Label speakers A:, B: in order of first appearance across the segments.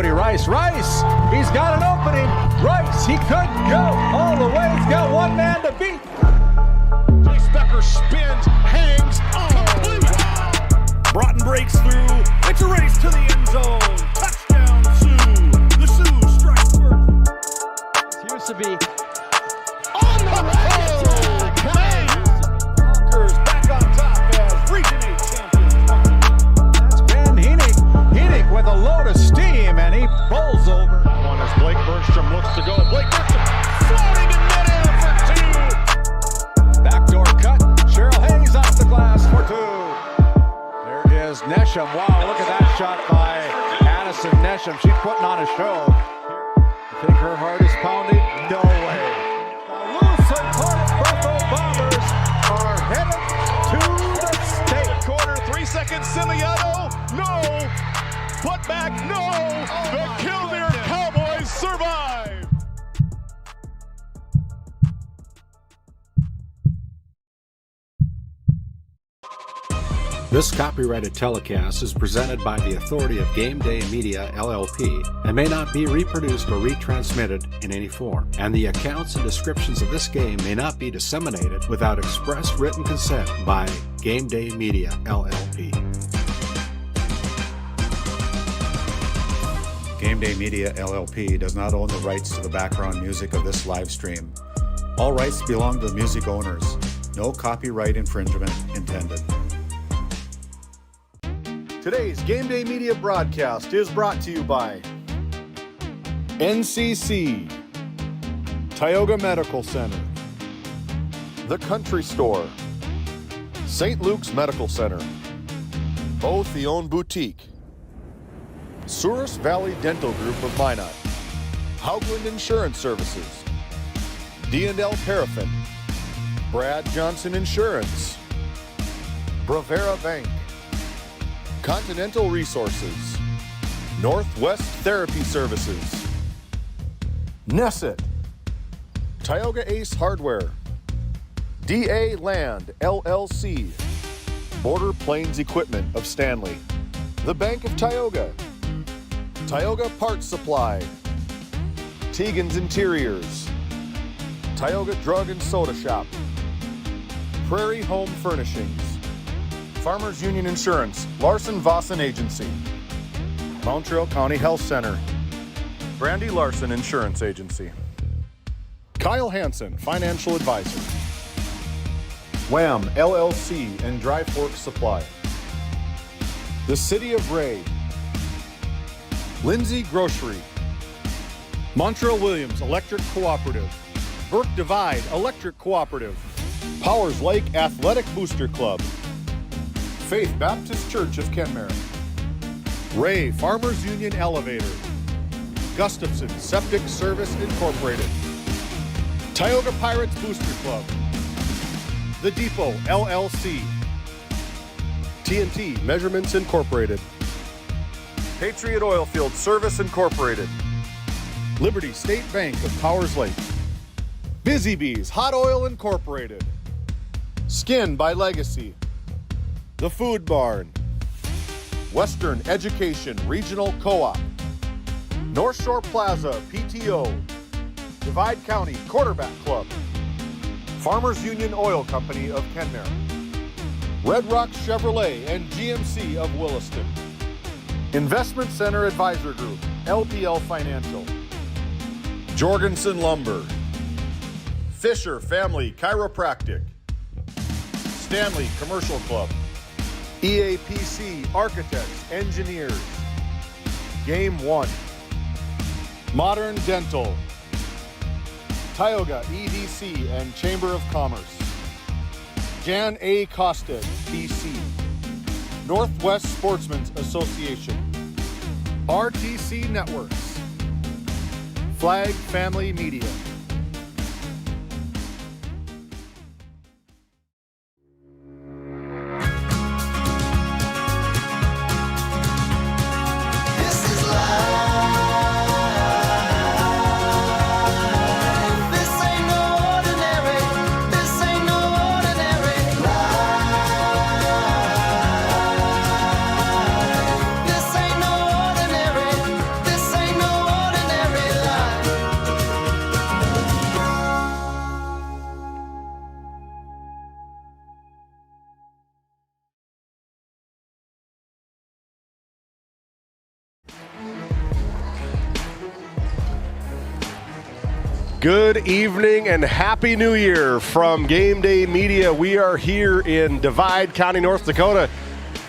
A: Cody Rice. Rice, he's got an opening. Rice, he could go all the way. He's got one man to beat.
B: Chase Becker spins, hangs, complete. Wow. Broughton breaks through. It's a race to the end zone. Touchdown, Sioux. The Sioux strike first.
C: It used to be
B: On the road. Conquers back on top as Region 8 champions.
A: That's Ben Heenick. Heenick with a load of steam, and he pulls over.
B: One as Blake Bergstrom looks to go. Blake Bergstrom floating in midair for two.
A: Backdoor cut. Cheryl Hayes off the glass for two. There is Nesham. Wow, look at that shot by Addison Nesham. She's putting on a show. You think her heart is pounding? No way. The Lucid Buffalo Bombers are headed to the state.
B: Corner, 3 seconds, Simiato. No. Put back, no. The Killdeer Cowboys survive.
D: This copyrighted telecast is presented by the authority of GameDay Media, LLP, and may not be reproduced or retransmitted in any form. And the accounts and descriptions of this game may not be disseminated without express written consent by GameDay Media, LLP.
E: GameDay Media, LLP does not own the rights to the background music of this live stream. All rights belong to the music owners. No copyright infringement intended.
F: Today's GameDay Media broadcast is brought to you by NCC, Tioga Medical Center, The Country Store, St. Luke's Medical Center, both the own boutique, Souris Valley Dental Group of Minot, Haugland Insurance Services, D&L Paraffin, Brad Johnson Insurance, Bravera Bank, Continental Resources, Northwest Therapy Services, Nesset, Tioga Ace Hardware, DA Land LLC, Border Plains Equipment of Stanley, the Bank of Tioga, Tioga Parts Supply, Tegan's Interiors, Tioga Drug and Soda Shop, Prairie Home Furnishings, Farmers Union Insurance, Larson Vossen Agency, Montreal County Health Center, Brandy Larson Insurance Agency, Kyle Hansen, Financial Advisor, Wham LLC and Dry Fork Supply, the City of Ray, Lindsay Grocery, Montreal Williams Electric Cooperative, Burke Divide Electric Cooperative, Powers Lake Athletic Booster Club, Faith Baptist Church of Kenmare, Ray Farmers Union Elevator, Gustafson Septic Service Incorporated, Tioga Pirates Booster Club, The Depot LLC, TNT Measurements Incorporated, Patriot Oilfield Service Incorporated, Liberty State Bank of Powers Lake, Busy Bees Hot Oil Incorporated, Skin by Legacy, The Food Barn, Western Education Regional Co-op, North Shore Plaza PTO, Divide County Quarterback Club, Farmers Union Oil Company of Kenmare, Red Rock Chevrolet and GMC of Williston, Investment Center Advisor Group, LPL Financial, Jorgensen Lumber, Fisher Family Chiropractic, Stanley Commercial Club, EAPC Architects, Engineers, Game 1, Modern Dental, Tioga EDC and Chamber of Commerce, Jan A. Costa, PC, Northwest Sportsmen's Association, RTC Networks, Flag Family Media.
G: This ain't
C: Good evening and Happy New Year from GameDay Media. We are here in Divide County, North Dakota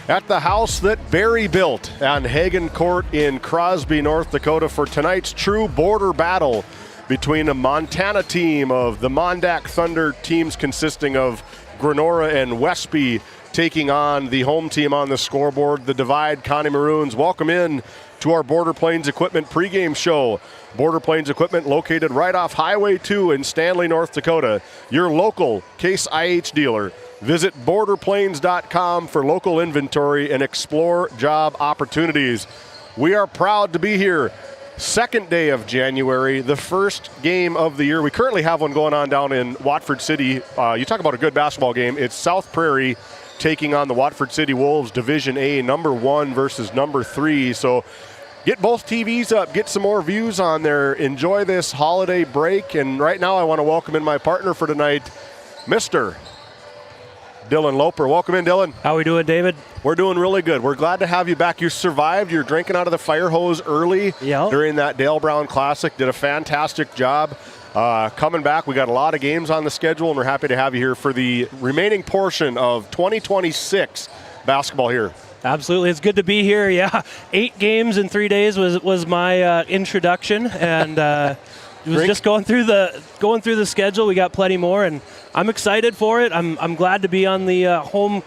C: at the house that Barry built on Hagen Court in Crosby, North Dakota for tonight's true border battle between a Montana team of the MonDak Thunder, teams consisting of Grenora and Westby, taking on the home team on the scoreboard, the Divide County Maroons. Welcome in to our Border Plains Equipment pregame show. Border Plains Equipment located right off Highway 2 in Stanley, North Dakota. Your local Case IH dealer. Visit borderplains.com for local inventory and explore job opportunities. We are proud to be here. Second day of January, the first game of the year. We currently have one going on down in Watford City. You talk about a good basketball game. It's South Prairie taking on the Watford City Wolves, Division A, number 1 versus number 3. So get both TVs up, get some more views on there. Enjoy this holiday break. And right now I want to welcome in my partner for tonight, Mr. Dylan Loper. Welcome in, Dylan.
G: How we doing, David?
C: We're doing really good. We're glad to have you back. You survived. You're drinking out of the fire hose early during that Dale Brown Classic. Did a fantastic job. Coming back, we got a lot of games on the schedule, and we're happy to have you here for the remaining portion of 2026 basketball here.
G: Absolutely. It's good to be here. Yeah, 8 games in 3 days was my introduction, and it was just going through the schedule. We got plenty more, and I'm excited for it. I'm glad to be on the home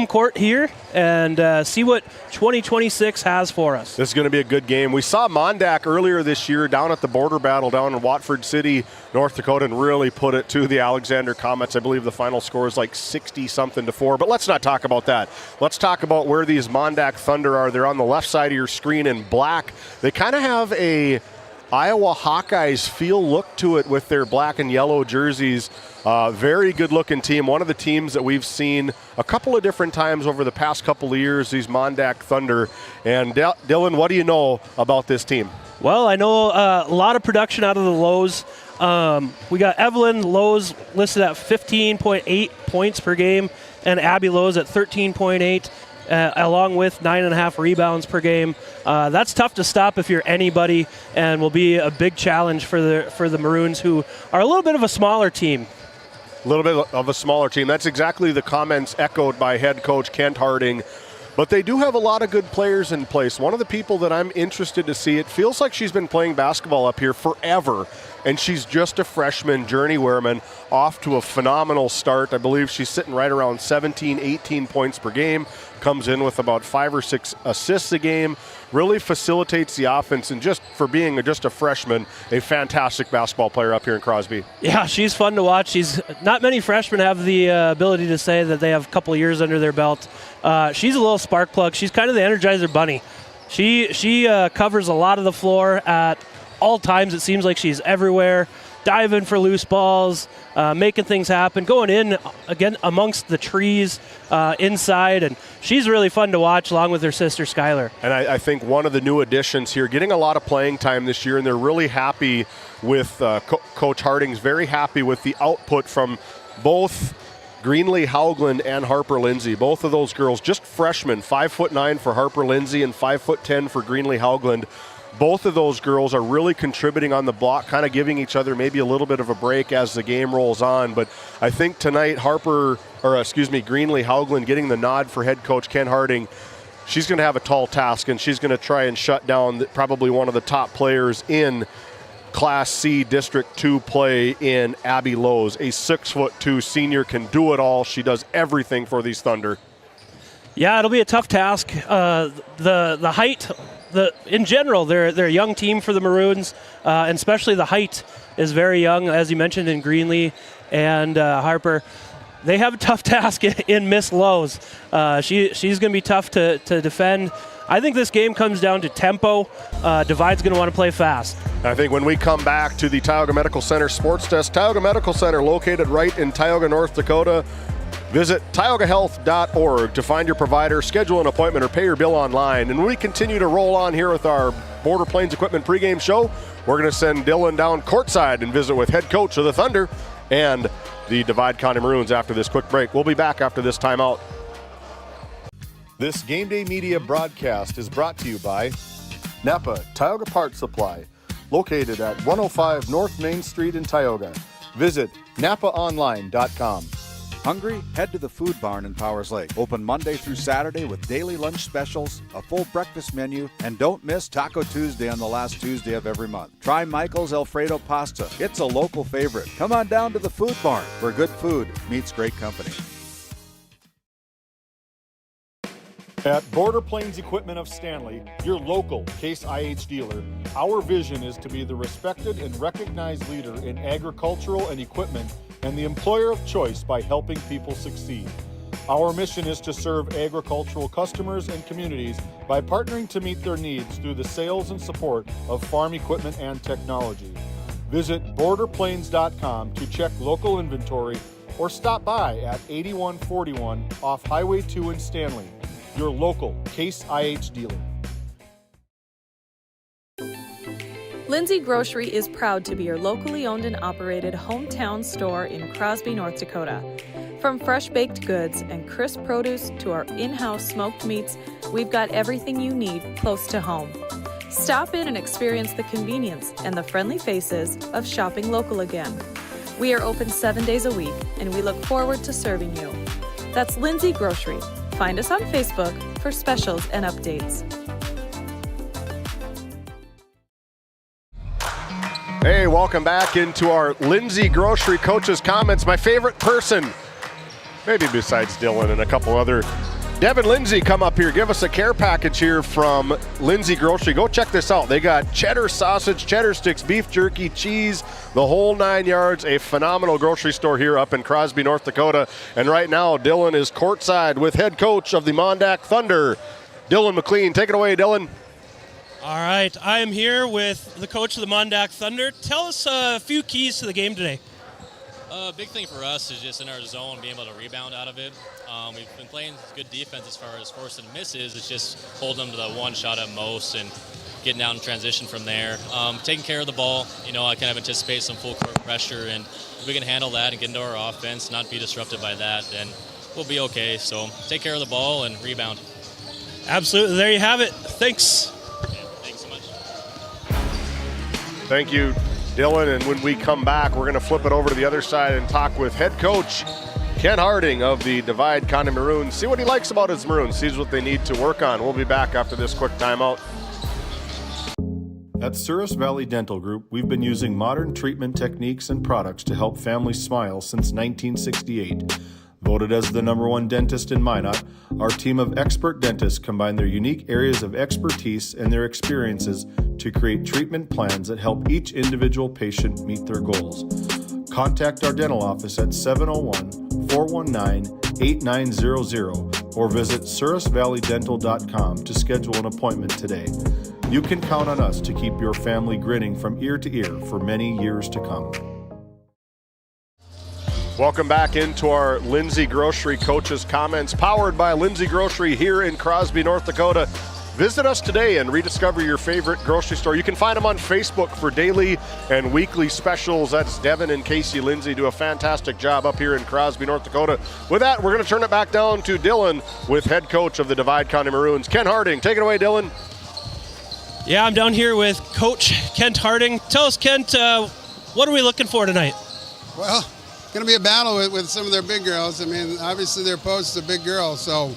G: court here and see what 2026 has for us.
C: This is going to be a good game. We saw MonDak earlier this year down at the border battle down in Watford City, North Dakota, and really put it to the Alexander Comets. I believe the final score is like 60-something to 4, but let's not talk about that. Let's talk about where these MonDak Thunder are. They're on the left side of your screen in black. They kind of have a Iowa Hawkeyes feel look to it with their black and yellow jerseys. Very good-looking team. One of the teams that we've seen a couple of different times over the past couple of years, these MonDak Thunder. And Dylan, what do you know about this team?
G: Well, I know a lot of production out of the Lows. We got Evelyn Lowe's listed at 15.8 points per game, and Abby Lowe's at 13.8. Along with 9.5 rebounds per game. That's tough to stop if you're anybody, and will be a big challenge for the Maroons, who are a little bit of a smaller team.
C: A little bit of a smaller team. That's exactly the comments echoed by head coach Kent Harding. But they do have a lot of good players in place. One of the people that I'm interested to see, it feels like she's been playing basketball up here forever, and she's just a freshman, Journey Wehrman, off to a phenomenal start. I believe she's sitting right around 17, 18 points per game, comes in with about 5 or 6 assists a game, really facilitates the offense, and just for being just a freshman, a fantastic basketball player up here in Crosby. Yeah,
G: she's fun to watch. Not many freshmen have the ability to say that they have a couple of years under their belt. She's a little spark plug. She's kind of the Energizer Bunny. She covers a lot of the floor at all times. It seems like she's everywhere, diving for loose balls, making things happen, going in again amongst the trees inside, and she's really fun to watch along with her sister Skylar.
C: And I think one of the new additions here, getting a lot of playing time this year, and they're really happy with Coach Harding's very happy with the output from both Greenlee Haugland and Harper Lindsay. Both of those girls, just freshmen, 5'9" for Harper Lindsay and 5'10" for Greenlee Haugland. Both of those girls are really contributing on the block, kind of giving each other maybe a little bit of a break as the game rolls on. But I think tonight Greenlee Haugland getting the nod for head coach Ken Harding. She's going to have a tall task, and she's going to try and shut down probably one of the top players in Class C District 2 play in Abby Lowe's. A 6'2" senior, can do it all. She does everything for these Thunder.
G: Yeah, it'll be a tough task. The height, in general, they're a young team for the Maroons, and especially the height is very young, as you mentioned, in Greenlee and Harper. They have a tough task in Miss Lowe's. She's going to be tough to defend. I think this game comes down to tempo. Divide's going to want to play fast.
C: I think when we come back to the Tioga Medical Center Sports Desk, Tioga Medical Center located right in Tioga, North Dakota. Visit tiogahealth.org to find your provider, schedule an appointment, or pay your bill online. And when we continue to roll on here with our Border Plains Equipment pregame show, we're going to send Dylan down courtside and visit with head coach of the Thunder and the Divide County Maroons after this quick break. We'll be back after this timeout.
F: This GameDay Media broadcast is brought to you by Napa Tioga Parts Supply, located at 105 North Main Street in Tioga. Visit napaonline.com.
H: Hungry? Head to the Food Barn in Powers Lake. Open Monday through Saturday with daily lunch specials, a full breakfast menu, and don't miss Taco Tuesday on the last Tuesday of every month. Try Michael's Alfredo Pasta. It's a local favorite. Come on down to the Food Barn, where good food meets great company.
F: At Border Plains Equipment of Stanley, your local Case IH dealer, our vision is to be the respected and recognized leader in agricultural and equipment and the employer of choice by helping people succeed. Our mission is to serve agricultural customers and communities by partnering to meet their needs through the sales and support of farm equipment and technology. Visit borderplains.com to check local inventory or stop by at 8141 off Highway 2 in Stanley, your local Case IH dealer.
I: Lindsay Grocery is proud to be your locally owned and operated hometown store in Crosby, North Dakota. From fresh baked goods and crisp produce to our in-house smoked meats, we've got everything you need close to home. Stop in and experience the convenience and the friendly faces of shopping local again. We are open 7 days a week, and we look forward to serving you. That's Lindsay Grocery. Find us on Facebook for specials and updates.
C: Hey, welcome back into our Lindsay Grocery Coaches Comments. My favorite person, maybe besides Dylan and a couple other. Devin Lindsay, come up here. Give us a care package here from Lindsay Grocery. Go check this out. They got cheddar sausage, cheddar sticks, beef jerky, cheese, the whole 9 yards. A phenomenal grocery store here up in Crosby, North Dakota. And right now, Dylan is courtside with head coach of the MonDak Thunder, Dylan McLean. Take it away, Dylan.
G: All right, I am here with the coach of the MonDak Thunder. Tell us a few keys to the game today.
J: Big thing for us is just in our zone, being able to rebound out of it. We've been playing good defense as far as forcing misses. It's just holding them to the one shot at most and getting out in transition from there. Taking care of the ball, I kind of anticipate some full court pressure, and if we can handle that and get into our offense, not be disrupted by that, then we'll be okay. So take care of the ball and rebound.
G: Absolutely. There you have it. Thanks.
J: Thanks so much.
C: Thank you, Dylan. And when we come back, we're going to flip it over to the other side and talk with head coach Ken Harding of the Divide County Maroons. See what he likes about his Maroons, sees what they need to work on. We'll be back after this quick timeout.
F: At Souris Valley Dental Group, we've been using modern treatment techniques and products to help families smile since 1968. Voted as the #1 dentist in Minot, our team of expert dentists combine their unique areas of expertise and their experiences to create treatment plans that help each individual patient meet their goals. Contact our dental office at 701-419-8900 or visit sourisvalleydental.com to schedule an appointment today. You can count on us to keep your family grinning from ear to ear for many years to come.
C: Welcome back into our Lindsay Grocery Coaches Comments, powered by Lindsay Grocery here in Crosby, North Dakota. Visit us today and rediscover your favorite grocery store. You can find them on Facebook for daily and weekly specials. That's Devin and Casey Lindsay do a fantastic job up here in Crosby, North Dakota. With that, we're going to turn it back down to Dylan with head coach of the Divide County Maroons, Ken Harding. Take it away, Dylan.
G: Yeah, I'm down here with Coach Kent Harding. Tell us, Kent, what are we looking for tonight?
K: Well, it's going to be a battle with some of their big girls. I mean, obviously their post is a big girl, so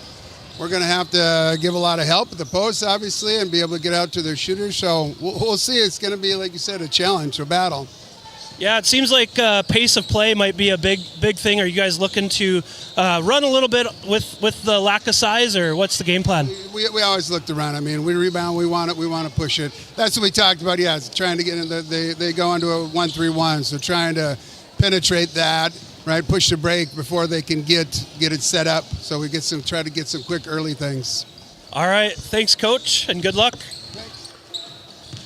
K: we're going to have to give a lot of help at the post, obviously, and be able to get out to their shooters. So we'll see. It's going to be, like you said, a challenge, a battle.
G: Yeah, it seems like pace of play might be a big thing. Are you guys looking to run a little bit with the lack of size, or what's the game plan?
K: We always look to run. I mean, we rebound, we want to push it. That's what we talked about. Yeah, it's trying to get in. They go into a 1-3-1, so trying to penetrate that, right? Push the break before they can get it set up. So we try to get some quick early things.
G: All right, thanks, Coach, and good luck.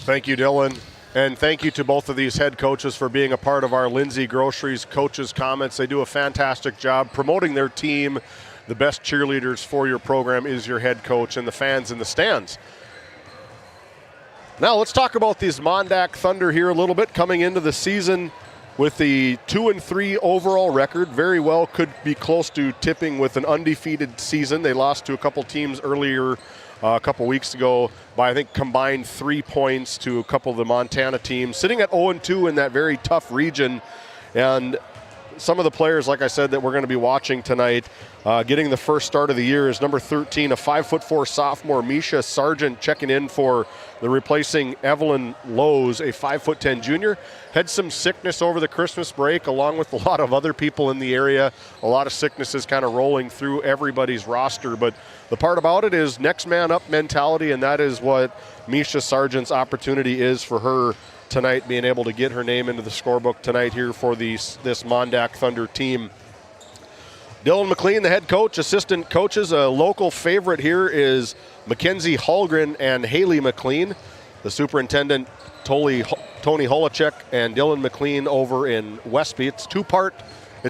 C: Thank you, Dylan. And thank you to both of these head coaches for being a part of our Lindsay Groceries Coaches Comments. They do a fantastic job promoting their team. The best cheerleaders for your program is your head coach and the fans in the stands. Now let's talk about these MonDak Thunder here a little bit, coming into the season with the 2-3 overall record. Very well could be close to tipping with an undefeated season. They lost to a couple teams earlier a couple weeks ago by, I think, combined 3 points to a couple of the Montana teams, sitting at 0-2 in that very tough region. And some of the players, like I said, that we're going to be watching tonight, getting the first start of the year is number 13, a 5'4" sophomore, Misha Sargent, checking in for the replacing Evelyn Lowe's, a 5'10" junior. Had some sickness over the Christmas break, along with a lot of other people in the area. A lot of sicknesses kind of rolling through everybody's roster. But the part about it is next man up mentality, and that is what Misha Sargent's opportunity is for her tonight, being able to get her name into the scorebook tonight here for this MonDak Thunder team. Dylan McLean, the head coach, assistant coaches. A local favorite here is Mackenzie Hallgren and Haley McLean. The superintendent, Tony Holacek, and Dylan McLean over in Westby. It's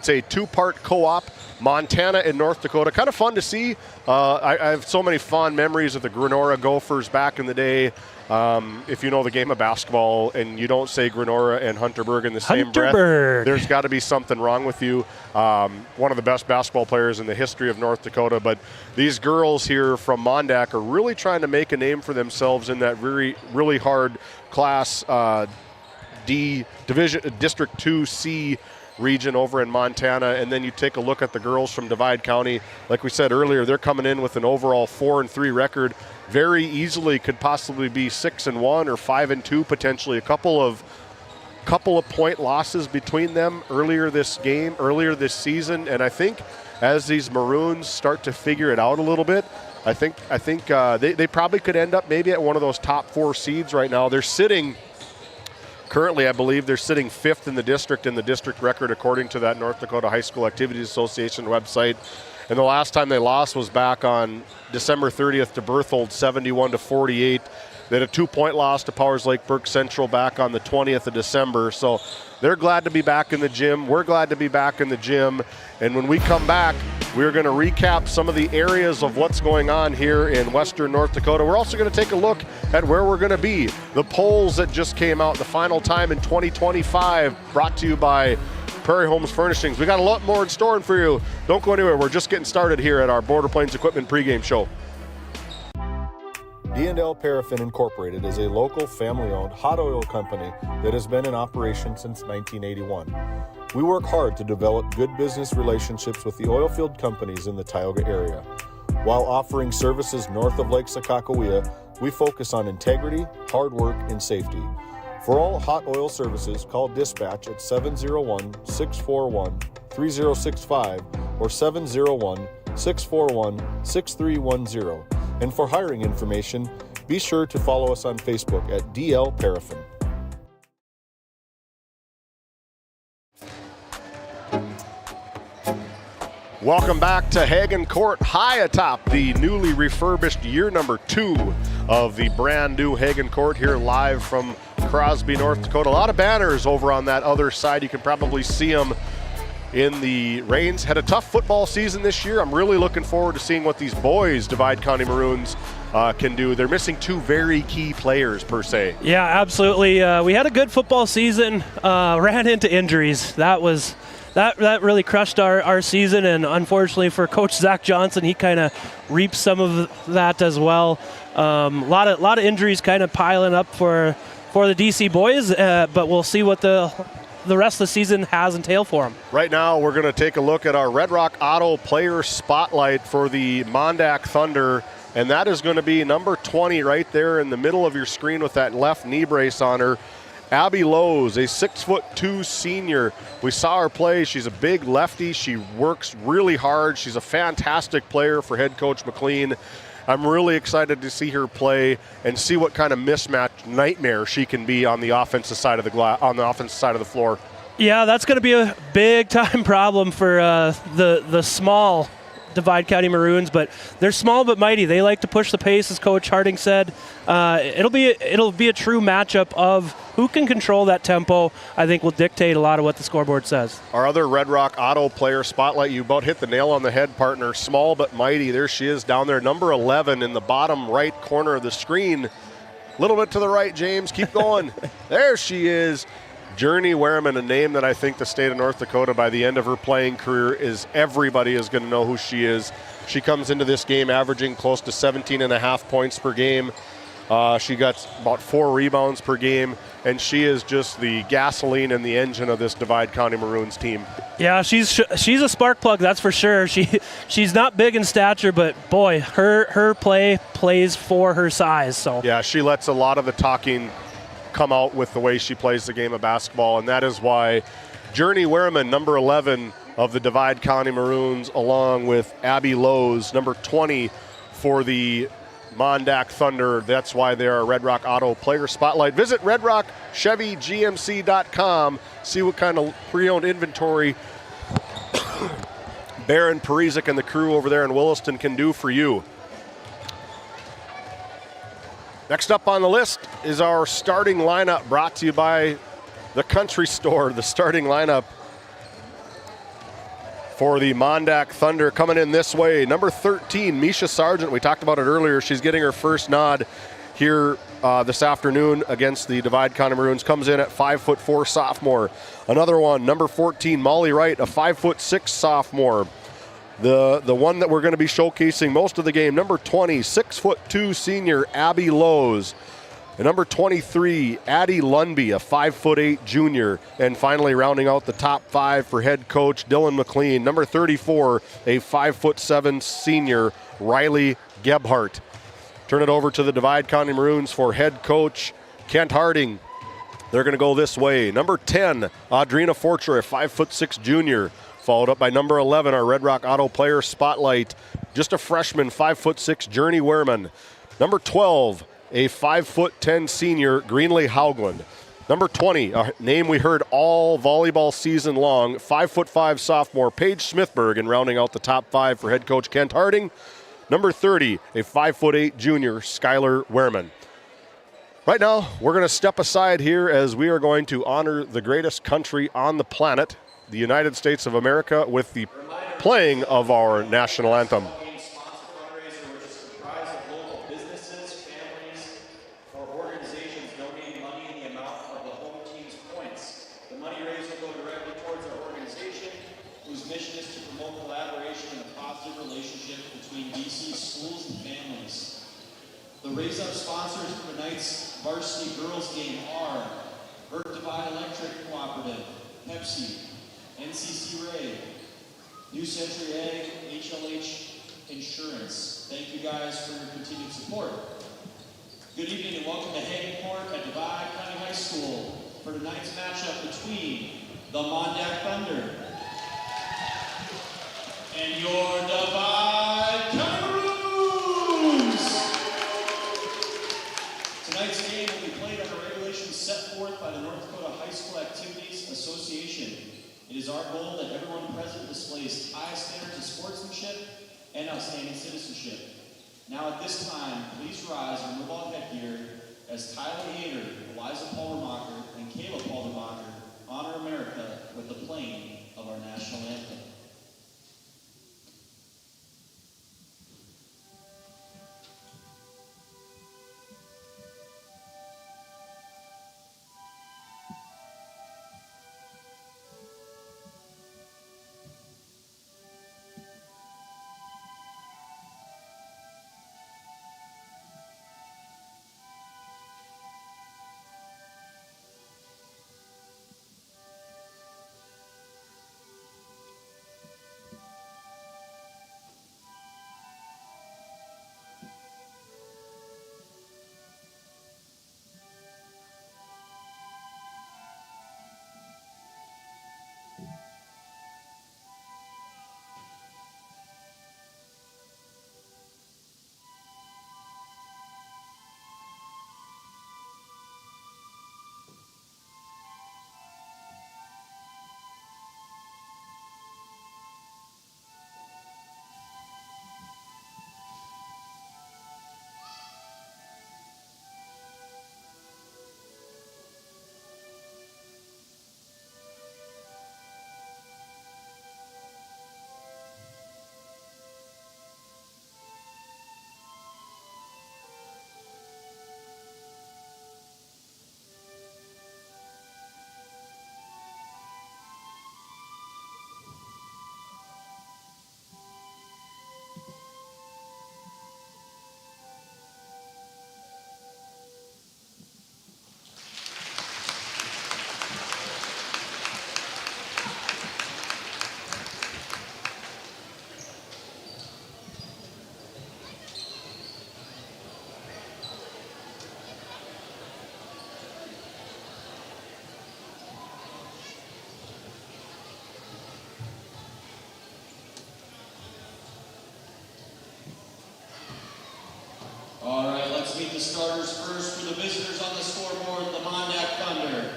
C: a two-part co-op, Montana and North Dakota. Kind of fun to see. I have so many fond memories of the Grenora Gophers back in the day. If you know the game of basketball and you don't say Grenora and Hunterburg in the same breath, there's got to be something wrong with you. One of the best basketball players in the history of North Dakota. But these girls here from MonDak are really trying to make a name for themselves in that really hard Class D Division District 2C region over in Montana. And then you take a look at the girls from Divide County. Like we said earlier, they're coming in with an overall 4-3 record. Very easily could possibly be 6-1 or 5-2, potentially a couple of point losses between them earlier this season. And I think as these Maroons start to figure it out a little bit, I think they probably could end up maybe at one of those top 4 seeds right now. They're sitting currently, I believe they're sitting 5th in the district record according to that North Dakota High School Activities Association website. And the last time they lost was back on December 30th to Berthold, 71-48. They had a 2-point loss to Powers Lake Burke Central back on the 20th of December. So they're glad to be back in the gym. We're glad to be back in the gym. And when we come back, we're going to recap some of the areas of what's going on here in western North Dakota. We're also going to take a look at where we're going to be. The polls that just came out, the final time in 2025, brought to you by Prairie Homes Furnishings. We got a lot more in store for you. Don't go anywhere. We're just getting started here at our Border Plains Equipment pregame show.
F: D&L Paraffin Incorporated is a local family-owned hot oil company that has been in operation since 1981. We work hard to develop good business relationships with the oilfield companies in the Tioga area. While offering services north of Lake Sakakawea, we focus on integrity, hard work, and safety. For all hot oil services, call dispatch at 701-641-3065 or 701-641-6310. And for hiring information, be sure to follow us on Facebook at DL Paraffin.
C: Welcome back to Hagen Court, high atop the newly refurbished year number 2 of the brand new Hagen Court, here live from Crosby, North Dakota. A lot of banners over on that other side. You can probably see them in the Rains. Had a tough football season this year. I'm really looking forward to seeing what these boys, Divide County Maroons, can do. They're missing 2 very key players per se.
G: Yeah, absolutely. We had a good football season, ran into injuries. That really crushed our season, and unfortunately for Coach Zach Johnson, he kind of reaped some of that as well. A lot of injuries kind of piling up for the DC boys, but we'll see what the rest of the season has entailed for them.
C: Right now, we're going to take a look at our Red Rock Auto player spotlight for the MonDak Thunder, and that is going to be number 20 right there in the middle of your screen with that left knee brace on her. Abby Lowe's, a 6'2" senior. We saw her play. She's a big lefty. She works really hard. She's a fantastic player for head coach McLean. I'm really excited to see her play and see what kind of mismatch nightmare she can be on the offensive side of the floor.
G: Yeah, that's going to be a big time problem for the small Divide County Maroons, but they're small but mighty. They like to push the pace, as Coach Harding said. It'll be a true matchup of who can control that tempo. I think will dictate a lot of what the scoreboard says.
C: Our other Red Rock Auto player spotlight, you about hit the nail on the head, partner. Small but mighty. There she is down there, number 11 in the bottom right corner of the screen. A little bit to the right, James. Keep going. There she is. Journey Wehrman, a name that I think the state of North Dakota, by the end of her playing career, everybody is going to know who she is. She comes into this game averaging close to 17.5 points per game. She got about 4 rebounds per game, and she is just the gasoline and the engine of this Divide County Maroons team.
G: Yeah, she's a spark plug, that's for sure. She's not big in stature, but boy, her play plays for her size. So
C: yeah, she lets a lot of the talking come out with the way she plays the game of basketball, and that is why Journey Wehrman, number 11 of the Divide County Maroons, along with Abby Lowe's, number 20 for the MonDak Thunder. That's why they are Red Rock Auto Player Spotlight. Visit redrockchevygmc.com. See what kind of pre-owned inventory Baron Parizek and the crew over there in Williston can do for you. Next up on the list is our starting lineup, brought to you by the Country Store. The starting lineup for the MonDak Thunder coming in this way. Number 13, Misha Sargent. We talked about it earlier. She's getting her first nod here this afternoon against the Divide County Maroons. Comes in at 5'4" sophomore. Another one, number 14, Molly Wright, a 5'6" sophomore. The one that we're going to be showcasing most of the game, number 20, 6'2" senior Abby Lowe's. And number 23, Addie Lundby, a 5'8" junior. And finally, rounding out the top 5 for head coach Dylan McLean, number 34, a 5'7" senior Riley Gebhardt. Turn it over to the Divide County Maroons for head coach Kent Harding. They're going to go this way. Number 10, Audrina Fortre, a 5'6" junior. Followed up by number 11, our Red Rock Auto Player Spotlight, just a freshman, 5'6", Journey Wehrman. Number 12, a 5'10" senior, Greenlee Haugland. Number 20, a name we heard all volleyball season long, 5'5" sophomore, Paige Smithberg, and rounding out the top 5 for head coach Kent Harding. Number 30, a 5'8" junior, Skylar Wehrman. Right now, we're going to step aside here as we are going to honor the greatest country on the planet, the United States of America, with the playing of our national anthem.
L: The Raise Up sponsors for tonight's varsity girls game are Burt Divide Electric Cooperative, Pepsi, NCC Ray, New Century Ag, HLH Insurance. Thank you guys for your continued support. Good evening and welcome to Hagen Court at Divide County High School for tonight's matchup between the MonDak Thunder and your Divide County Maroons. Tonight's game will be played under regulations set forth by the North Dakota High School Activities Association. It is our goal that everyone present displays high standards of sportsmanship and outstanding citizenship. Now at this time, please rise and remove all headgear as Tyler Yater, Eliza Palmermacher, and Kayla Palmermacher honor America with the playing of our national anthem. starters first for the visitors on the scoreboard, the MonDak Thunder.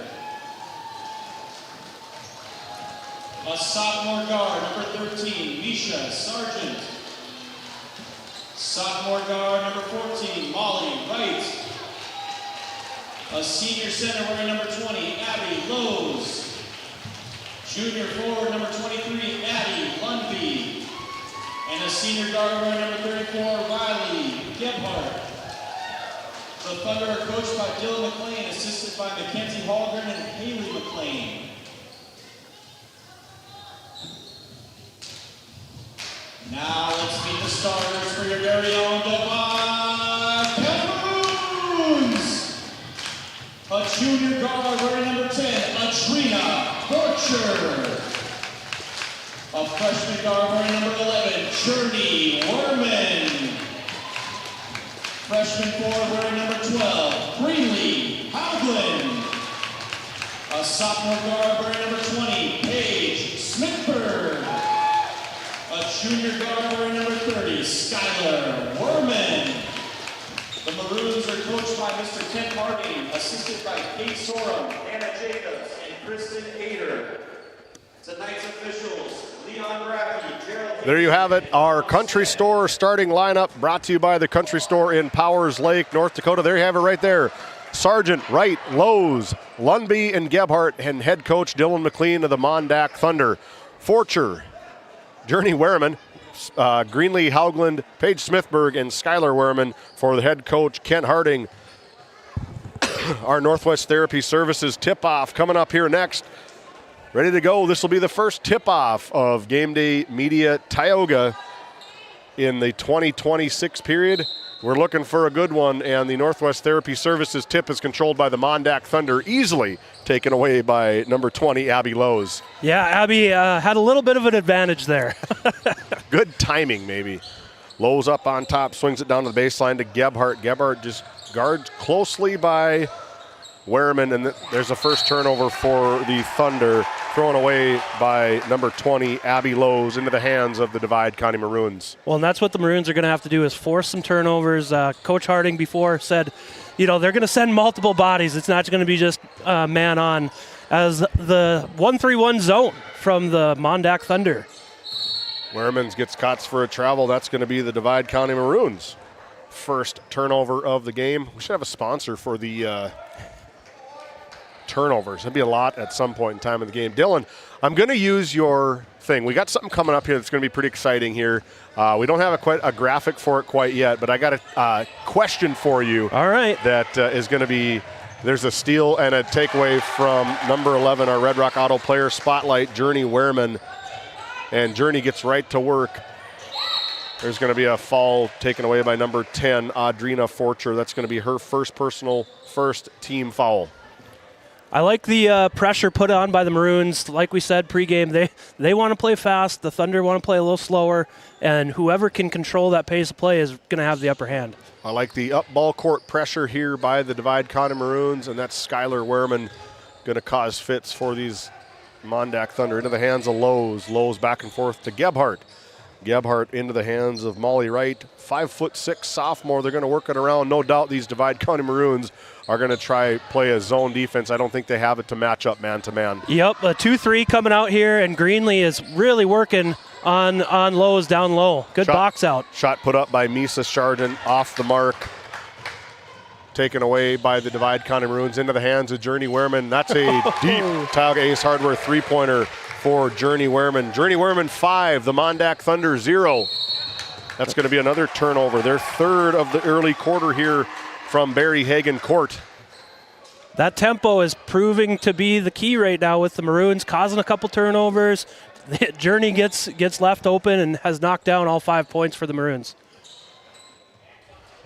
L: A sophomore guard, number 13, Misha Sargent. Sophomore guard, number 14, Molly Wright. A senior center wearing number 20, Abby Lowe's. Junior forward, number 23, Addie Lundby. And a senior guard wearing number 34, Riley Gebhardt. The Thunder are coached by Dylan McLean, assisted by Mackenzie Hallgren and Haley McLean. Now let's meet the starters for your very own Divide Maroons. A junior guard wearing number 10, Adrina Borcher. A freshman guard wearing number 11, Journey Werman. Freshman forward wearing number 12, Greenlee Hauglin. A sophomore guard wearing number 20, Paige Smithberg. A junior guard wearing number 30, Skylar Werman. The Maroons are coached by Mr. Kent Harding, assisted by Kate Sorum, Anna Jacobs, and Kristen Ader. Tonight's officials, Leon Graffy, Gerald.
C: There you have it, our Country Store starting lineup brought to you by the Country Store in Powers Lake, North Dakota. There you have it right there. Sargent, Wright, Lowe's, Lundby, and Gebhardt, and head coach Dylan McLean of the MonDak Thunder. Forcher, Journey Werman, Greenlee Haugland, Paige Smithberg, and Skylar Werman for the head coach Kent Harding. Our Northwest Therapy Services tip-off coming up here next. Ready to go. This will be the first tip-off of GameDay Media Tioga in the 2026 period. We're looking for a good one, and the Northwest Therapy Services tip is controlled by the MonDak Thunder, easily taken away by number 20, Abby Lowe's.
G: Yeah, Abby had a little bit of an advantage there.
C: Good timing, maybe. Lowe's up on top, swings it down to the baseline to Gebhardt. Gebhardt just guards closely by Werman, and there's a first turnover for the Thunder, thrown away by number 20, Abby Lowe's, into the hands of the Divide County Maroons.
G: Well, and that's what the Maroons are going to have to do, is force some turnovers. Coach Harding before said, they're going to send multiple bodies. It's not going to be just man on, as the 1-3-1 zone from the MonDak Thunder.
C: Werman gets caught for a travel. That's going to be the Divide County Maroons' first turnover of the game. We should have a sponsor for the turnovers. That'd be a lot at some point in time in the game. Dylan, I'm going to use your thing. We got something coming up here that's going to be pretty exciting here. We don't have a graphic for it quite yet, but I got a question for you.
G: All right.
C: That is going to be, there's a steal and a takeaway from number 11, our Red Rock Auto player spotlight, Journey Werman. And Journey gets right to work. There's going to be a foul taken away by number 10, Audrina Forcher. That's going to be her first team foul.
G: I like the pressure put on by the Maroons. Like we said pregame, they want to play fast. The Thunder want to play a little slower, and whoever can control that pace of play is going to have the upper hand.
C: I like the up ball court pressure here by the Divide County Maroons, and that's Skylar Werman going to cause fits for these MonDak Thunder. Into the hands of Lowe's. Lowe's back and forth to Gebhardt. Gebhardt into the hands of Molly Wright. 5'6" sophomore. They're going to work it around. No doubt these Divide County Maroons are going to try play a zone defense. I don't think they have it to match up man-to-man.
G: Yep, a 2-3 coming out here, and Greenlee is really working on Lowe's down low. Good box out.
C: Shot put up by Misa Sargent off the mark. Taken away by the Divide County Maroons into the hands of Journey Werman. That's a deep Tioga Ace Hardware three-pointer for Journey Werman. Journey Werman 5, the MonDak Thunder 0. That's going to be another turnover. Their third of the early quarter here from Barry Hagen Court.
G: That tempo is proving to be the key right now with the Maroons, causing a couple turnovers. Journey gets left open and has knocked down all 5 points for the Maroons.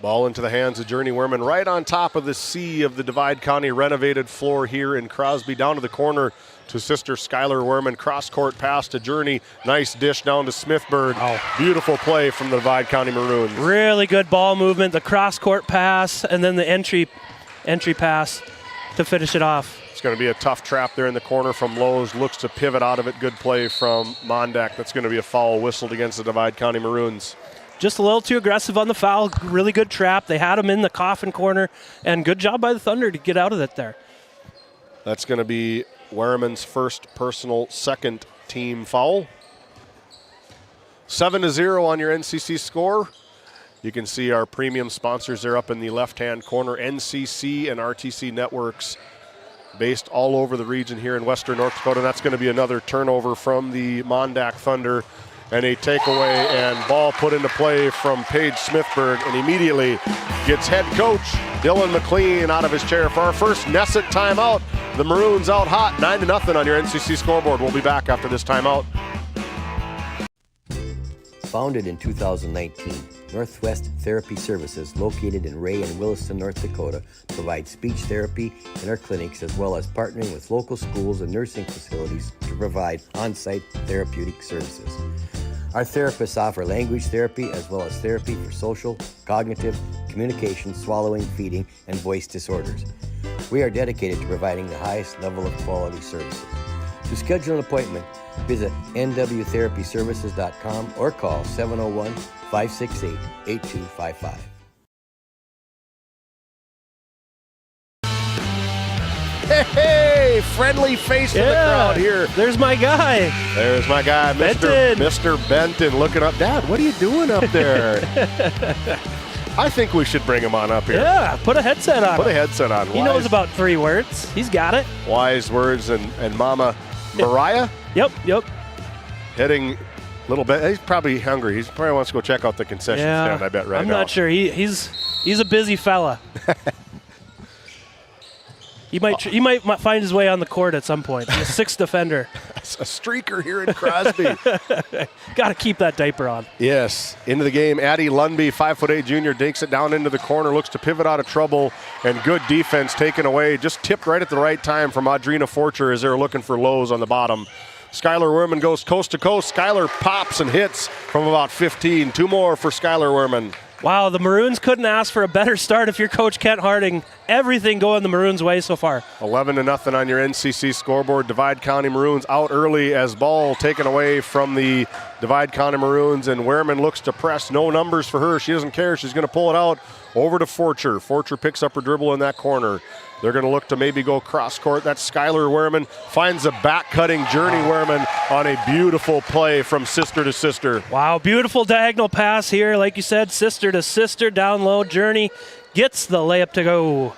C: Ball into the hands of Journey Werman, right on top of the sea of the Divide County renovated floor here in Crosby. Down to the corner to sister Skylar Werman. Cross-court pass to Journey. Nice dish down to Smithberg.
G: Oh.
C: Beautiful play from the Divide County Maroons.
G: Really good ball movement, the cross-court pass, and then the entry pass to finish it off.
C: It's going to be a tough trap there in the corner from Lowe's. Looks to pivot out of it. Good play from MonDak. That's going to be a foul whistled against the Divide County Maroons.
G: just a little too aggressive on the foul. Really good trap. They had him in the coffin corner, and good job by the Thunder to get out of it there.
C: That's going to be Werriman's first personal second team foul. 7-0 on your NCC score. You can see our premium sponsors there up in the left-hand corner, NCC and RTC networks based all over the region here in western North Dakota. And that's going to be another turnover from the MonDak Thunder, and a takeaway and ball put into play from Paige Smithberg, and immediately gets head coach Dylan McLean out of his chair for our first Nesset timeout. The Maroons out hot, 9-0 on your NCC scoreboard. We'll be back after this timeout.
M: Founded in 2019, Northwest Therapy Services, located in Ray and Williston, North Dakota, provides speech therapy in our clinics, as well as partnering with local schools and nursing facilities to provide on-site therapeutic services. Our therapists offer language therapy as well as therapy for social, cognitive, communication, swallowing, feeding, and voice disorders. We are dedicated to providing the highest level of quality services. To schedule an appointment, visit nwtherapyservices.com or call 701-568-8255.
C: Hey, friendly face in the crowd here.
G: There's my guy.
C: There's my guy, Mr. Benton, looking up. Dad, what are you doing up there? I think we should bring him on up here.
G: Yeah, put a headset on.
C: Put a headset on.
G: He knows about 3 words. He's got it.
C: Wise words and Mama Mariah.
G: Yep.
C: Heading a little bit. He's probably hungry. He probably wants to go check out the concession stand, I bet, right now.
G: I'm not sure. He's a busy fella. He might find his way on the court at some point. He's a 6th defender.
C: A streaker here in Crosby.
G: Got to keep that diaper on.
C: Yes. Into the game, Addie Lundby, 5'8" junior, dinks it down into the corner, looks to pivot out of trouble, and good defense taken away. Just tipped right at the right time from Audrina Forcher as they were looking for lows on the bottom. Skylar Werman goes coast to coast. Skylar pops and hits from about 15. 2 more for Skylar Werman.
G: Wow, the Maroons couldn't ask for a better start if you're Coach Kent Harding. Everything going the Maroons' way so far.
C: 11-0 on your NCC scoreboard. Divide County Maroons out early as ball taken away from the Divide County Maroons, and Werman looks to press. No numbers for her. She doesn't care. She's going to pull it out over to Forcher. Forcher picks up her dribble in that corner. They're going to look to maybe go cross court. That's Skylar Werman. Finds a back-cutting Journey Werman on a beautiful play from sister to sister.
G: Wow, beautiful diagonal pass here. Like you said, sister to sister, down low. Journey gets the layup to go.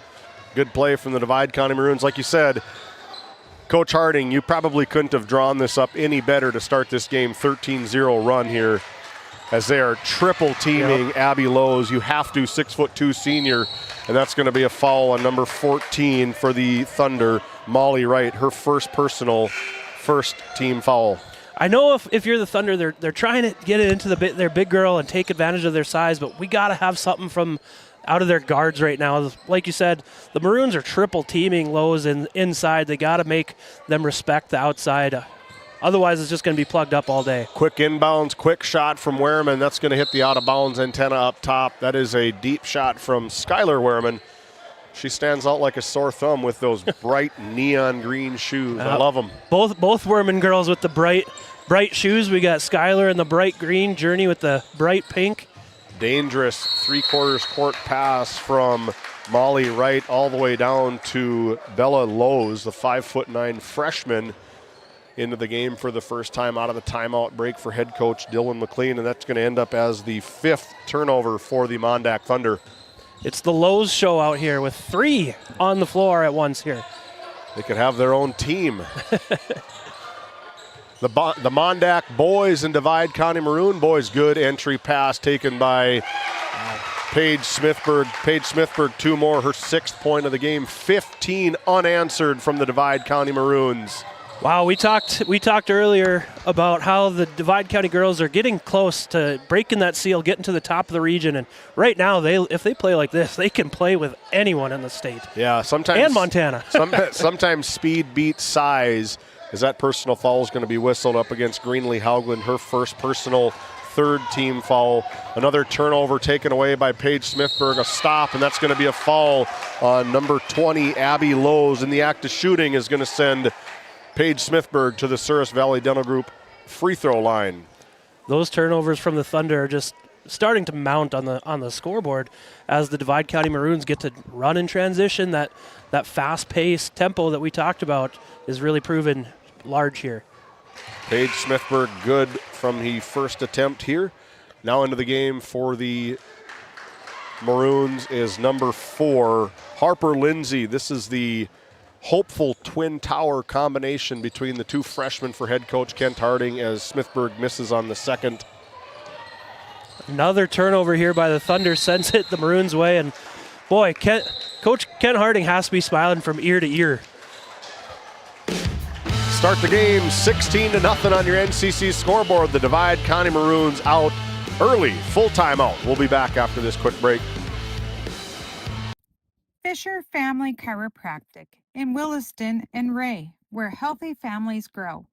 C: Good play from the Divide County Maroons. Like you said, Coach Harding, you probably couldn't have drawn this up any better to start this game. 13-0 run here as they are triple teaming Abby Lowe's. You have to, 6'2" senior. And that's going to be a foul on number 14 for the Thunder, Molly Wright, her first team foul.
G: I know if you're the Thunder, they're trying to get it into their big girl and take advantage of their size, but we got to have something from out of their guards right now. Like you said, the Maroons are triple teaming Lowe's inside. They got to make them respect the outside. Otherwise, it's just going to be plugged up all day.
C: Quick inbounds, quick shot from Werman. That's going to hit the out-of-bounds antenna up top. That is a deep shot from Skylar Werman. She stands out like a sore thumb with those bright neon green shoes. I love them.
G: Both Werman girls with the bright shoes. We got Skylar in the bright green, Journey with the bright pink.
C: Dangerous three-quarters court pass from Molly Wright all the way down to Bella Lowe's, the 5'9" freshman, into the game for the first time out of the timeout break for head coach Dylan McLean, and that's going to end up as the 5th turnover for the MonDak Thunder.
G: It's the Lowe's show out here with 3 on the floor at once here.
C: They could have their own team. The MonDak boys and Divide County Maroon boys, good entry pass taken by Paige Smithberg. Paige Smithberg, 2 more, her 6th point of the game. 15 unanswered from the Divide County Maroons.
G: Wow, we talked earlier about how the Divide County girls are getting close to breaking that seal, getting to the top of the region, and right now, if they play like this, they can play with anyone in the state.
C: Yeah, sometimes.
G: And Montana.
C: Sometimes speed beats size, as that personal foul is going to be whistled up against Greenlee Haugland, her first personal 3rd team foul. Another turnover taken away by Paige Smithberg, a stop, and that's going to be a foul on number 20, Abby Lowe's, and the act of shooting is going to send Paige Smithberg to the Souris Valley Dental Group free throw line.
G: Those turnovers from the Thunder are just starting to mount on the scoreboard as the Divide County Maroons get to run in transition. That fast-paced tempo that we talked about is really proven large here.
C: Paige Smithberg good from the first attempt here. Now into the game for the Maroons is number 4, Harper Lindsay. This is the hopeful twin tower combination between the two freshmen for head coach Kent Harding, as Smithberg misses on the second.
G: Another turnover here by the Thunder sends it the Maroons' way, and boy, Coach Kent Harding has to be smiling from ear to ear.
C: Start the game 16-0 on your NCC scoreboard. The Divide County Maroons out early, full timeout. We'll be back after this quick break.
N: Fisher Family Chiropractic in Williston and Ray, where healthy families grow.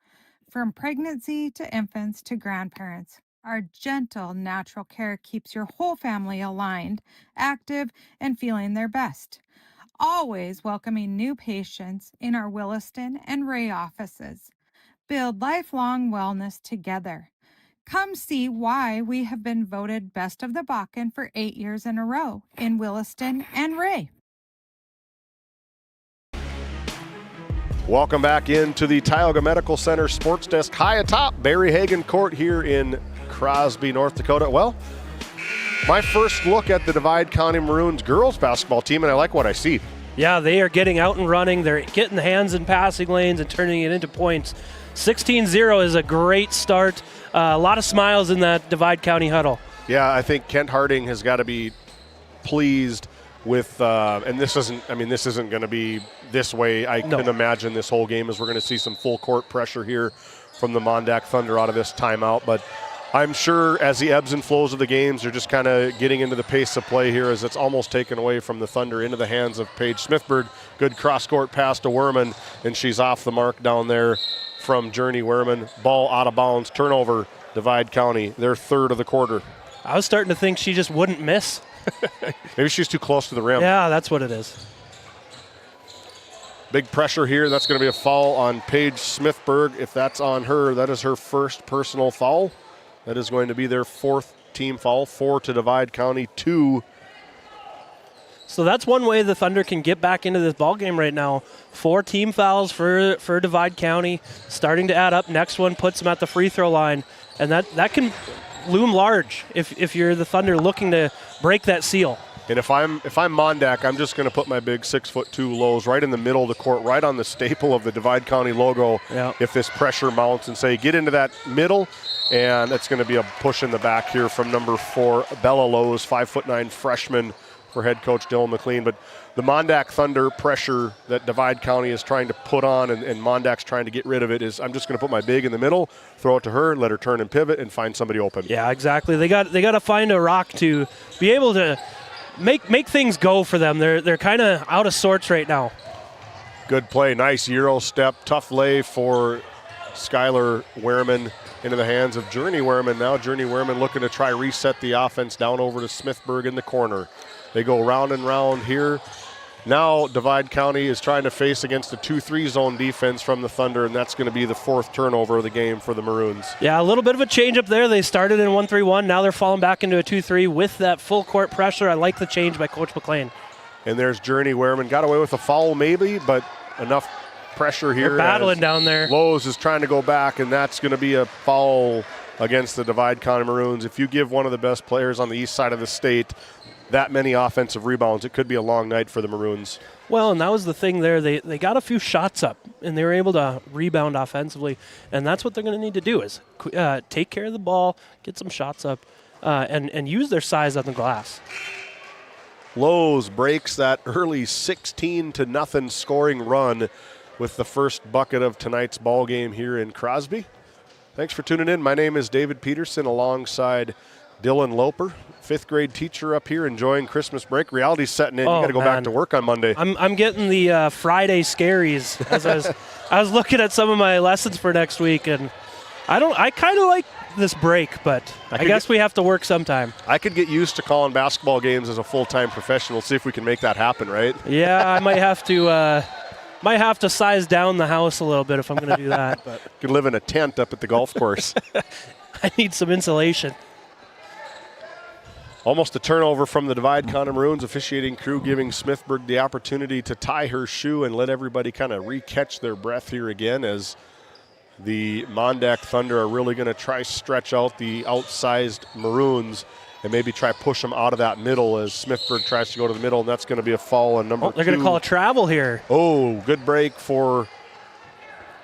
N: From pregnancy to infants to grandparents, our gentle, natural care keeps your whole family aligned, active, and feeling their best. Always welcoming new patients in our Williston and Ray offices. Build lifelong wellness together. Come see why we have been voted Best of the Bakken for 8 years in a row in Williston and Ray.
C: Welcome back into the Tioga Medical Center Sports Desk high atop Barry Hagan Court here in Crosby, North Dakota. Well, my first look at the Divide County Maroons girls basketball team, and I like what I see.
G: Yeah, they are getting out and running. They're getting hands in passing lanes and turning it into points. 16-0 is a great start. A lot of smiles in that Divide County huddle.
C: Yeah, I think Kent Harding has got to be pleased with, and this isn't going to be this way. I can imagine this whole game as we're going to see some full court pressure here from the MonDak Thunder out of this timeout. But I'm sure as the ebbs and flows of the games, they're just kind of getting into the pace of play here as it's almost taken away from the Thunder into the hands of Paige Smithberg. Good cross-court pass to Werman, and she's off the mark down there from Journey Werman. Ball out of bounds, turnover, Divide County, their third of the quarter.
G: I was starting to think she just wouldn't miss.
C: Maybe she's too close to the rim.
G: Yeah, that's what it is.
C: Big pressure here. That's going to be a foul on Paige Smithberg. If that's on her, that is her first personal foul. That is going to be their fourth team foul. 4 to Divide County, 2.
G: So that's one way the Thunder can get back into this ball game right now. 4 team fouls for Divide County, starting to add up. Next one puts them at the free throw line, and that can loom large if you're the Thunder looking to break that seal.
C: And if I'm MonDak, I'm just going to put my big 6'2" Lows right in the middle of the court, right on the staple of the Divide County logo.
G: Yeah.
C: If this pressure mounts, and say get into that middle, and it's going to be a push in the back here from number 4 Bella Lowe's, 5'9" freshman for head coach Dylan McLean. But the MonDak Thunder pressure that Divide County is trying to put on, and MonDak's trying to get rid of it, is I'm just going to put my big in the middle, throw it to her, let her turn and pivot, and find somebody open.
G: Yeah, exactly. They got to find a rock to be able to make things go for them. They're kind of out of sorts right now.
C: Good play, nice Euro step, tough lay for Skylar Werman into the hands of Journey Werman. Now Journey Werman looking to try reset the offense down over to Smithberg in the corner. They go round and round here. Now Divide County is trying to face against a 2-3 zone defense from the Thunder, and that's going to be the 4th turnover of the game for the Maroons.
G: Yeah, a little bit of a change up there. They started in 1-3-1. Now they're falling back into a 2-3 with that full court pressure. I like the change by Coach McLean.
C: And there's Journey Werman. Got away with a foul maybe, but enough pressure here.
G: They're battling down there.
C: Lowe's is trying to go back, and that's going to be a foul against the Divide County Maroons. If you give one of the best players on the east side of the state that many offensive rebounds, it could be a long night for the Maroons.
G: Well, and that was the thing there. They got a few shots up, and they were able to rebound offensively, and that's what they're going to need to do is take care of the ball, get some shots up, and use their size on the glass.
C: Lowe's breaks that early 16-0 scoring run with the first bucket of tonight's ball game here in Crosby. Thanks for tuning in. My name is David Peterson alongside Dylan Loper, 5th grade teacher up here enjoying Christmas break. Reality's setting in. You got to go back to work on Monday.
G: I'm getting the Friday scaries as I was looking at some of my lessons for next week, and I kind of like this break, but I guess we have to work sometime.
C: I could get used to calling basketball games as a full-time professional. See if we can make that happen, right?
G: Yeah, I might have to size down the house a little bit if I'm going to do that. But
C: you could live in a tent up at the golf course.
G: I need some insulation.
C: Almost a turnover from the Divide County Maroons officiating crew, giving Smithburg the opportunity to tie her shoe and let everybody kind of re-catch their breath here again, as the MonDak Thunder are really going to try stretch out the outsized Maroons and maybe try push them out of that middle as Smithburg tries to go to the middle, and that's going to be a foul on number 2.
G: They're going to call a travel here.
C: Oh, good break for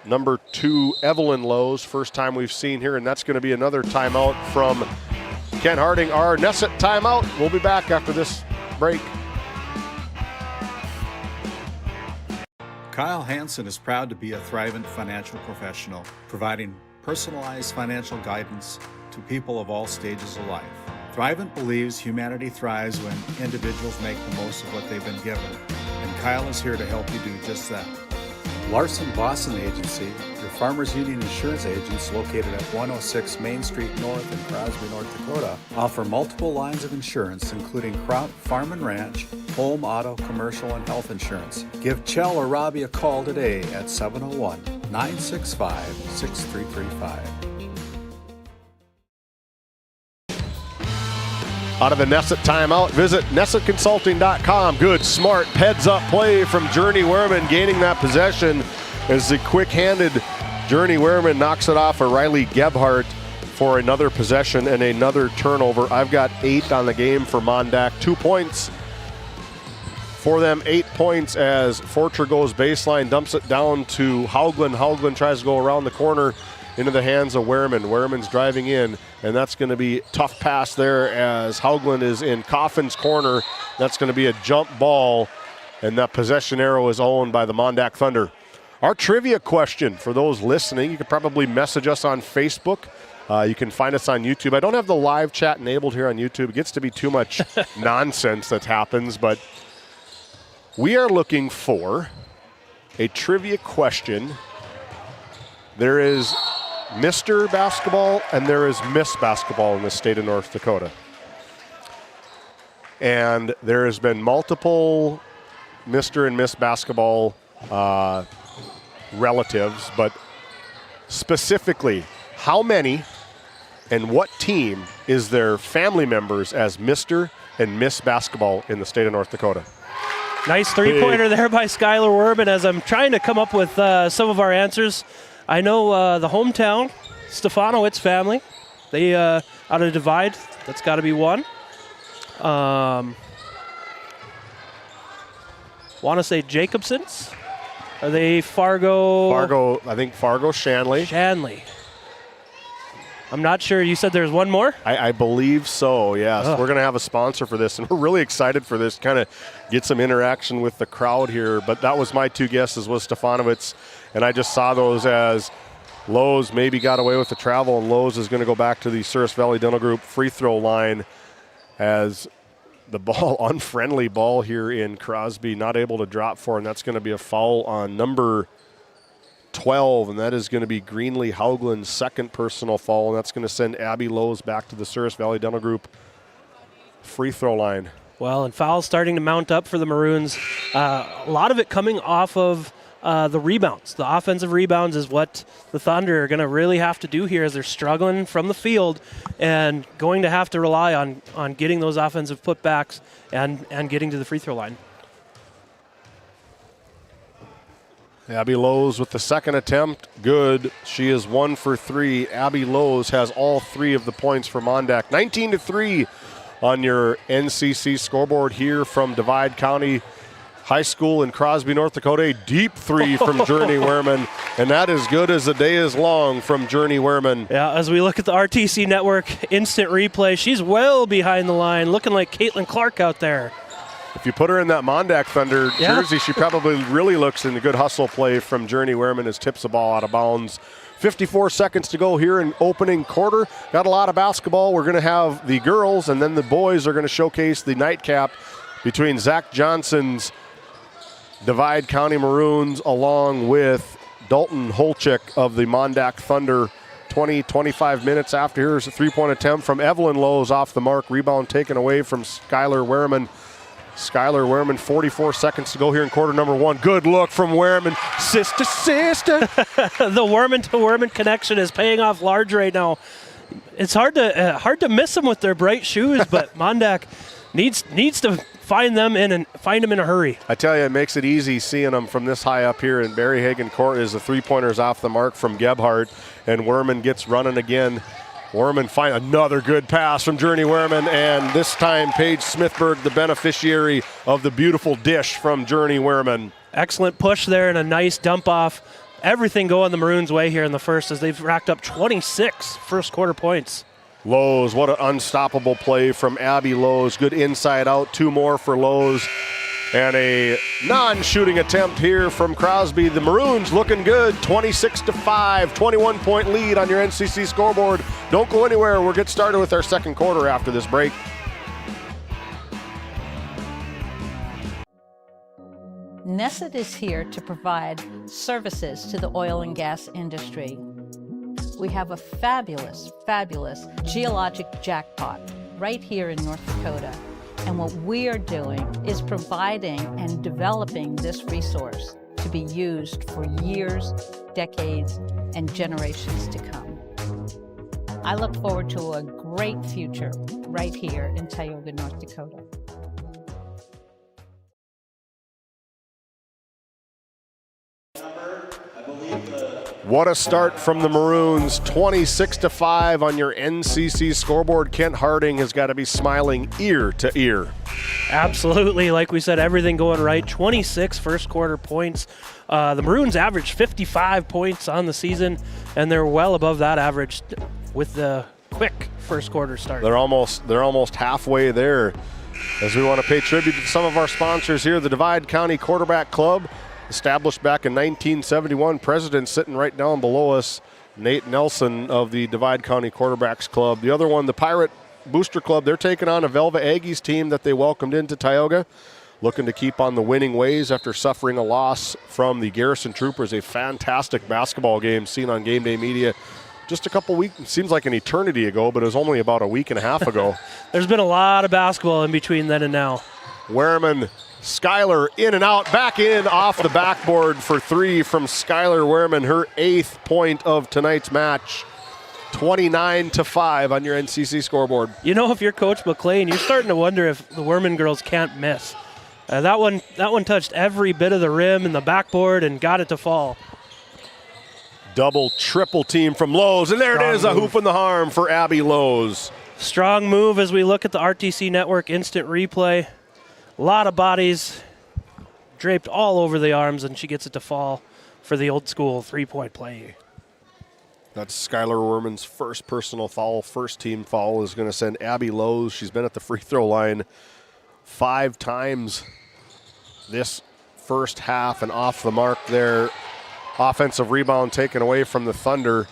C: number 2, Evelyn Lowe's. First time we've seen here, and that's going to be another timeout from Ken Harding. Our Nesset timeout. We'll be back after this break.
E: Kyle Hansen is proud to be a Thrivent financial professional, providing personalized financial guidance to people of all stages of life. Thrivent believes humanity thrives when individuals make the most of what they've been given, and Kyle is here to help you do just that.
D: Larson Boston Agency, your Farmers Union insurance agents located at 106 Main Street North in Crosby, North Dakota, offer multiple lines of insurance, including crop, farm and ranch, home, auto, commercial, and health insurance. Give Chell or Robbie a call today at 701-965-6335.
C: Out of the Nesset timeout, visit NessetConsulting.com. Good, smart, heads-up play from Journey Wehrman, gaining that possession as the quick-handed Journey Wehrman knocks it off of Riley Gebhardt for another possession and another turnover. I've got 8 on the game for MonDak. 2 points for them, 8 points as Forcher goes baseline, dumps it down to Haugland. Haugland tries to go around the corner into the hands of Wehrman. Wehrman's driving in, and that's going to be tough pass there as Haugland is in Coffin's corner. That's going to be a jump ball, and that possession arrow is owned by the MonDak Thunder. Our trivia question for those listening, you could probably message us on Facebook. You can find us on YouTube. I don't have the live chat enabled here on YouTube. It gets to be too much nonsense that happens, but we are looking for a trivia question. There is Mr. Basketball and there is Miss Basketball in the state of North Dakota. And there has been multiple Mr. and Miss Basketball relatives, but specifically, how many and what team is their family members as Mr. and Miss Basketball in the state of North Dakota?
G: Nice three-pointer there by Skylar Wehrman as I'm trying to come up with some of our answers. I know the hometown, Stefanowitz family. They out of Divide. That's got to be one. Want to say Jacobsons? Are they Fargo?
C: Fargo, I think Fargo Shanley.
G: Shanley. I'm not sure. You said there's one more?
C: I believe so, yes. We're going to have a sponsor for this, and we're really excited for this, kind of get some interaction with the crowd here. But that was my 2 guesses, was Stefanowitz, and I just saw those as Lowe's maybe got away with the travel, and Lowe's is going to go back to the Souris Valley Dental Group free throw line as the ball, unfriendly ball here in Crosby, not able to drop for, and that's going to be a foul on number 12, and that is going to be Greenlee Haugland's second personal foul, and that's going to send Abby Lowe's back to the Souris Valley Dental Group free throw line.
G: Well, and fouls starting to mount up for the Maroons. A lot of it coming off of the rebounds. The offensive rebounds is what the Thunder are going to really have to do here as they're struggling from the field and going to have to rely on getting those offensive putbacks and getting to the free throw line.
C: Abby Lowe's with the second attempt, good. She is 1 for 3. Abby Lowe's has all 3 of the points for MonDak. 19-3 on your NCC scoreboard here from Divide County High School in Crosby, North Dakota. A deep 3 from Journey Wehrman, and that is good as the day is long from Journey Wehrman.
G: Yeah, as we look at the RTC Network instant replay, she's well behind the line, looking like Caitlin Clark out there.
C: If you put her in that MonDak Thunder jersey, she probably really looks in a good hustle play from Journey Wehrman as tips the ball out of bounds. 54 seconds to go here in opening quarter. Got a lot of basketball. We're going to have the girls, and then the boys are going to showcase the nightcap between Zach Johnson's Divide County Maroons along with Dalton Holchik of the MonDak Thunder. 20-25 minutes after. Here's a three-point attempt from Evelyn Lowe's off the mark. Rebound taken away from Skylar Wehrman. Skylar Wehrman, 44 seconds to go here in quarter number 1. Good look from Wehrman. Sister.
G: The Wehrman to Wehrman connection is paying off large right now. it's hard to miss them with their bright shoes, but MonDak needs to find them in a hurry.
C: I tell you, it makes it easy seeing them from this high up here. And Barry Hagen Court is the three-pointers off the mark from Gebhardt, and Werman gets running again. Werman find another good pass from Journey Werman, and this time Paige Smithberg, the beneficiary of the beautiful dish from Journey Werman.
G: Excellent push there and a nice dump off. Everything going the Maroons' way here in the first as they've racked up 26 first quarter points.
C: Lowe's, what an unstoppable play from Abby Lowe's. Good inside out, 2 more for Lowe's. And a non-shooting attempt here from Crosby. The Maroons looking good, 26-5, 21-point lead on your NCC scoreboard. Don't go anywhere. We'll get started with our second quarter after this break.
O: Nesset is here to provide services to the oil and gas industry. We have a fabulous, fabulous geologic jackpot right here in North Dakota. And what we are doing is providing and developing this resource to be used for years, decades, and generations to come. I look forward to a great future right here in Tioga, North Dakota.
C: What a start from the Maroons, 26-5 on your NCC scoreboard. Kent Harding has got to be smiling ear to ear.
G: Absolutely, like we said, everything going right. 26 first quarter points. The Maroons averaged 55 points on the season, and they're well above that average with the quick first quarter start.
C: They're almost halfway there. As we want to pay tribute to some of our sponsors here, the Divide County Quarterback Club, established back in 1971. President sitting right down below us, Nate Nelson of the Divide County Quarterbacks Club. The other one, the Pirate Booster Club, they're taking on a Velva Aggies team that they welcomed into Tioga, looking to keep on the winning ways after suffering a loss from the Garrison Troopers. A fantastic basketball game seen on GameDay Media just a couple weeks, it seems like an eternity ago, but it was only about a week and a half ago.
G: There's been a lot of basketball in between then and now.
C: Werman, Skylar in and out, back in off the backboard for 3 from Skylar Werman, her 8th point of tonight's match. 29-5 on your NCC scoreboard.
G: You know, if you're Coach McLean, you're starting to wonder if the Werman girls can't miss. That one touched every bit of the rim and the backboard and got it to fall.
C: Double, triple team from Lowe's, and there Strong it is, move. A hoop in the arm for Abby Lowe's.
G: Strong move as we look at the RTC Network instant replay. A lot of bodies draped all over the arms, and she gets it to fall for the old school 3-point play.
C: That's Skylar Werman's first personal foul. First team foul is going to send Abby Lowe's. She's been at the free throw line 5 times this first half and off the mark there. Offensive rebound taken away from the Thunder.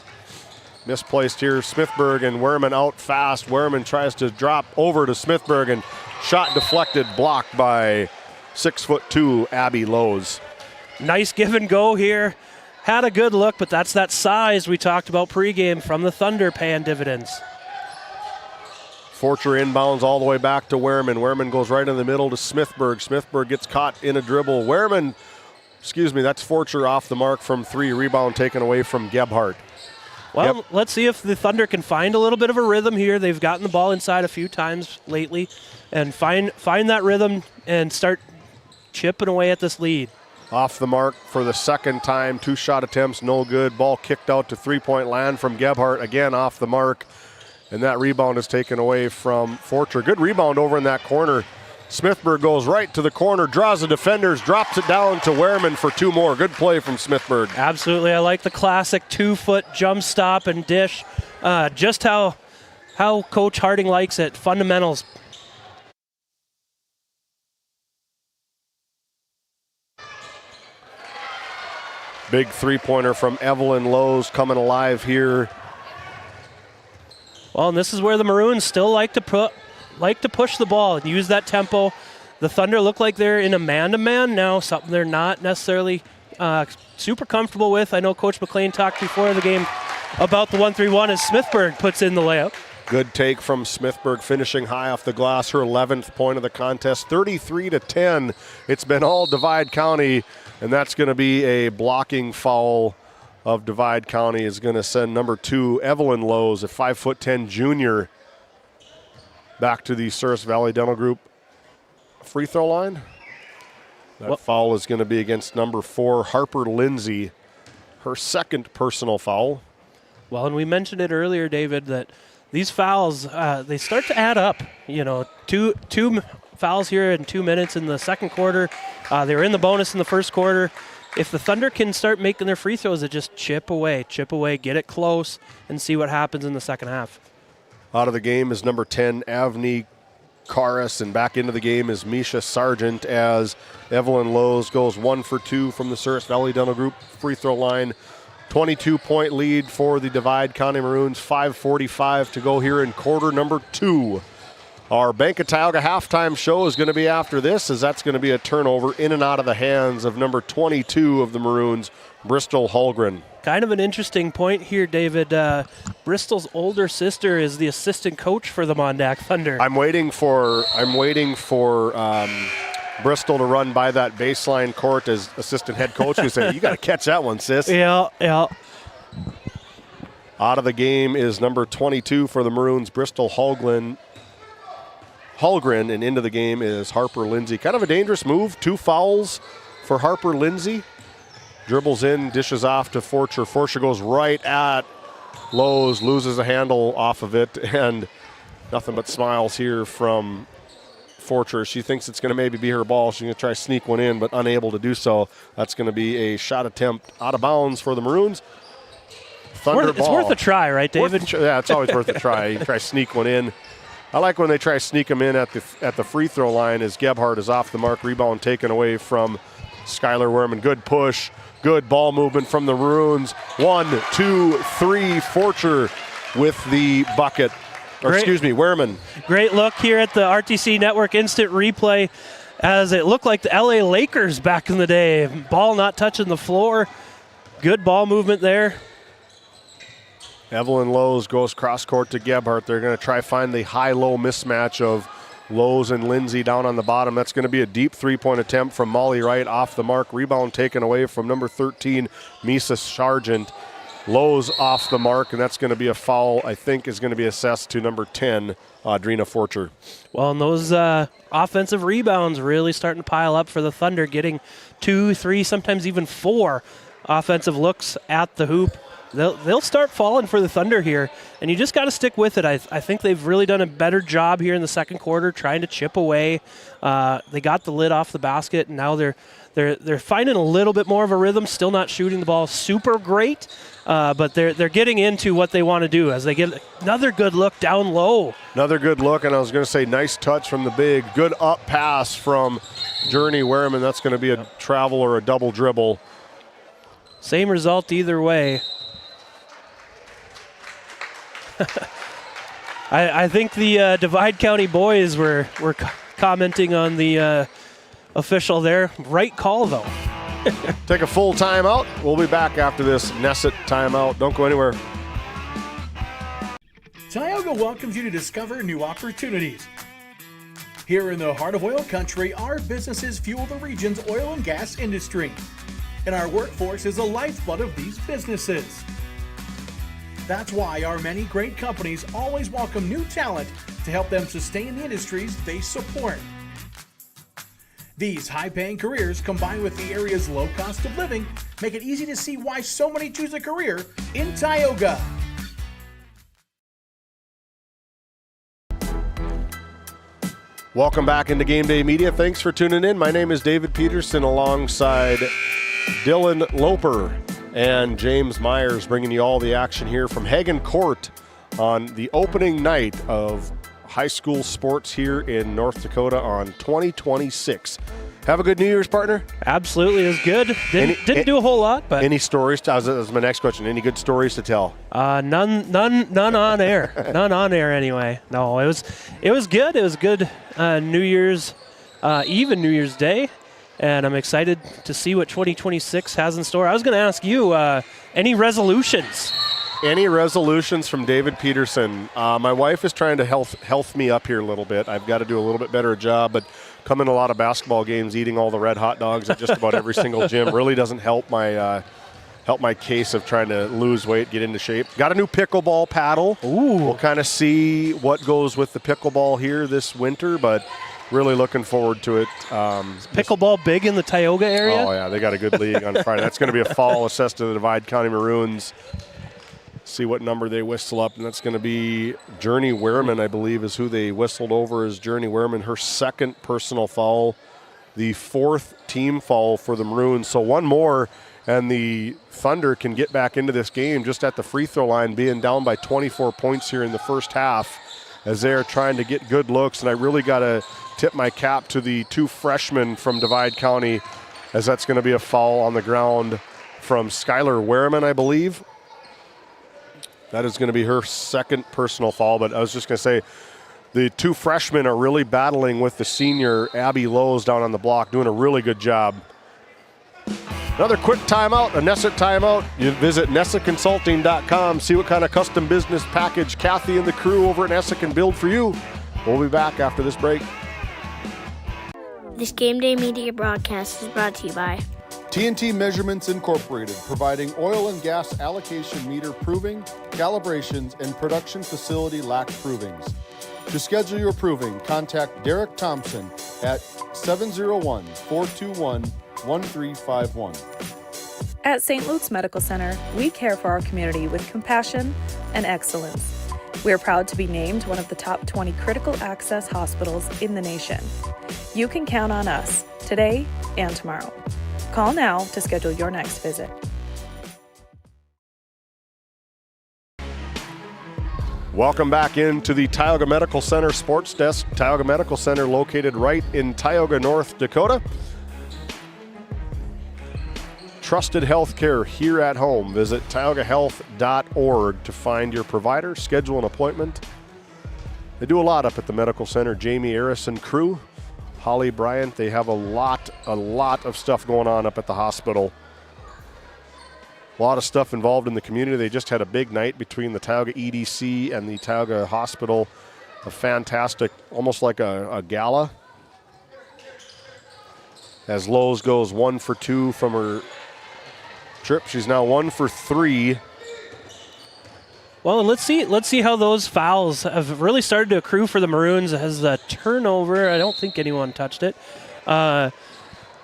C: Misplaced here. Smithberg and Werman out fast. Werman tries to drop over to Smithberg, and shot deflected, blocked by 6'2" Abby Lowe's.
G: Nice give and go here. Had a good look, but that's that size we talked about pregame from the Thunder paying dividends.
C: Forcher inbounds all the way back to Werman. Werman goes right in the middle to Smithberg. Smithberg gets caught in a dribble. That's Forcher off the mark from 3. Rebound taken away from Gebhardt.
G: Well, Let's see if the Thunder can find a little bit of a rhythm here. They've gotten the ball inside a few times lately, and find that rhythm and start chipping away at this lead.
C: Off the mark for the second time. 2 shot attempts, no good. Ball kicked out to 3-point land from Gebhardt. Again off the mark, and that rebound is taken away from Forcher. Good rebound over in that corner. Smithberg goes right to the corner, draws the defenders, drops it down to Werman for 2 more. Good play from Smithberg.
G: Absolutely. I like the classic 2-foot jump stop and dish. Just how Coach Harding likes it. Fundamentals.
C: Big 3-pointer from Evelyn Lowe's coming alive here.
G: Well, and this is where the Maroons still like to push the ball and use that tempo. The Thunder look like they're in a man-to-man now, something they're not necessarily super comfortable with. I know Coach McLean talked before the game about the 1-3-1 as Smithberg puts in the layup.
C: Good take from Smithberg, finishing high off the glass, her 11th point of the contest, 33-10. It's been all Divide County, and that's going to be a blocking foul of Divide County is going to send number 2, Evelyn Lowe's, a 5'10" junior, back to the Souris Valley Dental Group free throw line. That foul is going to be against number 4, Harper Lindsay, her second personal foul.
G: Well, and we mentioned it earlier, David, that these fouls, they start to add up. Two fouls here in 2 minutes in the second quarter. They were in the bonus in the first quarter. If the Thunder can start making their free throws, it just chip away, get it close, and see what happens in the second half.
C: Out of the game is number 10, Avni Karas, and back into the game is Misha Sargent as Evelyn Lowe's goes 1 for 2 from the Souris Valley Dental Group free throw line. 22-point lead for the Divide County Maroons, 5:45 to go here in quarter number 2. Our Bank of Tioga halftime show is going to be after this, as that's going to be a turnover in and out of the hands of number 22 of the Maroons, Bristol Holgren.
G: Kind of an interesting point here, David. Bristol's older sister is the assistant coach for the MonDak Thunder.
C: I'm waiting for Bristol to run by that baseline court as assistant head coach who said, "You got to catch that one, sis."
G: Yeah.
C: Out of the game is number 22 for the Maroons, Bristol Holgren, and into the game is Harper Lindsay. Kind of a dangerous move. 2 fouls for Harper Lindsay. Dribbles in, dishes off to Forcher. Forcher goes right at Lowe's, loses a handle off of it, and nothing but smiles here from Forcher. She thinks it's going to maybe be her ball. She's going to try to sneak one in, but unable to do so. That's going to be a shot attempt out of bounds for the Maroons. Thunder
G: It's worth a try, right, David?
C: Yeah, it's always worth a try. You try to sneak one in. I like when they try to sneak them in at the free throw line as Gebhardt is off the mark. Rebound taken away from Skylar Werman. Good push. Good ball movement from the Maroons. 1, 2, 3. Forcher with the bucket. Werman.
G: Great look here at the RTC Network instant replay as it looked like the LA Lakers back in the day. Ball not touching the floor. Good ball movement there.
C: Evelyn Lowe's goes cross court to Gebhardt. They're going to try find the high-low mismatch of Lowe's and Lindsay down on the bottom. That's going to be a deep three-point attempt from Molly Wright off the mark. Rebound taken away from number 13, Misa Sargent. Lowe's off the mark, and that's going to be a foul, I think, is going to be assessed to number 10, Audrina Forcher.
G: Well, and those offensive rebounds really starting to pile up for the Thunder, getting 2, 3, sometimes even 4 offensive looks at the hoop. They'll start falling for the Thunder here, and you just got to stick with it. I think they've really done a better job here in the second quarter trying to chip away. They got the lid off the basket, and now they're finding a little bit more of a rhythm, still not shooting the ball super great, but they're getting into what they want to do as they get another good look down low.
C: Another good look, and I was going to say nice touch from the big. Good up pass from Journey Werman. That's going to be a travel or a double dribble.
G: Same result either way. I think the Divide County boys were commenting on the official there. Right call, though.
C: Take a full timeout. We'll be back after this Nesset timeout. Don't go anywhere.
P: Tioga welcomes you to discover new opportunities. Here in the heart of oil country, our businesses fuel the region's oil and gas industry, and our workforce is the lifeblood of these businesses. That's why our many great companies always welcome new talent to help them sustain the industries they support. These high-paying careers, combined with the area's low cost of living, make it easy to see why so many choose a career in Tioga.
C: Welcome back into Game Day Media. Thanks for tuning in. My name is David Peterson alongside Dylan Loper and James Myers, bringing you all the action here from Hagen Court on the opening night of high school sports here in North Dakota on 2026. Have a good New Year's, partner.
G: Absolutely, it was good. Didn't do a whole lot, but
C: any stories? That was my next question. Any good stories to tell?
G: None on air. None on air anyway. No, it was good. It was good. New Year's Eve and New Year's Day. And I'm excited to see what 2026 has in store. I was going to ask you, any resolutions?
C: Any resolutions from David Peterson? My wife is trying to health me up here a little bit. I've got to do a little bit better job, but coming to a lot of basketball games, eating all the red hot dogs at just about every single gym really doesn't help my help my case of trying to lose weight, get into shape. Got a new pickleball paddle.
G: Ooh.
C: We'll kind of see what goes with the pickleball here this winter, but really looking forward to it.
G: Is pickleball big in the Tioga area?
C: Oh, yeah, they got a good league on Friday. That's going to be a fall assessed to the Divide County Maroons. See what number they whistle up, and that's going to be Journey Wehrman, I believe, is who they whistled over as Journey Wehrman. Her second personal foul, the fourth team foul for the Maroons. So one more, and the Thunder can get back into this game just at the free throw line, being down by 24 points here in the first half as they are trying to get good looks. And I really got to tip my cap to the two freshmen from Divide County, as that's going to be a foul on the ground from Skylar Wehrman, I believe. That is going to be her second personal foul, but I was just going to say the two freshmen are really battling with the senior, Abby Lowe's, down on the block, doing a really good job. Another quick timeout, a Nessa timeout. You visit NessaConsulting.com, see what kind of custom business package Kathy and the crew over at Nessa can build for you. We'll be back after this break.
Q: This GameDay Media broadcast is brought to you by
F: TNT Measurements Incorporated, providing oil and gas allocation meter proving, calibrations, and production facility lac provings. To schedule your proving, contact Derek Thompson at 701-421-1351.
I: At St. Luke's Medical Center, we care for our community with compassion and excellence. We are proud to be named one of the top 20 critical access hospitals in the nation. You can count on us today and tomorrow. Call now to schedule your next visit.
C: Welcome back into the Tioga Medical Center Sports Desk. Tioga Medical Center located right in Tioga, North Dakota. Trusted healthcare here at home. Visit tiogahealth.org to find your provider, schedule an appointment. They do a lot up at the medical center. Jamie Harris and crew, Holly Bryant, they have a lot of stuff going on up at the hospital. A lot of stuff involved in the community. They just had a big night between the Tioga EDC and the Tioga Hospital. A fantastic, almost like a gala. As Lowe's goes 1 for 2 from her trip. She's now 1 for 3.
G: Well, and let's see how those fouls have really started to accrue for the Maroons as the turnover. I don't think anyone touched it.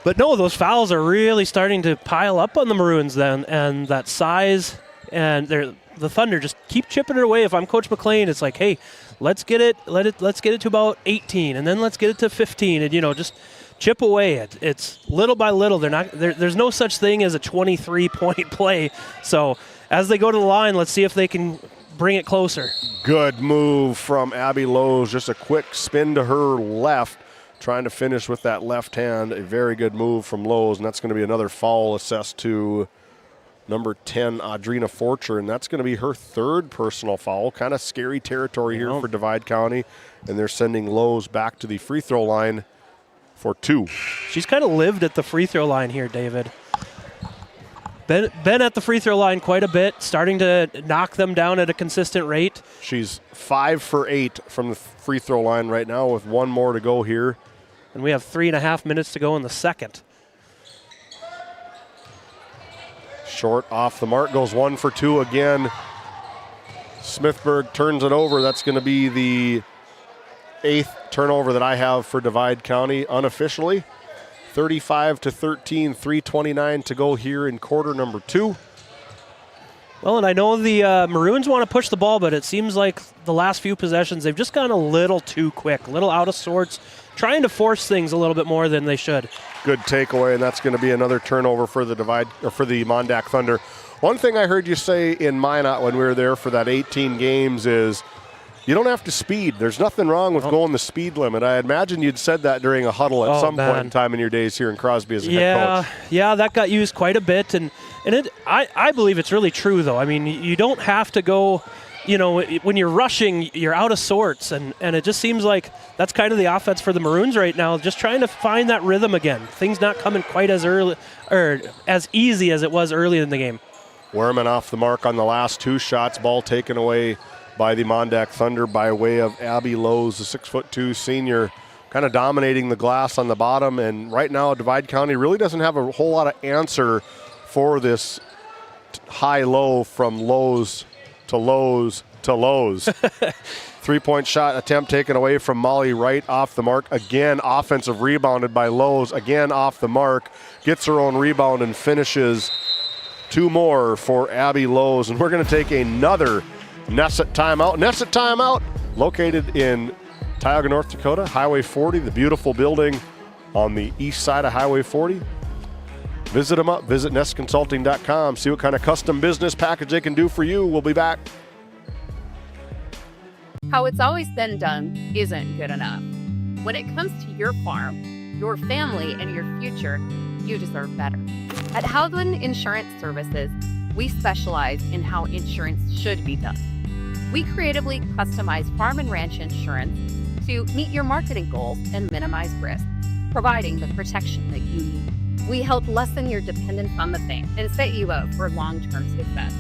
G: But no, those fouls are really starting to pile up on the Maroons then, and that size, and the Thunder just keep chipping it away. If I'm Coach McLean, it's like, hey, let's get it to about 18, and then let's get it to 15, and just chip away. It's little by little. There's no such thing as a 23-point play. So as they go to the line, let's see if they can bring it closer.
C: Good move from Abby Lowe's. Just a quick spin to her left, trying to finish with that left hand. A very good move from Lowe's, and that's going to be another foul assessed to number 10, Audrina Forcher, and that's going to be her third personal foul. Kind of scary territory here for Divide County, and they're sending Lowe's back to the free throw line for 2.
G: She's kind of lived at the free throw line here, David. Been at the free throw line quite a bit, starting to knock them down at a consistent rate.
C: She's 5 for 8 from the free throw line right now with 1 more to go here.
G: And we have 3.5 minutes to go in the second.
C: Short off the mark, goes 1 for 2 again. Smithburg turns it over. That's going to be the 8th turnover that I have for Divide County unofficially. 35-13, 3:29 to go here in quarter number 2.
G: Well, and I know the Maroons want to push the ball, but it seems like the last few possessions, they've just gone a little too quick, a little out of sorts, trying to force things a little bit more than they should.
C: Good takeaway, and that's going to be another turnover for the MonDak Thunder. One thing I heard you say in Minot when we were there for that 18 games is you don't have to speed. There's nothing wrong with going the speed limit. I imagine you'd said that during a huddle at some point in time in your days here in Crosby as a head coach.
G: Yeah, that got used quite a bit, and I believe it's really true, though. I mean, you don't have to go, when you're rushing, you're out of sorts, and it just seems like that's kind of the offense for the Maroons right now, just trying to find that rhythm again. Things not coming quite as early or as easy as it was early in the game.
C: Wehrman off the mark on the last 2 shots, ball taken away by the MonDak Thunder by way of Abby Lowe's, the 6'2" senior, kind of dominating the glass on the bottom. And right now, Divide County really doesn't have a whole lot of answer for this high-low from lows to lows to lows. 3-point shot attempt taken away from Molly Wright off the mark. Again, offensive rebounded by Lowe's. Again, off the mark. Gets her own rebound and finishes. 2 more for Abby Lowe's. And we're going to take another Nesset timeout. Nesset timeout located in Tioga, North Dakota, Highway 40, the beautiful building on the east side of Highway 40. Visit them up. Visit nestconsulting.com. See what kind of custom business package they can do for you. We'll be back.
R: How it's always been done isn't good enough. When it comes to your farm, your family, and your future, you deserve better. At Howland Insurance Services, we specialize in how insurance should be done. We creatively customize farm and ranch insurance to meet your marketing goals and minimize risk, providing the protection that you need. We help lessen your dependence on the bank and set you up for long-term success.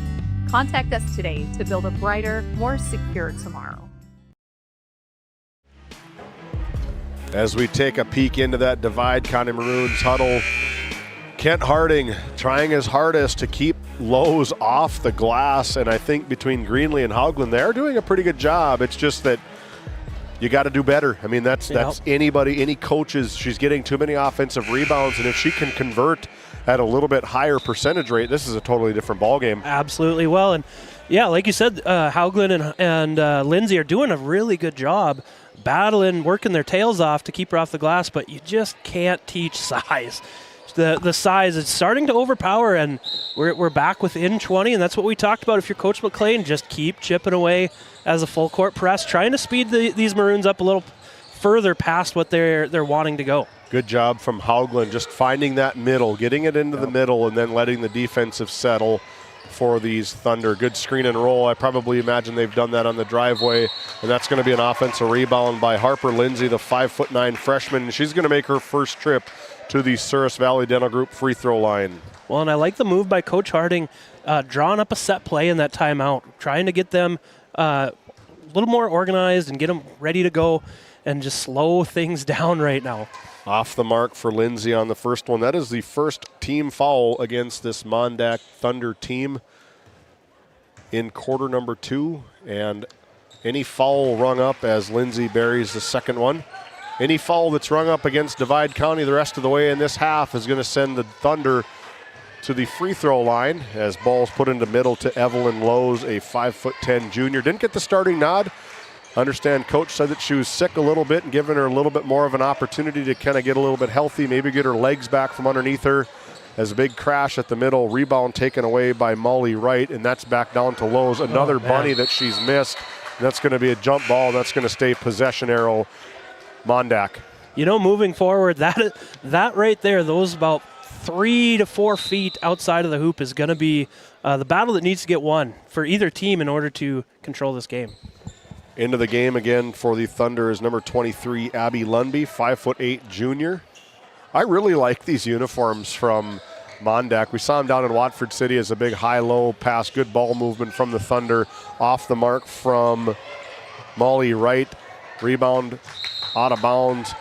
R: Contact us today to build a brighter, more secure tomorrow.
C: As we take a peek into that Divide County Maroons huddle, Kent Harding trying his hardest to keep Lowe's off the glass, and I think between Greenlee and Haugland, they're doing a pretty good job. It's just that you got to do better. I mean, that's anybody, any coaches. She's getting too many offensive rebounds, and if she can convert at a little bit higher percentage rate, this is a totally different ballgame.
G: Absolutely. Well, and yeah, like you said, Haugland and Lindsay are doing a really good job battling, working their tails off to keep her off the glass, but you just can't teach size. The size is starting to overpower, and we're back within 20, and that's what we talked about. If you're Coach McLean, just keep chipping away as a full court press, trying to speed these Maroons up a little further past what they're wanting to go.
C: Good job from Haugland, just finding that middle, getting it into the middle, and then letting the defensive settle for these Thunder. Good screen and roll. I probably imagine they've done that on the driveway, and that's going to be an offensive rebound by Harper Lindsay, the 5'9" freshman, and she's going to make her first trip to the Souris Valley Dental Group free throw line.
G: Well, and I like the move by Coach Harding, drawing up a set play in that timeout, trying to get them a little more organized and get them ready to go and just slow things down right now.
C: Off the mark for Lindsay on the first one. That is the first team foul against this MonDak Thunder team in quarter number 2. And any foul rung up as Lindsay buries the second one. Any foul that's rung up against Divide County the rest of the way in this half is going to send the Thunder to the free throw line as ball's put into middle to Evelyn Lowe's, a 5'10" junior. Didn't get the starting nod. Understand Coach said that she was sick a little bit and giving her a little bit more of an opportunity to kind of get a little bit healthy, maybe get her legs back from underneath her. As a big crash at the middle, rebound taken away by Molly Wright, and that's back down to Lowe's. Another bunny that she's missed. And that's going to be a jump ball, and that's going to stay possession arrow MonDak.
G: You know, moving forward, that right there, those about 3 to 4 feet outside of the hoop is going to be the battle that needs to get won for either team in order to control this game.
C: Into the game again for the Thunder is number 23, Abby Lundby, 5'8" junior. I really like these uniforms from MonDak. We saw them down in Watford City as a big high-low pass, good ball movement from the Thunder. Off the mark from Molly Wright. Rebound out of bounds.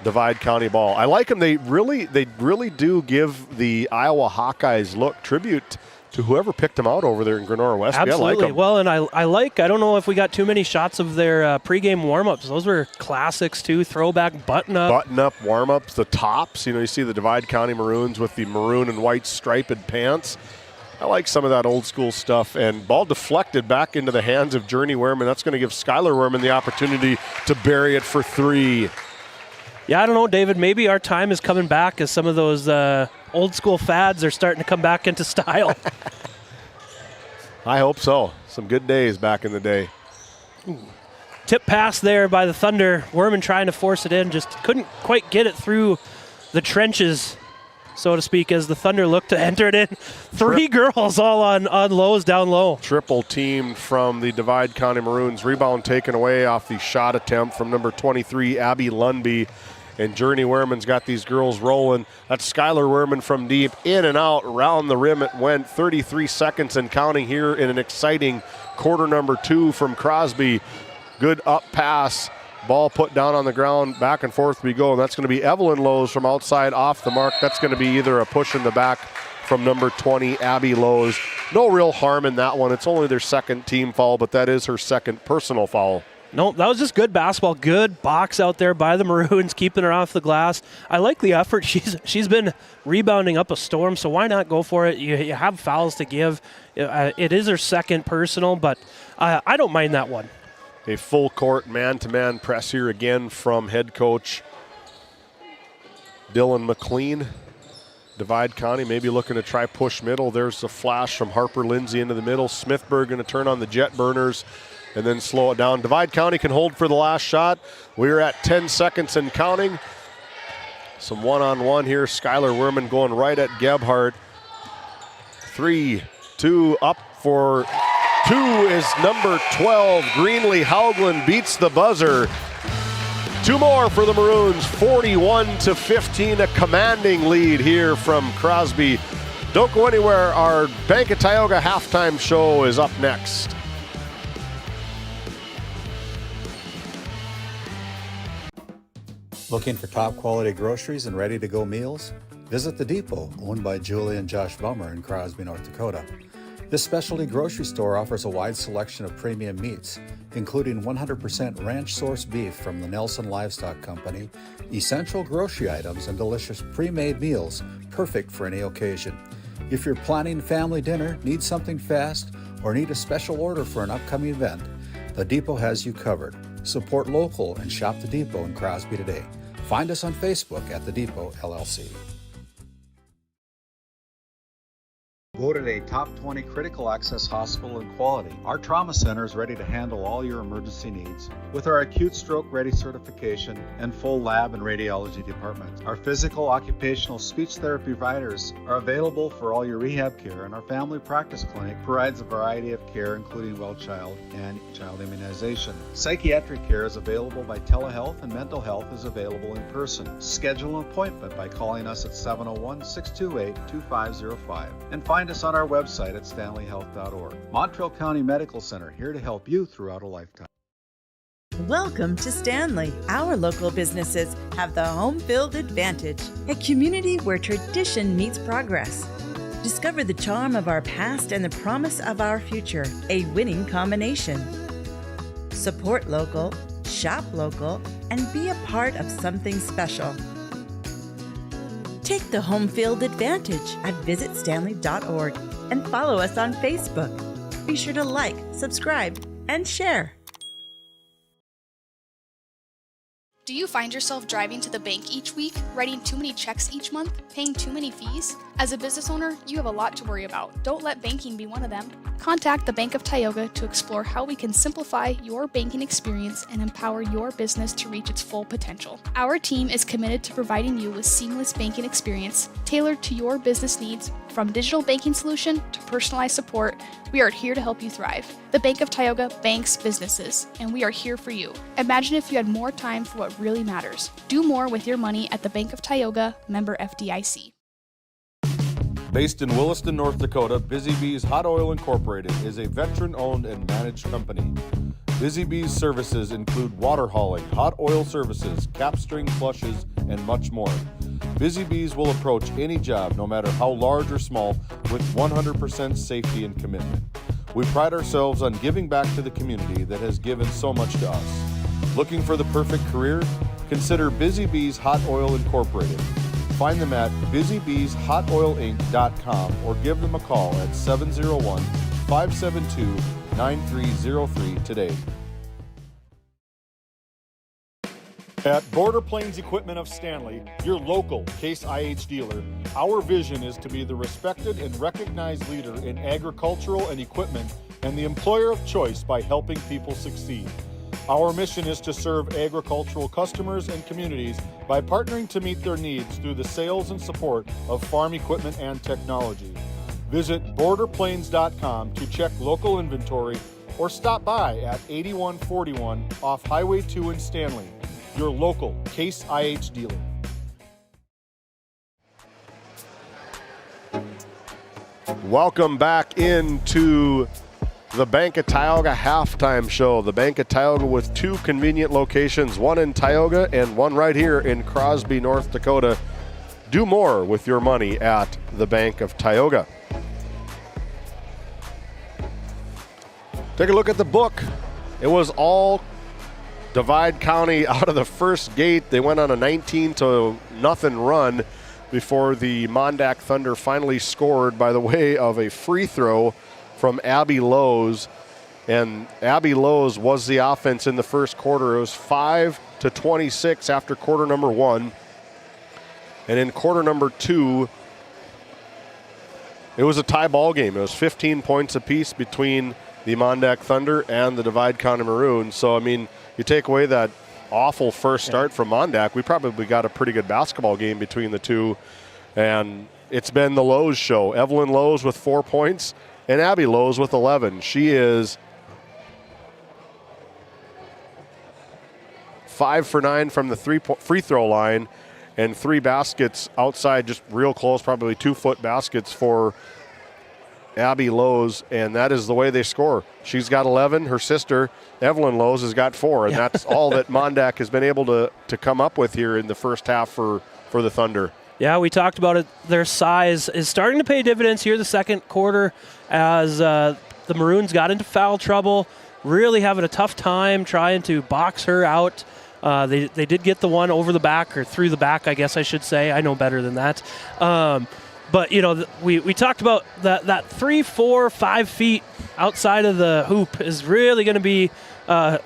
C: Divide County ball. I like them. They really do give the Iowa Hawkeyes tribute to whoever picked them out over there in Grenora West.
G: Absolutely.
C: I like them.
G: Well, and I don't know if we got too many shots of their pregame warm-ups. Those were classics too. Throwback button-up.
C: Button-up warm-ups, the tops. You know, you see the Divide County Maroons with the maroon and white striped pants. I like some of that old school stuff. And ball deflected back into the hands of Journey Wehrman. That's going to give Skylar Wehrman the opportunity to bury it for 3.
G: Yeah, I don't know, David. Maybe our time is coming back as some of those old school fads are starting to come back into style.
C: I hope so. Some good days back in the day.
G: Ooh. Tip pass there by the Thunder. Wehrman trying to force it in, just couldn't quite get it through the trenches, so to speak, as the Thunder looked to enter it in. 3 girls all on Lowe's down low.
C: Triple teamed from the Divide County Maroons. Rebound taken away off the shot attempt from number 23, Abby Lundby. And Journey Wehrman's got these girls rolling. That's Skylar Wehrman from deep. In and out, around the rim it went. 33 seconds and counting here in an exciting quarter number 2 from Crosby. Good up pass. Ball put down on the ground. Back and forth we go. And that's going to be Evelyn Lowe's from outside off the mark. That's going to be either a push in the back from number 20, Abby Lowe's. no real harm in that one. It's only their second team foul, but that is her second personal foul.
G: No, that was just good basketball. Good box out there by the Maroons, keeping her off the glass. I like the effort. She's been rebounding up a storm, so why not go for it? You have fouls to give. It is her second personal, but I don't mind that one.
C: A full court man-to-man press here again from head coach Dylan McLean. Divide County maybe looking to try push middle. There's a flash from Harper Lindsay into the middle. Smithburg going to turn on the jet burners and then slow it down. Divide County can hold for the last shot. We're at 10 seconds and counting. Some one-on-one here. Skylar Werman going right at Gebhardt. 3, 2, up for 2 is number 12. Greenlee Haugland beats the buzzer. 2 more for the Maroons, 41-15, a commanding lead here from Crosby. Don't go anywhere, our Bank of Tioga halftime show is up next.
E: Looking for top quality groceries and ready to go meals? Visit The Depot, owned by Julie and Josh Bummer in Crosby, North Dakota. This specialty grocery store offers a wide selection of premium meats, including 100% ranch-sourced beef from the Nelson Livestock Company, essential grocery items, and delicious pre-made meals, perfect for any occasion. If you're planning family dinner, need something fast, or need a special order for an upcoming event, The Depot has you covered. Support local and shop The Depot in Crosby today. Find us on Facebook at The Depot LLC. Voted a top 20 critical access hospital in quality, our trauma center is ready to handle all your emergency needs. With our acute stroke ready certification and full lab and radiology department, our physical occupational speech therapy providers are available for all your rehab care, and our family practice clinic provides a variety of care including well child and child immunization. Psychiatric care is available by telehealth, and mental health is available in person. Schedule an appointment by calling us at 701-628-2505 and find us on our website at stanleyhealth.org. Montreal County Medical Center, here to help you throughout a lifetime.
S: Welcome to Stanley. Our local businesses have the home field advantage, a community where tradition meets progress. Discover the charm of our past and the promise of our future, a winning combination. Support local, shop local, and be a part of something special. Take the home field advantage at visitstanley.org and follow us on Facebook. Be sure to like, subscribe, and share.
T: Do you find yourself driving to the bank each week, writing too many checks each month, paying too many fees? As a business owner, you have a lot to worry about. Don't let banking be one of them. Contact the Bank of Tioga to explore how we can simplify your banking experience and empower your business to reach its full potential. Our team is committed to providing you with seamless banking experience tailored to your business needs. From digital banking solution to personalized support, we are here to help you thrive. The Bank of Tioga banks businesses, and we are here for you. Imagine if you had more time for what really matters. Do more with your money at the Bank of Tioga, member FDIC.
F: Based in Williston, North Dakota, Busy Bees Hot Oil Incorporated is a veteran-owned and managed company. Busy Bees services include water hauling, hot oil services, capstring flushes, and much more. Busy Bees will approach any job, no matter how large or small, with 100% safety and commitment. We pride ourselves on giving back to the community that has given so much to us. Looking for the perfect career? Consider Busy Bees Hot Oil Incorporated. Find them at busybeeshotoilinc.com or give them a call at 701-572-9303 today. At Border Plains Equipment of Stanley, your local Case IH dealer, our vision is to be the respected and recognized leader in agricultural and equipment and the employer of choice by helping people succeed. Our mission is to serve agricultural customers and communities by partnering to meet their needs through the sales and support of farm equipment and technology. Visit borderplains.com to check local inventory or stop by at 8141 off Highway 2 in Stanley, your local Case IH dealer.
C: Welcome back into the Bank of Tioga halftime show. The Bank of Tioga with 2 convenient locations, one in Tioga and one right here in Crosby, North Dakota. Do more with your money at the Bank of Tioga. Take a look at the book. It was all Divide County out of the first gate. They went on a 19-0 run before the MonDak Thunder finally scored by the way of a free throw from Abby Lowe's. And Abby Lowe's was the offense in the first quarter. It was 5-26 after quarter number 1. And in quarter number 2, it was a tie ball game. It was 15 points apiece between the MonDak Thunder and the Divide County Maroons. So, I mean, you take away that awful first start from MonDak, we probably got a pretty good basketball game between the two. And it's been the Lowe's show. Evelyn Lowe's with 4 points and Abby Lowe's with 11. She is 5 for 9 from the free throw line and 3 baskets outside, just real close, probably 2-foot baskets for Abby Lowe's, and that is the way they score. She's got 11. Her sister, Evelyn Lowe's, has got 4, and that's all that MonDak has been able to come up with here in the first half for the Thunder.
G: Yeah, we talked about it. Their size is starting to pay dividends here the second quarter as the Maroons got into foul trouble, really having a tough time trying to box her out. They did get the one over the back, or through the back, I guess I should say. I know better than that. But, you know, we talked about that 3, 4, 5 feet outside of the hoop is really going to be the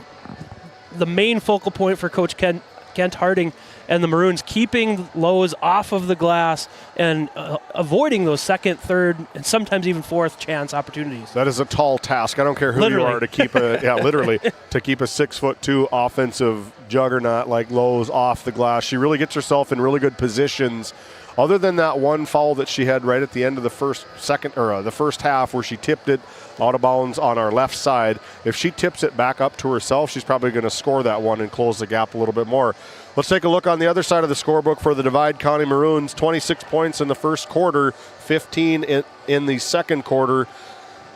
G: main focal point for Coach Kent Harding and the Maroons, keeping Lowe's off of the glass and avoiding those second, third, and sometimes even fourth chance opportunities.
C: That is a tall task. I don't care who you are to keep literally to keep a 6'2" offensive juggernaut like Lowe's off the glass. She really gets herself in really good positions. Other than that one foul that she had right at the end of the first half where she tipped it out of bounds on our left side, if she tips it back up to herself, she's probably going to score that one and close the gap a little bit more. Let's take a look on the other side of the scorebook for the Divide County Maroons. 26 points in the first quarter, 15 in the second quarter.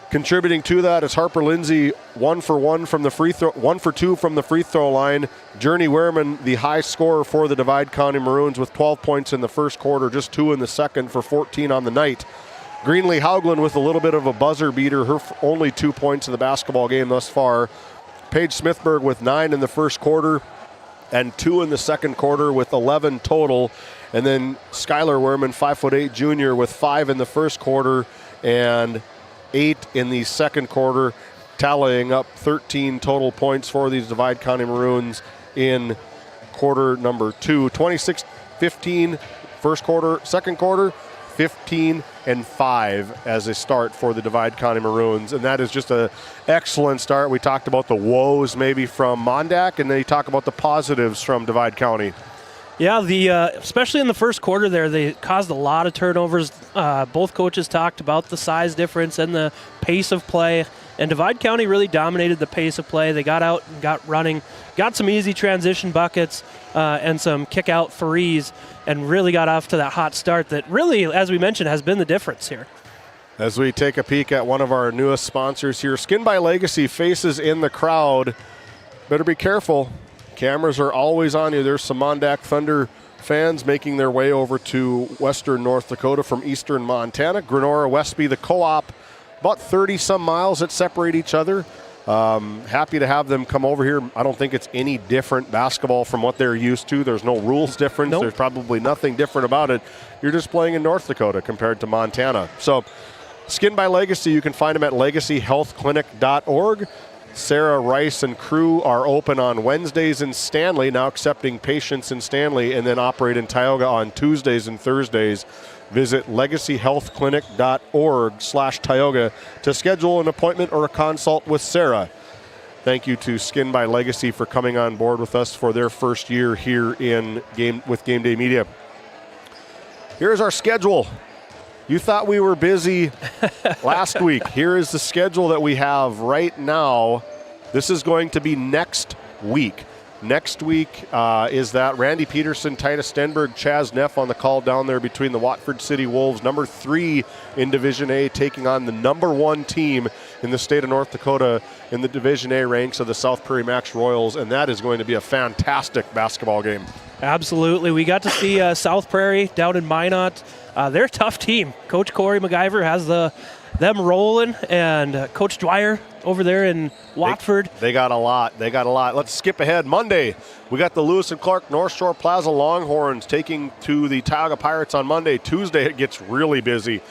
C: Contributing to that is Harper Lindsay, 1 for 2 from the free throw line. Journey Wehrman, the high scorer for the Divide County Maroons, with 12 points in the first quarter, just 2 in the second for 14 on the night. Greenlee Hauglund with a little bit of a buzzer beater, her only 2 points in the basketball game thus far. Paige Smithberg with 9 in the first quarter and 2 in the second quarter with 11 total. And then Skylar Wehrman, 5'8" junior, with 5 in the first quarter and 8 in the second quarter, tallying up 13 total points for these Divide County Maroons in quarter number 2. 26-15 first quarter, second quarter, 15-5 as a start for the Divide County Maroons. And that is just an excellent start. We talked about the woes maybe from MonDak, and then you talk about the positives from Divide County.
G: Yeah, especially in the first quarter there, they caused a lot of turnovers. Both coaches talked about the size difference and the pace of play. And Divide County really dominated the pace of play. They got out and got running, got some easy transition buckets and some kick-out threes, and really got off to that hot start that really, as we mentioned, has been the difference here.
C: As we take a peek at one of our newest sponsors here, Skin by Legacy, faces in the crowd. Better be careful. Cameras are always on you. There's some MonDak Thunder fans making their way over to western North Dakota from eastern Montana. Grenora, Westby, the co-op, about 30-some miles that separate each other. Happy to have them come over here. I don't think it's any different basketball from what they're used to. There's no rules difference. Nope. There's probably nothing different about it. You're just playing in North Dakota compared to Montana. So Skin by Legacy, you can find them at legacyhealthclinic.org. Sarah, Rice, and crew are open on Wednesdays in Stanley, now accepting patients in Stanley, and then operate in Tioga on Tuesdays and Thursdays. Visit legacyhealthclinic.org/Tioga to schedule an appointment or a consult with Sarah. Thank you to Skin by Legacy for coming on board with us for their first year here with GameDay Media. Here's our schedule. You thought we were busy last week. Here is the schedule that we have right now. This is going to be next week. Next week is that Randy Peterson, Titus Stenberg, Chaz Neff on the call down there between the Watford City Wolves, number 3 in Division A, taking on the number 1 team in the state of North Dakota in the Division A ranks of the South Prairie Max Royals, and that is going to be a fantastic basketball game.
G: Absolutely. We got to see South Prairie down in Minot. They're a tough team. Coach Corey MacGyver has them rolling, and Coach Dwyer over there in Watford.
C: They got a lot. Let's skip ahead. Monday, we got the Lewis and Clark North Shore Plaza Longhorns taking to the Tioga Pirates on Monday. Tuesday, it gets really busy.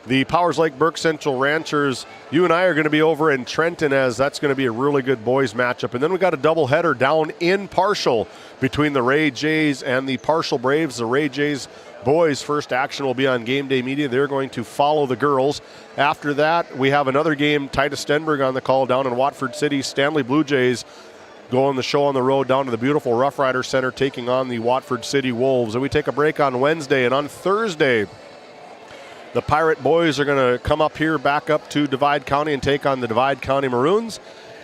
C: The Powers Lake Burke Central Ranchers, you and I are going to be over in Trenton, as that's going to be a really good boys matchup. And then we got a doubleheader down in Parshall between the Ray Jays and the Parshall Braves. The Ray Jays boys' first action will be on Game Day Media. They're going to follow the girls. After that, we have another game, Titus Stenberg on the call down in Watford City. Stanley Blue Jays going the show on the road down to the beautiful Rough Rider Center, taking on the Watford City Wolves. And we take a break on Wednesday, and on Thursday, the Pirate boys are going to come up here, back up to Divide County and take on the Divide County Maroons.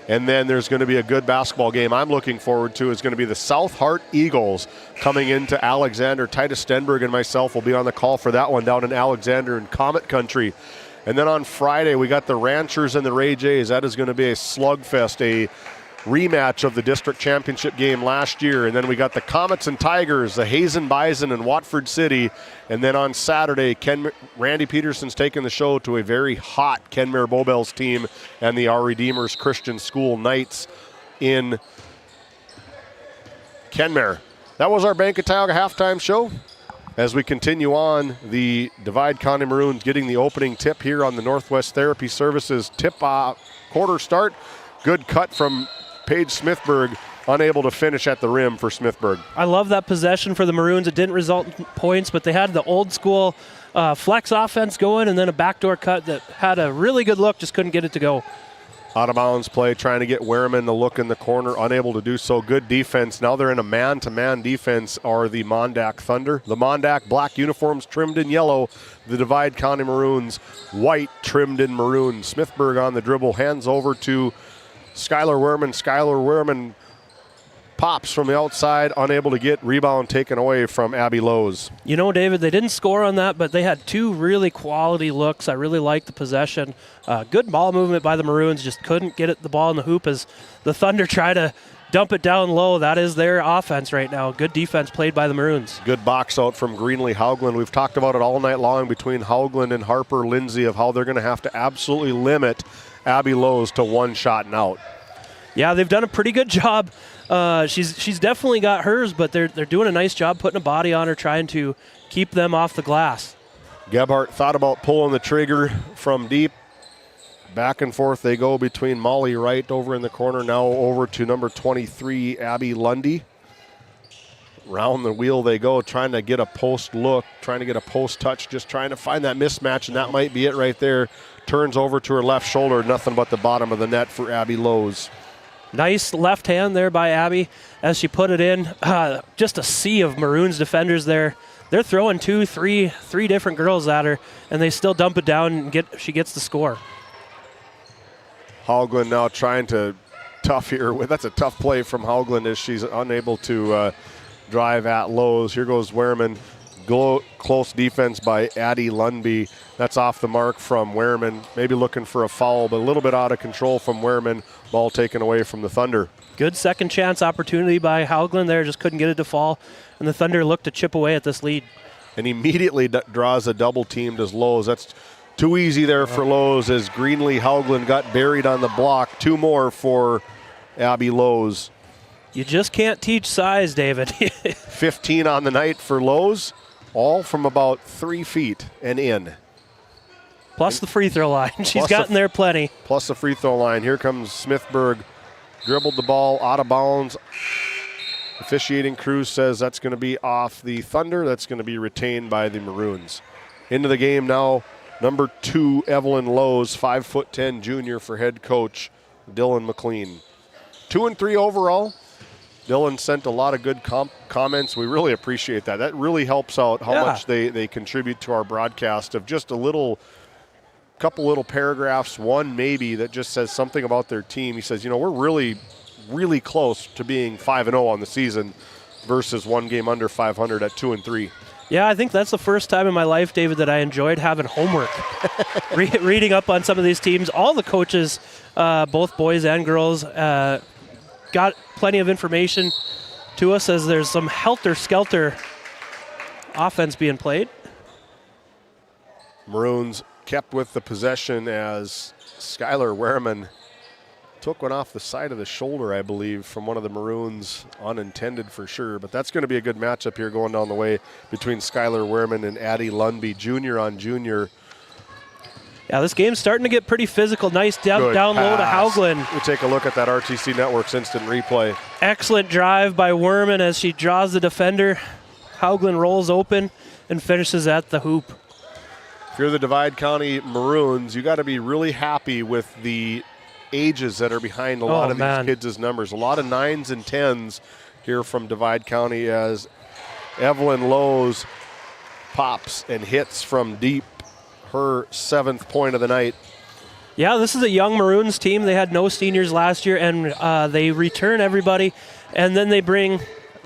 C: And then there's going to be a good basketball game I'm looking forward to. Is going to be the South Hart Eagles coming into Alexander. Titus Stenberg and myself will be on the call for that one down in Alexander and Comet Country. And then on Friday, we got the Ranchers and the Ray Jays. That is going to be a slugfest, a rematch of the district championship game last year. And then we got the Comets and Tigers, the Hazen Bison and Watford City. And then on Saturday, Randy Peterson's taking the show to a very hot Kenmare Bowbells team and the Our Redeemers Christian School Knights in Kenmare. That was our Bank of Tioga halftime show. As we continue on, the Divide County Maroons getting the opening tip here on the Northwest Therapy Services tip quarter start. Good cut from Paige Smithberg, unable to finish at the rim for Smithberg.
G: I love that possession for the Maroons. It didn't result in points, but they had the old school flex offense going, and then a backdoor cut that had a really good look, just couldn't get it to go.
C: Out of bounds play, trying to get Wehrman to look in the corner, unable to do so. Good defense. Now they're in a man-to-man defense, are the MonDak Thunder. The MonDak black uniforms trimmed in yellow. The Divide County Maroons white trimmed in maroon. Smithberg on the dribble, hands over to Skylar Wehrman. Skylar Wehrman pops from the outside, unable to get. Rebound taken away from Abby Lowe's.
G: You know, David, they didn't score on that, but they had two really quality looks. I really liked the possession. Good ball movement by the Maroons, just couldn't get the ball in the hoop as the Thunder try to dump it down low. That is their offense right now. Good defense played by the Maroons.
C: Good box out from Greenlee Haugland. We've talked about it all night long between Haugland and Harper Lindsay of how they're going to have to absolutely limit Abby Lowe's to one shot and out.
G: Yeah, they've done a pretty good job. She's definitely got hers, but they're doing a nice job putting a body on her, trying to keep them off the glass.
C: Gebhardt thought about pulling the trigger from deep. Back and forth they go between Molly Wright over in the corner, now over to number 23, Abby Lundy. Round the wheel they go, trying to get a post look, trying to get a post touch, just trying to find that mismatch, and that might be it right there. Turns over to her left shoulder, nothing but the bottom of the net for Abby Lowe's.
G: Nice left hand there by Abby as she put it in. Just a sea of Maroons defenders there. They're throwing three different girls at her, and they still dump it down and she gets the score.
C: Haugland now trying to tough here. That's a tough play from Haugland as she's unable to drive at Lowe's. Here goes Wehrman. Close defense by Addie Lundby. That's off the mark from Wehrman. Maybe looking for a foul, but a little bit out of control from Wehrman. Ball taken away from the Thunder.
G: Good second chance opportunity by Haugland there. Just couldn't get it to fall. And the Thunder look to chip away at this lead.
C: And immediately draws a double team to Lowe's. That's too easy there for Lowe's as Greenlee Haugland got buried on the block. Two more for Abby Lowe's.
G: You just can't teach size, David.
C: 15 on the night for Lowe's, all from about 3 feet and in.
G: Plus the free throw line. She's gotten there plenty.
C: Plus the free throw line. Here comes Smithberg. Dribbled the ball out of bounds. Officiating crew says that's going to be off the Thunder. That's going to be retained by the Maroons. Into the game now, number 2, Evelyn Lowe's, 5'10" junior for head coach Dylan McLean. 2-3 overall. Dylan sent a lot of good comments. We really appreciate that. That really helps out how much they contribute to our broadcast of just couple little paragraphs, one maybe, that just says something about their team. He says, we're really, really close to being 5-0 on the season versus one game under 500 at 2-3.
G: Yeah, I think that's the first time in my life, David, that I enjoyed having homework. Reading up on some of these teams. All the coaches, both boys and girls, got plenty of information to us as there's some helter-skelter offense being played.
C: Maroons kept with the possession as Skylar Wehrman took one off the side of the shoulder, I believe, from one of the Maroons, unintended for sure. But that's going to be a good matchup here going down the way between Skylar Wehrman and Addie Lundby, junior on junior.
G: Yeah, this game's starting to get pretty physical. Nice down low to Haugland.
C: We take a look at that RTC Network's instant replay.
G: Excellent drive by Wehrman as she draws the defender. Haugland rolls open and finishes at the hoop.
C: If you're the Divide County Maroons, you got to be really happy with the ages that are behind a lot of these kids' numbers. A lot of 9s and 10s here from Divide County as Evelyn Lowe's pops and hits from deep, her 7th point of the night.
G: Yeah, this is a young Maroons team. They had no seniors last year, and they return everybody, and then they bring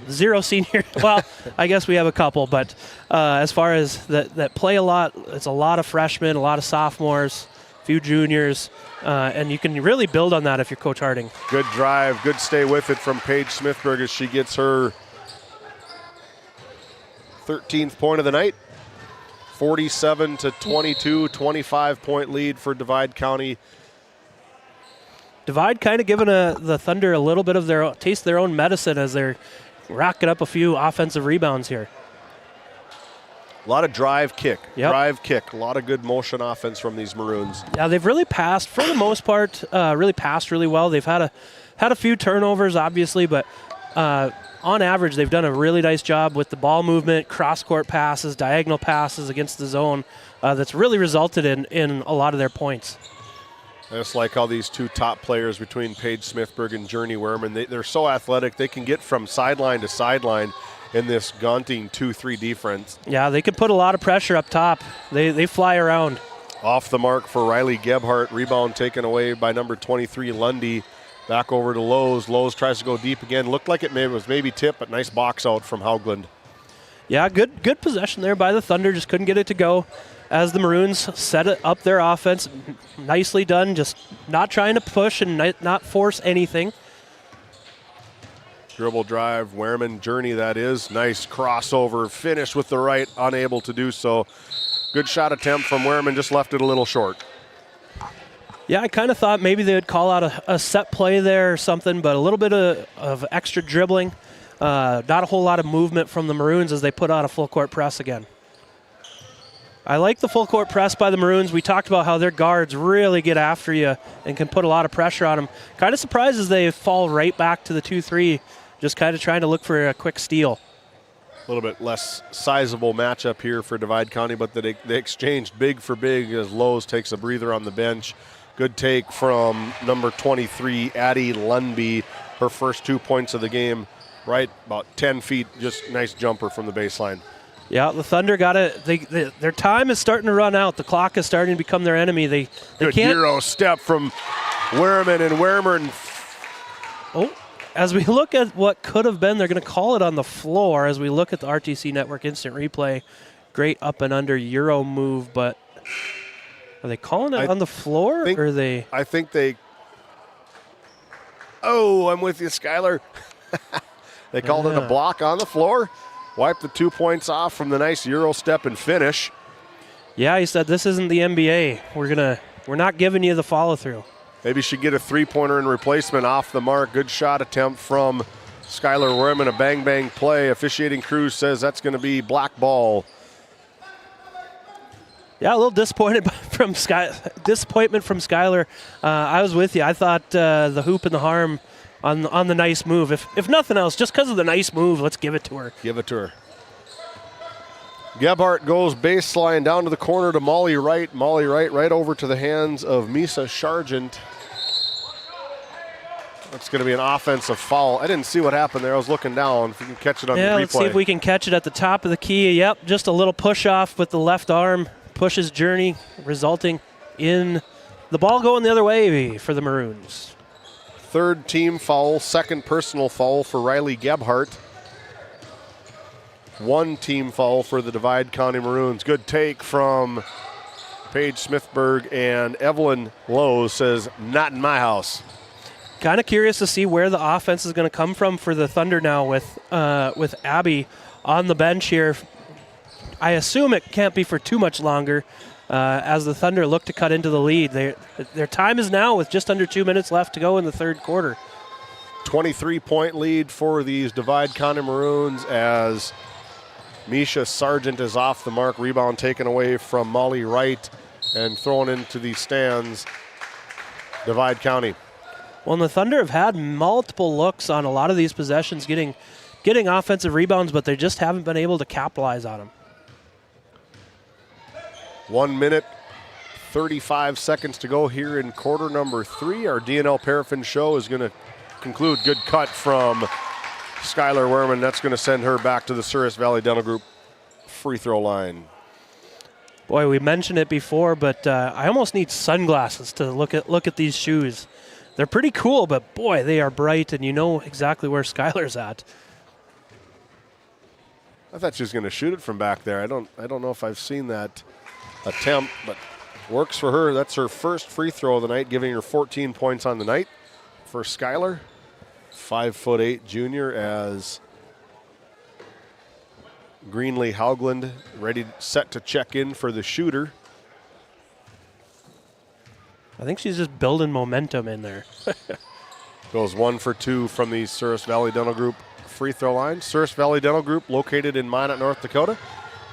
G: 0 seniors. Well, I guess we have a couple, but as far as that play a lot, it's a lot of freshmen, a lot of sophomores, a few juniors, and you can really build on that if you're Coach Harding.
C: Good drive, good stay with it from Paige Smithberg as she gets her 13th point of the night. 47-22, 25-point lead for Divide County.
G: Divide kind of giving the Thunder a little bit of their taste of their own medicine as they're racking up a few offensive rebounds here.
C: A lot of drive kick, a lot of good motion offense from these Maroons.
G: Yeah, they've really passed, for the most part, really well. They've had a few turnovers, obviously, but on average, they've done a really nice job with the ball movement, cross-court passes, diagonal passes against the zone. That's really resulted in a lot of their points.
C: I just like how these two top players between Paige Smithberg and Journey Wehrman, they're so athletic. They can get from sideline to sideline in this gaunting 2-3 defense.
G: Yeah, they can put a lot of pressure up top. They fly around.
C: Off the mark for Riley Gebhardt. Rebound taken away by number 23, Lundy. Back over to Lowe's. Lowe's tries to go deep again. Looked like it was maybe tipped, but nice box out from Haugland.
G: Yeah, good possession there by the Thunder. Just couldn't get it to go as the Maroons set it up their offense. Nicely done, just not trying to push and not force anything.
C: Dribble drive, Wehrman, Journey that is. Nice crossover, finish with the right, unable to do so. Good shot attempt from Wehrman, just left it a little short.
G: Yeah, I kind of thought maybe they would call out a set play there or something, but a little bit of extra dribbling. Not a whole lot of movement from the Maroons as they put out a full court press again. I like the full court press by the Maroons. We talked about how their guards really get after you and can put a lot of pressure on them. Kind of surprised as they fall right back to the 2-3, just kind of trying to look for a quick steal.
C: A little bit less sizable matchup here for Divide County, but they exchanged big for big as Lowe's takes a breather on the bench. Good take from number 23, Addie Lundby. Her first 2 points of the game, right about 10 feet, just nice jumper from the baseline.
G: Yeah, the Thunder got it. Their time is starting to run out. The clock is starting to become their enemy. They
C: Good
G: can't.
C: Euro step from Wehrman, and Wehrman.
G: Oh, as we look at what could have been, they're going to call it on the floor as we look at the RTC Network instant replay. Great up and under Euro move, but are they calling it on the floor, or are they?
C: I think they. Oh, I'm with you, Skylar. They called it a block on the floor. Wipe the 2 points off from the nice Euro step and finish.
G: Yeah, he said this isn't the NBA. We're not giving you the follow through.
C: Maybe she get a 3-pointer in replacement off the mark. Good shot attempt from Skylar Wehrman. A bang play. Officiating crew says that's going to be black ball.
G: Yeah, a little disappointment from Skylar. I was with you. I thought the hoop and the harm on the nice move. If nothing else, just because of the nice move, let's give it to her.
C: Give it to her. Gebhardt goes baseline down to the corner to Molly Wright. Molly Wright right over to the hands of Misa Sargent. That's going to be an offensive foul. I didn't see what happened there. I was looking down. If we can catch it on the replay.
G: Yeah, let's see if we can catch it at the top of the key. Yep, just a little push off with the left arm. Pushes Journey, resulting in the ball going the other way for the Maroons.
C: Third team foul, second personal foul for Riley Gebhardt. One team foul for the Divide County Maroons. Good take from Paige Smithberg, and Evelyn Lowe says, not in my house.
G: Kind of curious to see where the offense is going to come from for the Thunder now with Abby on the bench here. I assume it can't be for too much longer as the Thunder look to cut into the lead. Their time is now with just under 2 minutes left to go in the third quarter.
C: 23-point lead for these Divide County Maroons as Misha Sargent is off the mark. Rebound taken away from Molly Wright and thrown into the stands. Divide County.
G: Well, and the Thunder have had multiple looks on a lot of these possessions getting offensive rebounds, but they just haven't been able to capitalize on them.
C: 1 minute, 35 seconds to go here in quarter number 3. Our DNL Paraffin show is going to conclude. Good cut from Skylar Wehrman. That's going to send her back to the Souris Valley Dental Group free throw line.
G: Boy, we mentioned it before, but I almost need sunglasses to look at these shoes. They're pretty cool, but boy, they are bright, and you know exactly where Skylar's at.
C: I thought she was going to shoot it from back there. I don't know if I've seen that attempt, but works for her. That's her first free throw of the night, giving her 14 points on the night for Skylar. 5'8" junior as Greenlee Haugland set to check in for the shooter.
G: I think she's just building momentum in there.
C: Goes 1 for 2 from the Souris Valley Dental Group free throw line. Souris Valley Dental Group located in Minot, North Dakota.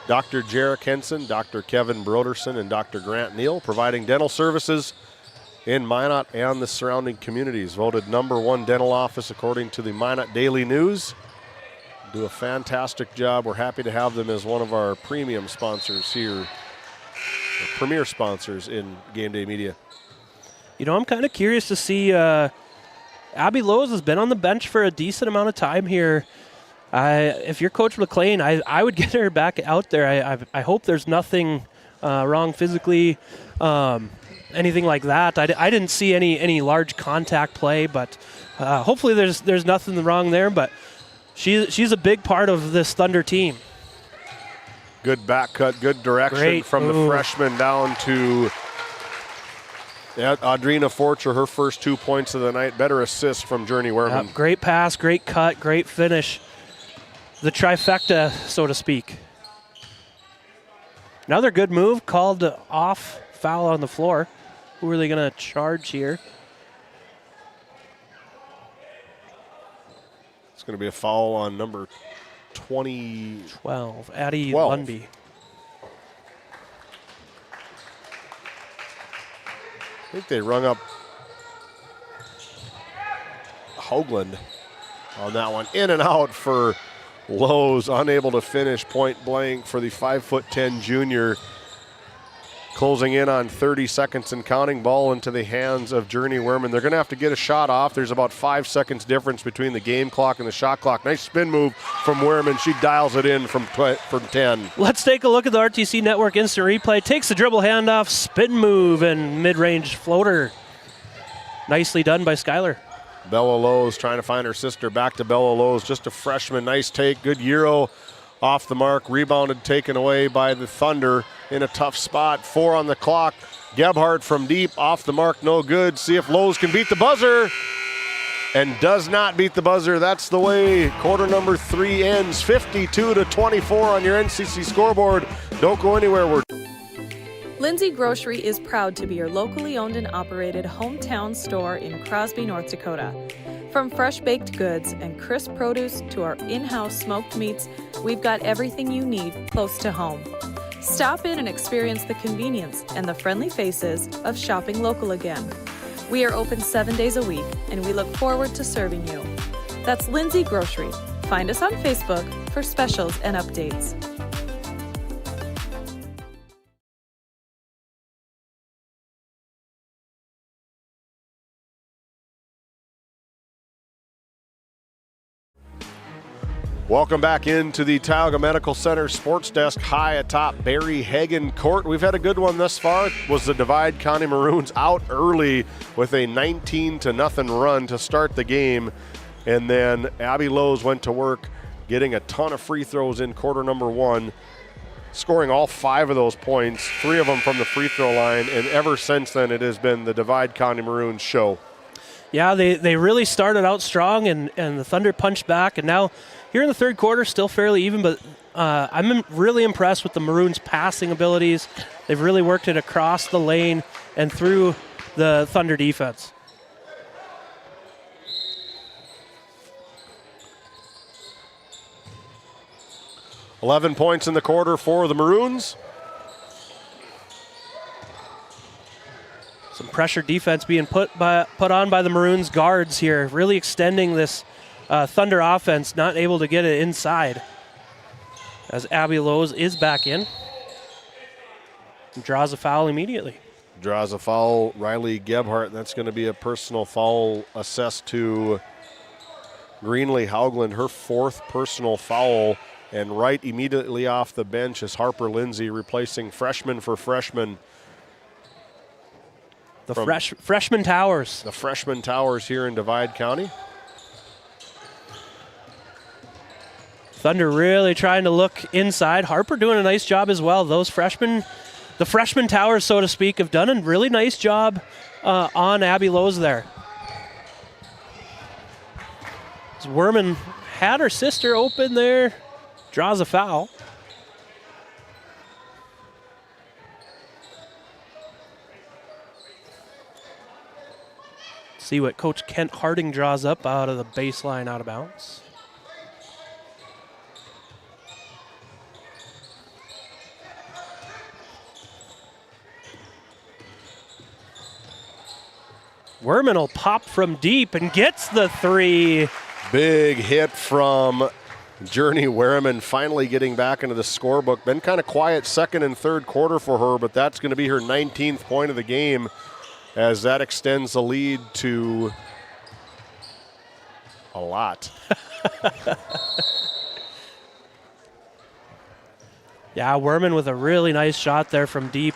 C: Dr. Jarek Henson, Dr. Kevin Broderson, and Dr. Grant Neal providing dental services in Minot and the surrounding communities. Voted #1 dental office according to the Minot Daily News. Do a fantastic job. We're happy to have them as one of our premium sponsors here, premier sponsors in Game Day Media.
G: You know, I'm kind of curious to see Abby Lowe's has been on the bench for a decent amount of time here. If you're Coach McLean, I would get her back out there. I hope there's nothing wrong physically, anything like that. I didn't see any large contact play, but hopefully there's nothing wrong there. But she's a big part of this Thunder team.
C: Good back cut, good direction
G: Great
C: from
G: move.
C: the freshman down to Audrina Forcher, her first 2 points of the night. Better assist from Journey Wehrman.
G: Yep, great pass, great cut, great finish. The trifecta, so to speak. Another good move, called off, foul on the floor. Who are they going to charge here?
C: It's going to be a foul on number
G: 12, Addie Lundby.
C: I think they rung up Hoagland on that one. In and out for Lowe's, unable to finish point blank for the 5'10" junior. Closing in on 30 seconds and counting. Ball into the hands of Journey Wehrman. They're going to have to get a shot off. There's about 5 seconds difference between the game clock and the shot clock. Nice spin move from Wehrman. She dials it in from 10.
G: Let's take a look at the RTC Network instant replay. Takes the dribble handoff, spin move, and mid-range floater. Nicely done by Skylar.
C: Bella Lowe's trying to find her sister. Back to Bella Lowe's, just a freshman. Nice take, good Euro off the mark. Rebounded, taken away by the Thunder in a tough spot. 4 on the clock. Gebhardt from deep, off the mark, no good. See if Lowe's can beat the buzzer. And does not beat the buzzer. That's the way quarter number 3 ends. 52-24 on your NCC scoreboard. Don't go anywhere.
I: Lindsay Grocery is proud to be your locally owned and operated hometown store in Crosby, North Dakota. From fresh baked goods and crisp produce to our in-house smoked meats, we've got everything you need close to home. Stop in and experience the convenience and the friendly faces of shopping local again. We are open 7 days a week, and we look forward to serving you. That's Lindsay Grocery. Find us on Facebook for specials and updates.
C: Welcome back into the Tioga Medical Center Sports Desk high atop Barry Hagen Court. We've had a good one thus far. It was the Divide County Maroons out early with a 19-0 run to start the game. And then Abby Lowe's went to work getting a ton of free throws in quarter number 1, scoring all 5 of those points, 3 of them from the free throw line. And ever since then, it has been the Divide County Maroons show.
G: Yeah, they really started out strong, and the Thunder punched back, and now here in the third quarter, still fairly even, but I'm really impressed with the Maroons' passing abilities. They've really worked it across the lane and through the Thunder defense.
C: $11 points in the quarter for the Maroons.
G: Some pressure defense being put on by the Maroons guards here, really extending this Thunder offense, not able to get it inside. As Abby Lowe's is back in. And draws a foul immediately.
C: Draws a foul, Riley Gebhardt, and that's going to be a personal foul assessed to Greenlee Haugland, her 4th personal foul. And right immediately off the bench is Harper Lindsay, replacing freshman for freshman.
G: The freshman Towers.
C: The freshman Towers here in Divide County.
G: Thunder really trying to look inside. Harper doing a nice job as well. Those freshmen, the freshman Towers, so to speak, have done a really nice job on Abby Lowe's there. As Werman had her sister open there. Draws a foul. See what Coach Kent Harding draws up out of the baseline out of bounds. Werman will pop from deep and gets the 3.
C: Big hit from Journey Werman, finally getting back into the scorebook. Been kind of quiet second and third quarter for her, but that's going to be her 19th point of the game as that extends the lead to a lot.
G: Yeah, Werman with a really nice shot there from deep.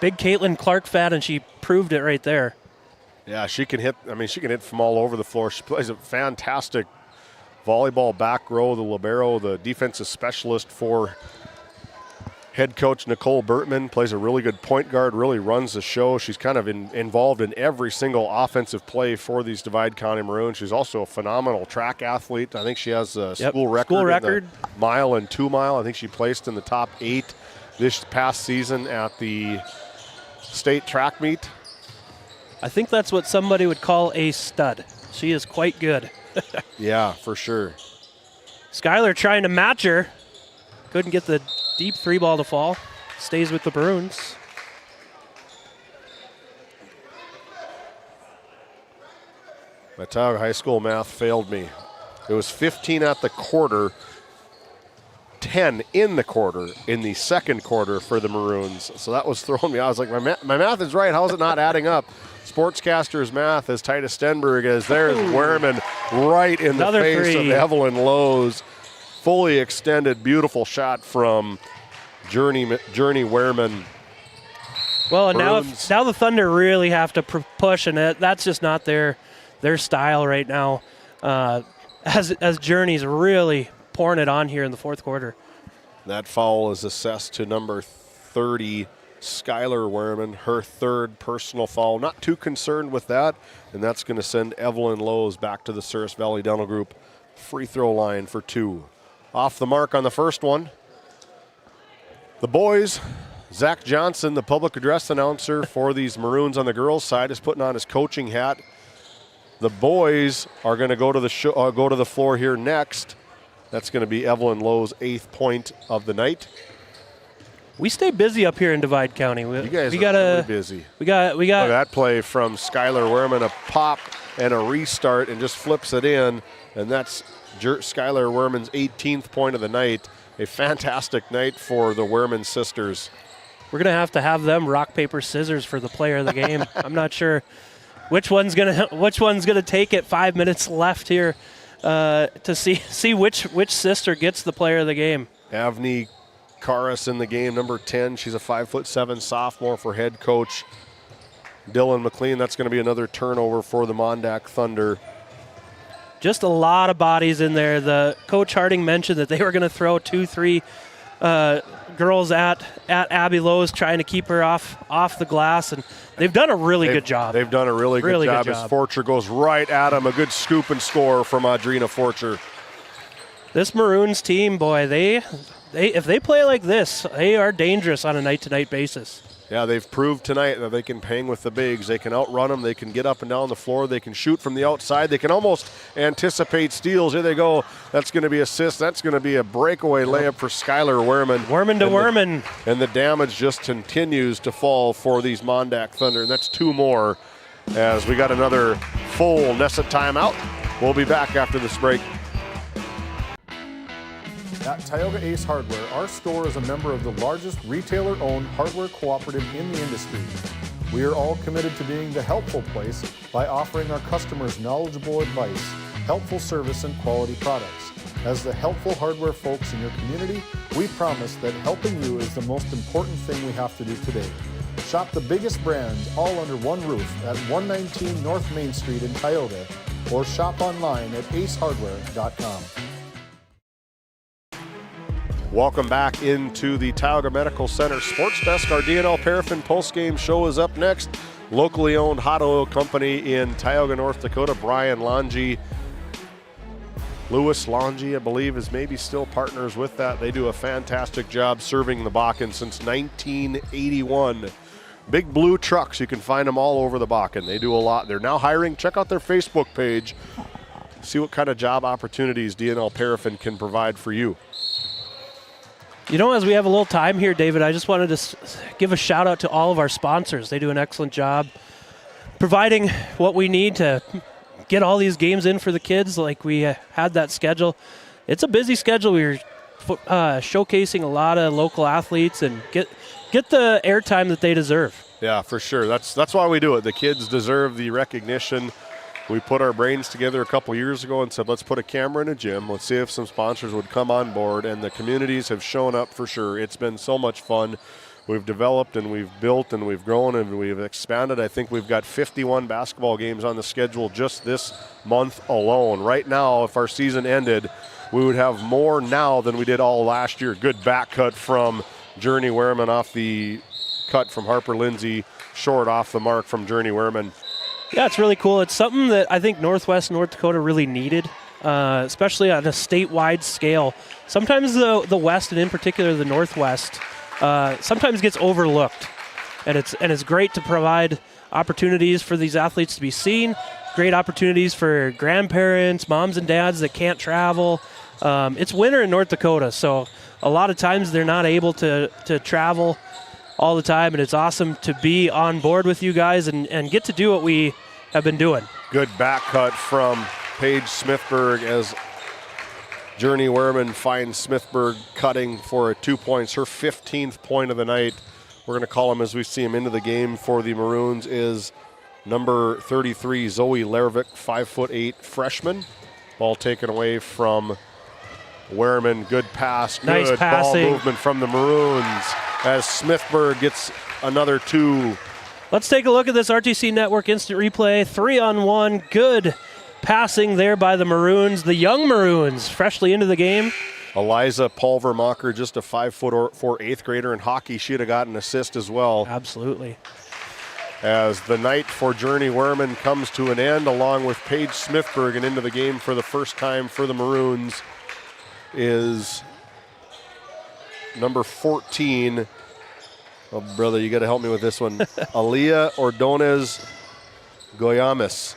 G: Big Caitlin Clark fan, and she proved it right there.
C: Yeah, she can hit. I mean, she can hit from all over the floor. She plays a fantastic volleyball back row, the libero, the defensive specialist for head coach Nicole Bertman. Plays a really good point guard, really runs the show. She's kind of involved in every single offensive play for these Divide County Maroons. She's also a phenomenal track athlete. I think she has a school record in the mile and 2 mile. I think she placed in the top 8 this past season at the state track meet.
G: I think that's what somebody would call a stud. She is quite good.
C: Yeah, for sure.
G: Skylar trying to match her. Couldn't get the deep 3 ball to fall. Stays with the Maroons.
C: My Tioga High School math failed me. It was 15 at the quarter, 10 in the quarter, in the second quarter for the Maroons. So that was throwing me. I was like, my math is right. How is it not adding up? Sportscaster's math, as tight as Stenberg is. There's Werman right in the face of Evelyn Lowe's. Fully extended, beautiful shot from Journey Werman.
G: Well, and now the Thunder really have to push, and that's just not their style right now. As Journey's really pouring it on here in the fourth quarter.
C: That foul is assessed to number 30, Skylar Werman, her 3rd personal foul. Not too concerned with that, and that's going to send Evelyn Lowe's back to the Souris Valley Dental Group free throw line for 2. Off the mark on the first one. The boys, Zach Johnson, the public address announcer for these Maroons on the girls' side, is putting on his coaching hat. The boys are going to go to the floor here next. That's going to be Evelyn Lowe's 8th point of the night.
G: We stay busy up here in Divide County.
C: You guys are really busy.
G: We got
C: that play from Skylar Werman, a pop and a restart, and just flips it in, and that's Skylar Werman's 18th point of the night. A fantastic night for the Werman sisters.
G: We're going to have them rock, paper, scissors for the player of the game. I'm not sure which one's gonna take it. 5 minutes left here to see which sister gets the player of the game.
C: Avni Karas in the game, number 10. She's a 5'7" sophomore for head coach Dylan McLean. That's going to be another turnover for the MonDak Thunder.
G: Just a lot of bodies in there. The Coach Harding mentioned that they were going to throw 2-3 girls at Abby Lowe's, trying to keep her off the glass, and they've done a really good job.
C: They've done a really good job as Forcher goes right at him. A good scoop and score from Audrina Forcher.
G: This Maroons team, boy, they if they play like this, they are dangerous on a night-to-night basis.
C: Yeah, they've proved tonight that they can hang with the bigs. They can outrun them. They can get up and down the floor. They can shoot from the outside. They can almost anticipate steals. Here they go. That's going to be assist. That's going to be a breakaway layup for Skylar Werman.
G: Werman to Werman.
C: And the damage just continues to fall for these MonDak Thunder. And that's 2 more as we got another full Nessa timeout. We'll be back after this break.
F: At Tioga Ace Hardware, our store is a member of the largest retailer-owned hardware cooperative in the industry. We are all committed to being the helpful place by offering our customers knowledgeable advice, helpful service, and quality products. As the helpful hardware folks in your community, we promise that helping you is the most important thing we have to do today. Shop the biggest brands all under one roof at 119 North Main Street in Tioga, or shop online at acehardware.com.
C: Welcome back into the Tioga Medical Center Sports Desk. Our DNL Paraffin postgame show is up next. Locally owned hot oil company in Tioga, North Dakota, Brian Longi. Lewis Longi, I believe, is maybe still partners with that. They do a fantastic job serving the Bakken since 1981. Big blue trucks, you can find them all over the Bakken. They do a lot. They're now hiring. Check out their Facebook page. See what kind of job opportunities DNL Paraffin can provide for you.
G: You know, as we have a little time here, David, I just wanted to give a shout out to all of our sponsors. They do an excellent job providing what we need to get all these games in for the kids. Like we had that schedule. It's a busy schedule. We're showcasing a lot of local athletes and get the airtime that they deserve.
C: Yeah, for sure. That's why we do it. The kids deserve the recognition. We put our brains together a couple years ago and said, let's put a camera in a gym. Let's see if some sponsors would come on board, and the communities have shown up for sure. It's been so much fun. We've developed and we've built and we've grown and we've expanded. I think we've got 51 basketball games on the schedule just this month alone. Right now, if our season ended, we would have more now than we did all last year. Good back cut from Journey Wehrman off the cut from Harper Lindsay, short off the mark from Journey Wehrman.
G: Yeah, it's really cool. It's something that I think Northwest North Dakota really needed, especially on a statewide scale. Sometimes the West, and in particular the Northwest, sometimes gets overlooked. And it's great to provide opportunities for these athletes to be seen, great opportunities for grandparents, moms and dads that can't travel. It's winter in North Dakota, so a lot of times they're not able to travel all the time, and it's awesome to be on board with you guys and get to do what we have been doing.
C: Good back cut from Paige Smithberg as Journey Wehrman finds Smithberg cutting for 2 points, her 15th point of the night. We're going to call him as we see him into the game for the Maroons is number 33, Zoe Lervik, 5'8" freshman. Ball taken away from Wehrman. Good pass.
G: Nice
C: good
G: passing.
C: Ball movement from the Maroons as Smithberg gets another 2.
G: Let's take a look at this RTC Network instant replay. 3-on-1. Good passing there by the Maroons. The young Maroons freshly into the game.
C: Eliza Pulvermacher, just a 5'4" 8th grader in hockey. She'd have got an assist as well.
G: Absolutely.
C: As the night for Journey Wehrman comes to an end, along with Paige Smithberg, and into the game for the first time for the Maroons is number 14. Oh, brother, you got to help me with this one. Aliyah Ordonez Goyamis.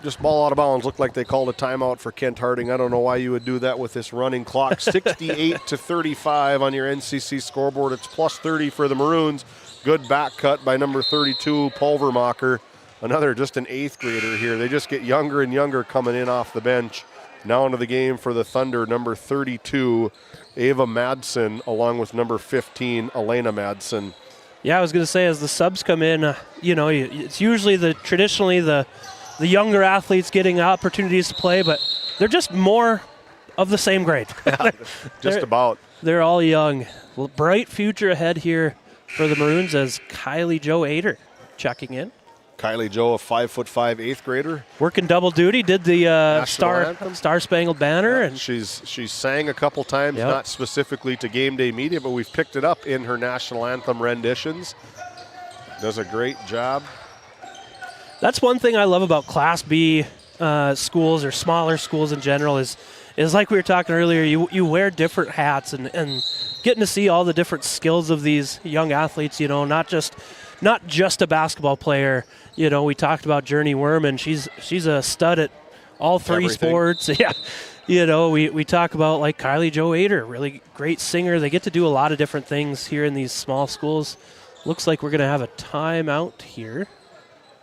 C: Just ball out of bounds. Looked like they called a timeout for Kent Harding. I don't know why you would do that with this running clock. 68-35 on your NCC scoreboard. It's plus 30 for the Maroons. Good back cut by number 32, Pulvermacher. Another just an 8th grader here. They just get younger and younger coming in off the bench. Now into the game for the Thunder, number 32, Ava Madsen, along with number 15, Elena Madsen.
G: Yeah, I was going to say, as the subs come in, it's usually traditionally the younger athletes getting opportunities to play, but they're just more of the same grade.
C: Just about.
G: They're all young. Well, bright future ahead here for the Maroons as Kylie Jo Ader checking in.
C: Kylie Jo, a 5'5" 8th grader.
G: Working double duty, did the
C: Anthem.
G: Star Spangled Banner.
C: Yeah,
G: and
C: she's sang a couple times, not specifically to GameDay Media, but we've picked it up in her national anthem renditions. Does a great job.
G: That's one thing I love about Class B schools or smaller schools in general is like we were talking earlier, you wear different hats and getting to see all the different skills of these young athletes, not just a basketball player. We talked about Journey Werman. She's a stud at all three sports. Yeah. We talk about like Kylie Jo Ader, really great singer. They get to do a lot of different things here in these small schools. Looks like we're going to have a timeout here.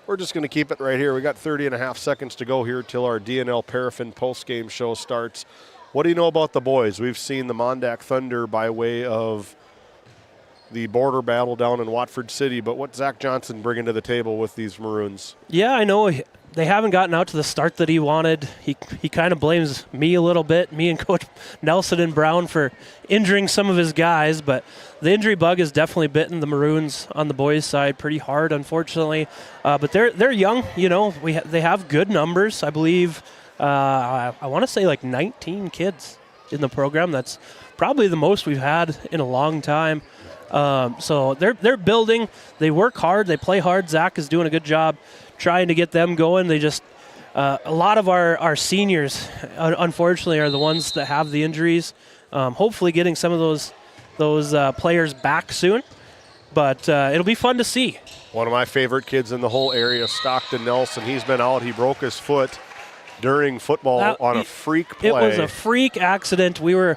C: We're just going to keep it right here. We got 30 and a half seconds to go here till our DNL Paraffin postgame show starts. What do you know about the boys? We've seen the MonDak Thunder by way of the border battle down in Watford City, but what's Zach Johnson bringing to the table with these Maroons?
G: Yeah, I know they haven't gotten out to the start that he wanted. He kind of blames me a little bit, me and Coach Nelson and Brown for injuring some of his guys, but the injury bug has definitely bitten the Maroons on the boys' side pretty hard, unfortunately. But they're young, they have good numbers. I believe I want to say like 19 kids in the program. That's probably the most we've had in a long time. So they're building. They work hard. They play hard. Zach is doing a good job trying to get them going. They just a lot of our seniors, unfortunately, are the ones that have the injuries. Hopefully getting some of those players back soon. But it'll be fun to see.
C: One of my favorite kids in the whole area, Stockton Nelson. He's been out. He broke his foot during football on a freak play.
G: It was a freak accident. We were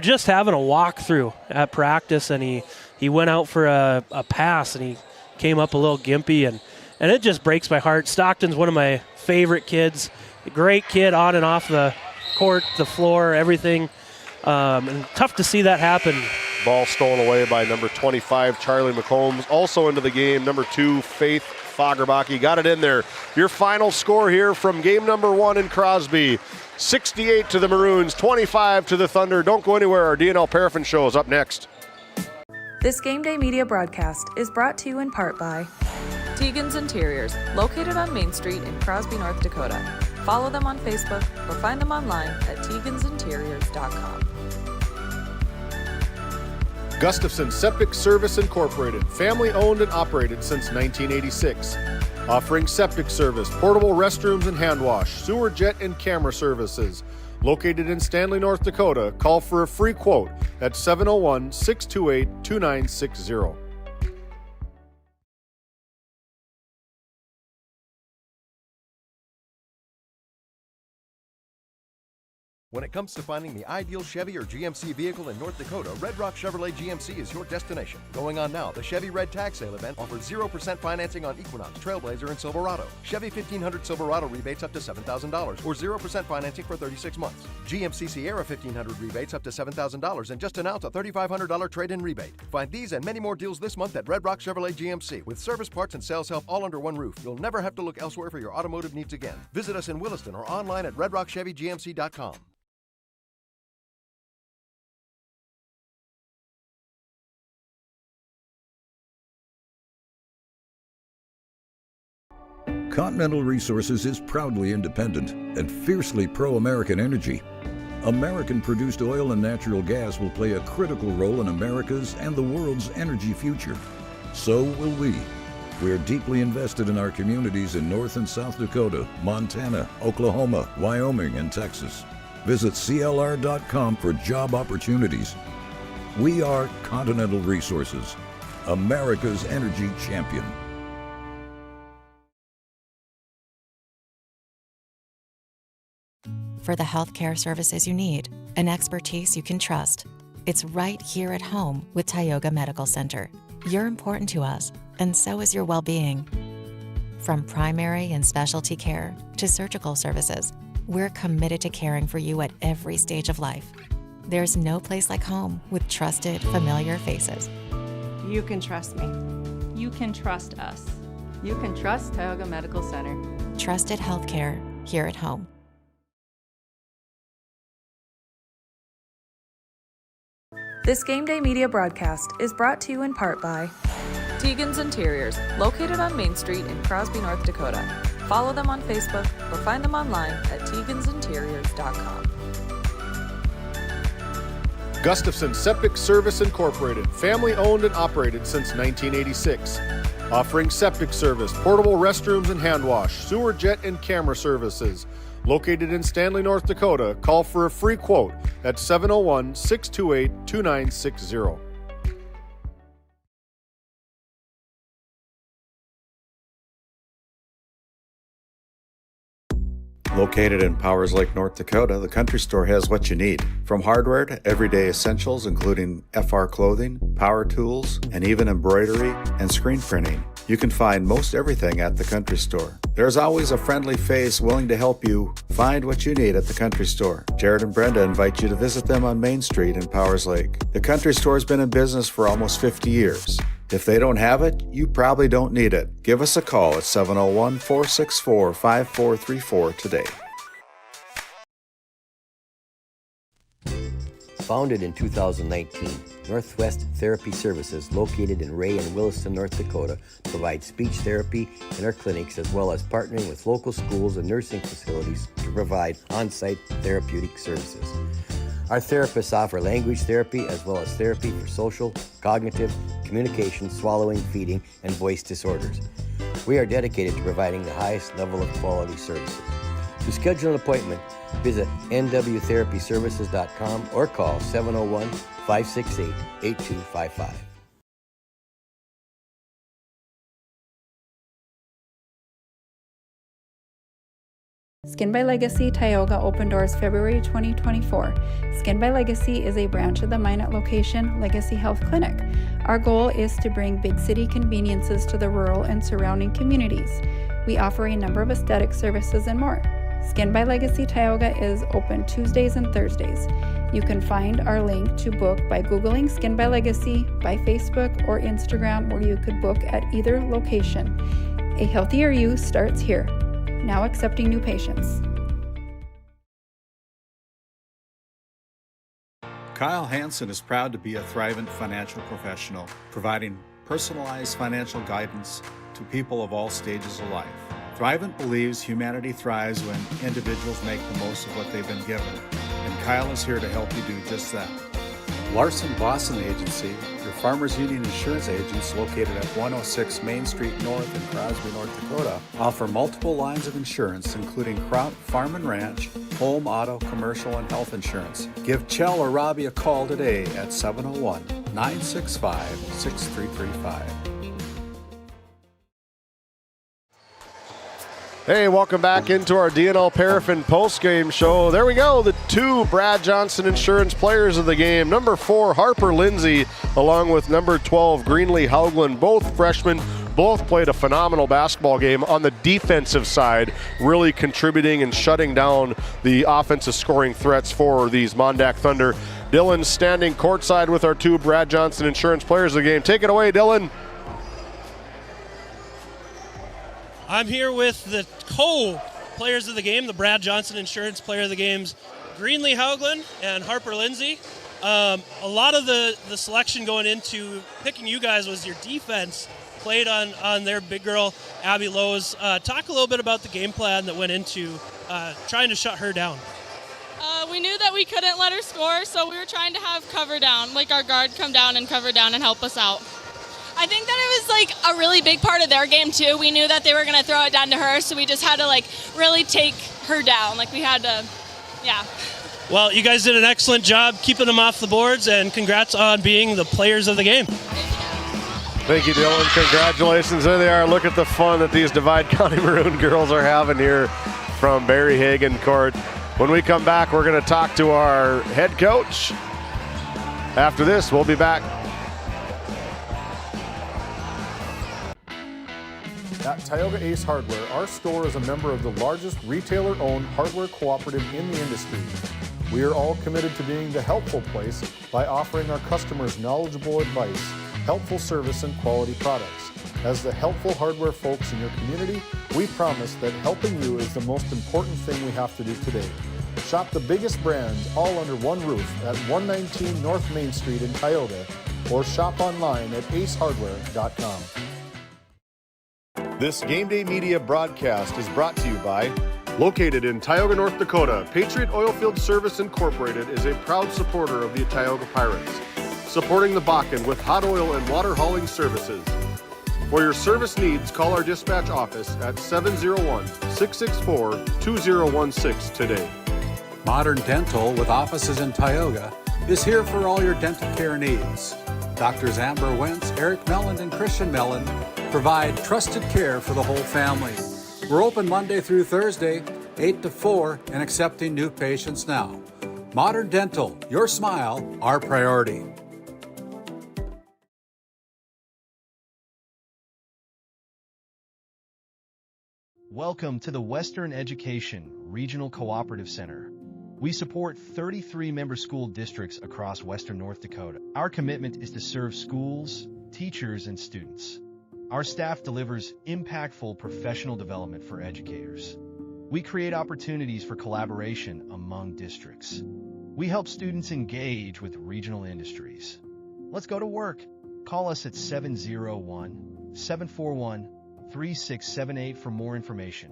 G: just having a walkthrough at practice, and he went out for a pass, and he came up a little gimpy, and it just breaks my heart. Stockton's one of my favorite kids. A great kid on and off the court, the floor, everything. And tough to see that happen.
C: Ball stolen away by number 25, Charlie McCombs. Also into the game, number 2, Faith Fagerbach. Got it in there. Your final score here from game number 1 in Crosby. 68 to the Maroons, 25 to the Thunder. Don't go anywhere. Our DNL Paraffin show is up next.
I: This Game Day Media broadcast is brought to you in part by Tegan's Interiors, located on Main Street in Crosby, North Dakota. Follow them on Facebook or find them online at tegansinteriors.com.
F: Gustafson Septic Service Incorporated, family owned and operated since 1986. Offering septic service, portable restrooms and hand wash, sewer jet and camera services. Located in Stanley, North Dakota, call for a free quote at 701-628-2960.
U: When it comes to finding the ideal Chevy or GMC vehicle in North Dakota, Red Rock Chevrolet GMC is your destination. Going on now, the Chevy Red Tag Sale event offers 0% financing on Equinox, Trailblazer, and Silverado. Chevy 1500 Silverado rebates up to $7,000 or 0% financing for 36 months. GMC Sierra 1500 rebates up to $7,000 and just announced a $3,500 trade-in rebate. Find these and many more deals this month at Red Rock Chevrolet GMC. With service, parts, and sales help all under one roof, you'll never have to look elsewhere for your automotive needs again. Visit us in Williston or online at redrockchevygmc.com.
V: Continental Resources is proudly independent and fiercely pro-American energy. American-produced oil and natural gas will play a critical role in America's and the world's energy future. So will we. We are deeply invested in our communities in North and South Dakota, Montana, Oklahoma, Wyoming, and Texas. Visit CLR.com for job opportunities. We are Continental Resources, America's energy champion.
W: For the healthcare services you need and expertise you can trust, it's right here at home with Tioga Medical Center. You're important to us, and so is your well-being. From primary and specialty care to surgical services, we're committed to caring for you at every stage of life. There's no place like home with trusted, familiar faces.
X: You can trust me. You can trust us. You can trust Tioga Medical Center.
W: Trusted healthcare here at home.
I: This Game Day Media broadcast is brought to you in part by Tegan's Interiors, located on Main Street in Crosby, North Dakota. Follow them on Facebook or find them online at tegansinteriors.com.
F: Gustafson Septic Service Incorporated, family owned and operated since 1986. offering septic service, portable restrooms and hand wash, sewer jet and camera services. Located in Stanley, North Dakota, call for a free quote at 701-628-2960.
E: Located in Powers Lake, North Dakota, the Country Store has what you need. From hardware to everyday essentials, including FR clothing, power tools, and even embroidery and screen printing. You can find most everything at the Country Store. There's always a friendly face willing to help you find what you need at the Country Store. Jared and Brenda invite you to visit them on Main Street in Powers Lake. The Country Store has been in business for almost 50 years. If they don't have it, you probably don't need it. Give us a call at 701-464-5434 today.
M: Founded in 2019, Northwest Therapy Services, located in Ray and Williston, North Dakota, provides speech therapy in our clinics as well as partnering with local schools and nursing facilities to provide on-site therapeutic services. Our therapists offer language therapy as well as therapy for social, cognitive, communication, swallowing, feeding, and voice disorders. We are dedicated to providing the highest level of quality services. To schedule an appointment, visit nwtherapyservices.com or call 701-568-8255.
X: Skin by Legacy Tioga opened doors February 2024. Skin by Legacy is a branch of the Minot location Legacy Health Clinic. Our goal is to bring big city conveniences to the rural and surrounding communities. We offer a number of aesthetic services and more. Skin by Legacy Tioga is open Tuesdays and Thursdays. You can find our link to book by Googling Skin by Legacy, by Facebook or Instagram, where you could book at either location. A healthier you starts here. Now accepting new patients.
E: Kyle Hansen is proud to be a thrivent financial professional, providing personalized financial guidance to people of all stages of life. Thrivent believes humanity thrives when individuals make the most of what they've been given, and Kyle is here to help you do just that. Larson Boston Agency, your Farmers Union insurance agents located at 106 Main Street North in Crosby, North Dakota, offer multiple lines of insurance, including crop, farm and ranch, home, auto, commercial, and health insurance. Give Chell or Robbie a call today at 701-965-6335.
C: Hey, welcome back into our DNL Paraffin postgame show. There we go, the two Brad Johnson Insurance players of the game. Number 4, Harper Lindsay, along with number 12, Greenlee Haugland, both freshmen. Both played a phenomenal basketball game on the defensive side, really contributing and shutting down the offensive scoring threats for these MonDak Thunder. Dylan standing courtside with our two Brad Johnson Insurance players of the game. Take it away, Dylan.
G: I'm here with the co-players of the game, the Brad Johnson Insurance Player of the Games, Greenlee Haugland and Harper Lindsay. A lot of the selection going into picking you guys was your defense played on their big girl, Abby Lowe's. Talk a little bit about the game plan that went into trying to shut her down.
A: We knew that we couldn't let her score, so we were trying to have cover down, like our guard come down and cover down and help us out.
B: I think that it was like a really big part of their game too. We knew that they were going to throw it down to her, so we just had to like really take her down. Like we had to, yeah.
G: Well, you guys did an excellent job keeping them off the boards, and congrats on being the players of the game.
C: Thank you, Dylan. Congratulations. There they are. Look at the fun that these Divide County Maroon girls are having here from Barry Hagan Court. When we come back, we're going to talk to our head coach. After this, we'll be back.
F: At Tioga Ace Hardware, our store is a member of the largest retailer-owned hardware cooperative in the industry. We are all committed to being the helpful place by offering our customers knowledgeable advice, helpful service, and quality products. As the helpful hardware folks in your community, we promise that helping you is the most important thing we have to do today. Shop the biggest brands all under one roof at 119 North Main Street in Tioga, or shop online at acehardware.com. This GameDay Media broadcast is brought to you by, located in Tioga, North Dakota, Patriot Oilfield Service Incorporated is a proud supporter of the Tioga Pirates, supporting the Bakken with hot oil and water hauling services.
C: For your service needs, call our dispatch office at 701-664-2016 today.
E: Modern Dental, with offices in Tioga, is here for all your dental care needs. Doctors Amber Wentz, Eric Melland, and Christian Melland provide trusted care for the whole family. We're open Monday through Thursday, 8 to 4, and accepting new patients now. Modern Dental, your smile, our priority.
H: Welcome to the Western Education Regional Cooperative Center. We support 33 member school districts across Western North Dakota. Our commitment is to serve schools, teachers, and students. Our staff delivers impactful professional development for educators. We create opportunities for collaboration among districts. We help students engage with regional industries. Let's go to work. Call us at 701-741-3678 for more information.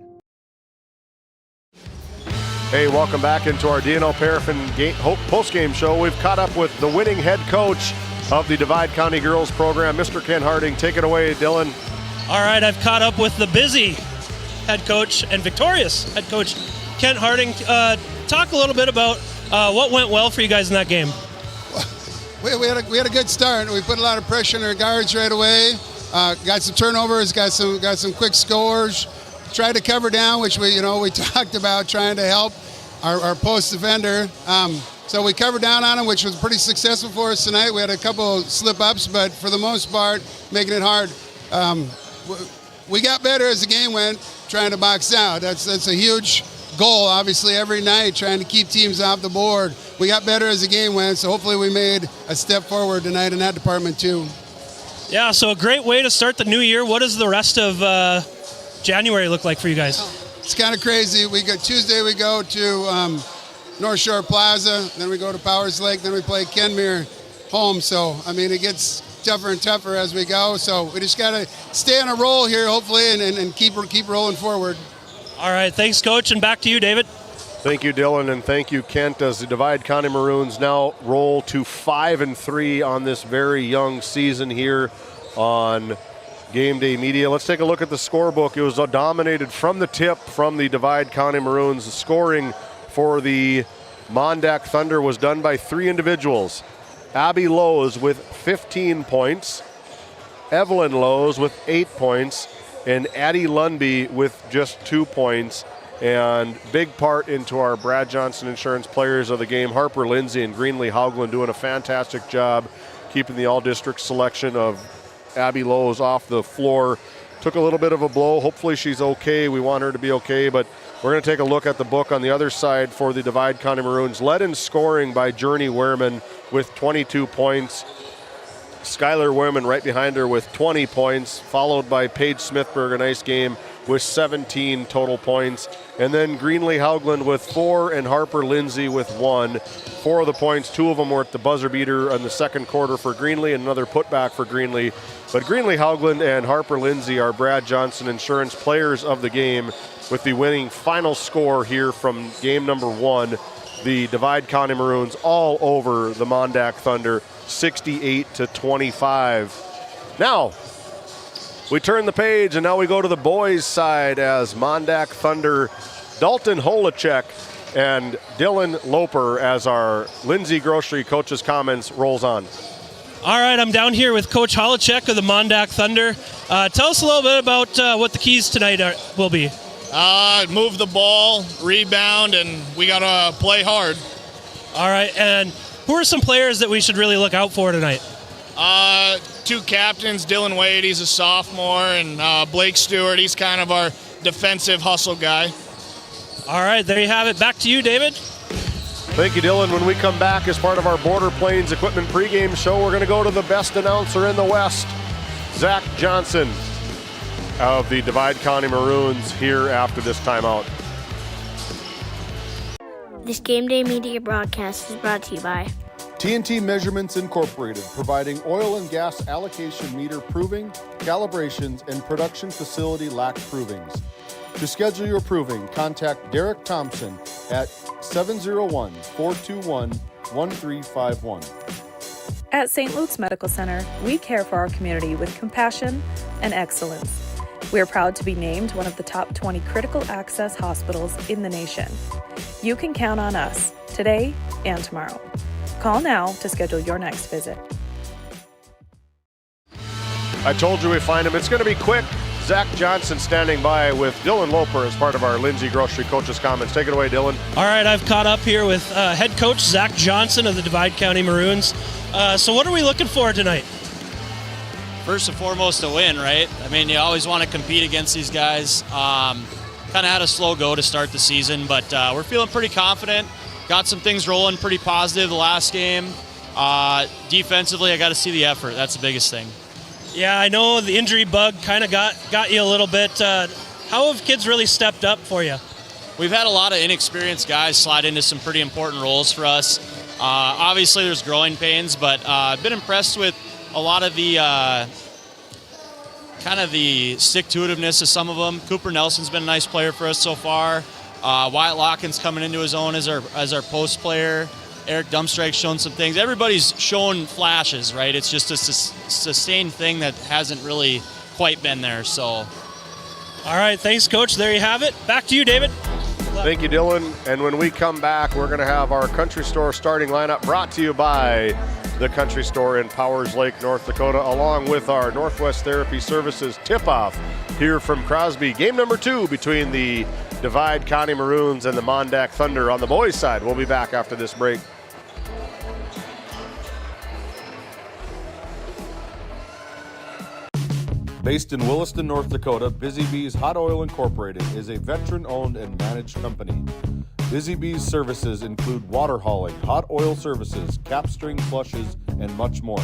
C: Hey, welcome back into our DNL Paraffin postgame show. We've caught up with the winning head coach of the Divide County Girls program, Mr. Ken Harding. Take it away, Dylan.
G: All right, I've caught up with the busy head coach and victorious head coach, Kent Harding. Talk a little bit about what went well for you guys in that game.
J: We had a good start. We put a lot of pressure on our guards right away. Got some turnovers, got some quick scores. Tried to cover down, which we talked about, trying to help our post defender. So we covered down on him, which was pretty successful for us tonight. We had a couple slip-ups, but for the most part, making it hard. We got better as the game went, trying to box out. That's a huge goal, obviously, every night, trying to keep teams off the board. We got better as the game went, so hopefully we made a step forward tonight in that department too.
G: Yeah, so a great way to start the new year. What does the rest of January look like for you guys?
J: It's kind of crazy. Tuesday we go to North Shore Plaza, then we go to Powers Lake, then we play Kenmere home. So, I mean, it gets tougher and tougher as we go. So we just got to stay on a roll here, hopefully, and keep rolling forward.
G: All right, thanks, Coach, and back to you, David.
C: Thank you, Dylan, and thank you, Kent, as the Divide County Maroons now roll to 5-3 on this very young season here on GameDay Media. Let's take a look at the scorebook. It was dominated from the tip from the Divide County Maroons. The scoring for the MonDak Thunder was done by 3 individuals. Abby Lowe's with 15 points, Evelyn Lowe's with 8 points, and Addie Lundby with just 2 points. And big part into our Brad Johnson Insurance players of the game, Harper Lindsay and Greenlee Haugland, doing a fantastic job keeping the all-district selection of Abby Lowe's off the floor. Took a little bit of a blow. Hopefully she's okay. We want her to be okay, but we're going to take a look at the book on the other side for the Divide County Maroons. Led in scoring by Journey Wehrman with 22 points. Skylar Wehrman right behind her with 20 points, followed by Paige Smithberg, a nice game, with 17 total points. And then Greenlee Haugland with 4 and Harper Lindsay with 1. 4 of the points, 2 of them were at the buzzer beater in the second quarter for Greenlee, and another putback for Greenlee. But Greenlee Haugland and Harper Lindsay are Brad Johnson Insurance players of the game, with the winning final score here from game number 1. The Divide County Maroons all over the MonDak Thunder, 68-25. Now, we turn the page, and now we go to the boys' side as MonDak Thunder, Dalton Holacek and Dylan Loper as our Lindsay Grocery coach's comments rolls on.
G: All right, I'm down here with Coach Holacek of the MonDak Thunder. Tell us a little bit about what the keys tonight will be.
K: Move the ball, rebound, and we got to play hard.
G: All right, and who are some players that we should really look out for tonight?
K: 2 captains, Dylan Wade, he's a sophomore, and Blake Stewart, he's kind of our defensive hustle guy.
G: All right, there you have it. Back to you, David.
C: Thank you, Dylan. When we come back as part of our Border Plains Equipment pregame show, we're going to go to the best announcer in the West, Zach Johnson of the Divide County Maroons, here after this timeout.
Q: This GameDay Media broadcast is brought to you by
F: TNT Measurements Incorporated, providing oil and gas allocation meter proving, calibrations, and production facility lac provings. To schedule your proving, contact Derek Thompson at 701-421-1351.
I: At St. Luke's Medical Center, we care for our community with compassion and excellence. We are proud to be named one of the top 20 critical access hospitals in the nation. You can count on us today and tomorrow. Call now to schedule your next visit.
C: I told you we find him. It's going to be quick. Zach Johnson standing by with Dylan Loper as part of our Lindsay Grocery Coaches Comments. Take it away, Dylan.
G: All right, I've caught up here with head coach Zach Johnson of the Divide County Maroons. So what are we looking for tonight?
D: First and foremost, a win, right? I mean, you always want to compete against these guys. Kind of had a slow go to start the season, but we're feeling pretty confident. Got some things rolling pretty positive the last game. Defensively, I got to see the effort. That's the biggest thing.
G: Yeah, I know the injury bug kind of got you a little bit. How have kids really stepped up for you?
D: We've had a lot of inexperienced guys slide into some pretty important roles for us. Obviously, there's growing pains, but I've been impressed with a lot of the kind of the stick-to-itiveness of some of them. Cooper Nelson's been a nice player for us so far. Wyatt Lockin's coming into his own as our post player. Eric Dumpstrike's shown some things. Everybody's shown flashes, right? It's just a sustained thing that hasn't really quite been there. So,
G: all right, thanks, Coach. There you have it. Back to you, David.
C: Thank you, Dylan. And when we come back, we're going to have our Country Store starting lineup brought to you by the Country Store in Powers Lake, North Dakota, along with our Northwest Therapy Services tip-off here from Crosby. Game number 2 between the Divide County Maroons and the MonDak Thunder on the boys' side. We'll be back after this break.
F: Based in Williston, North Dakota, Busy Bees Hot Oil Incorporated is a veteran-owned and managed company. Busy Bees services include water hauling, hot oil services, capstring flushes, and much more.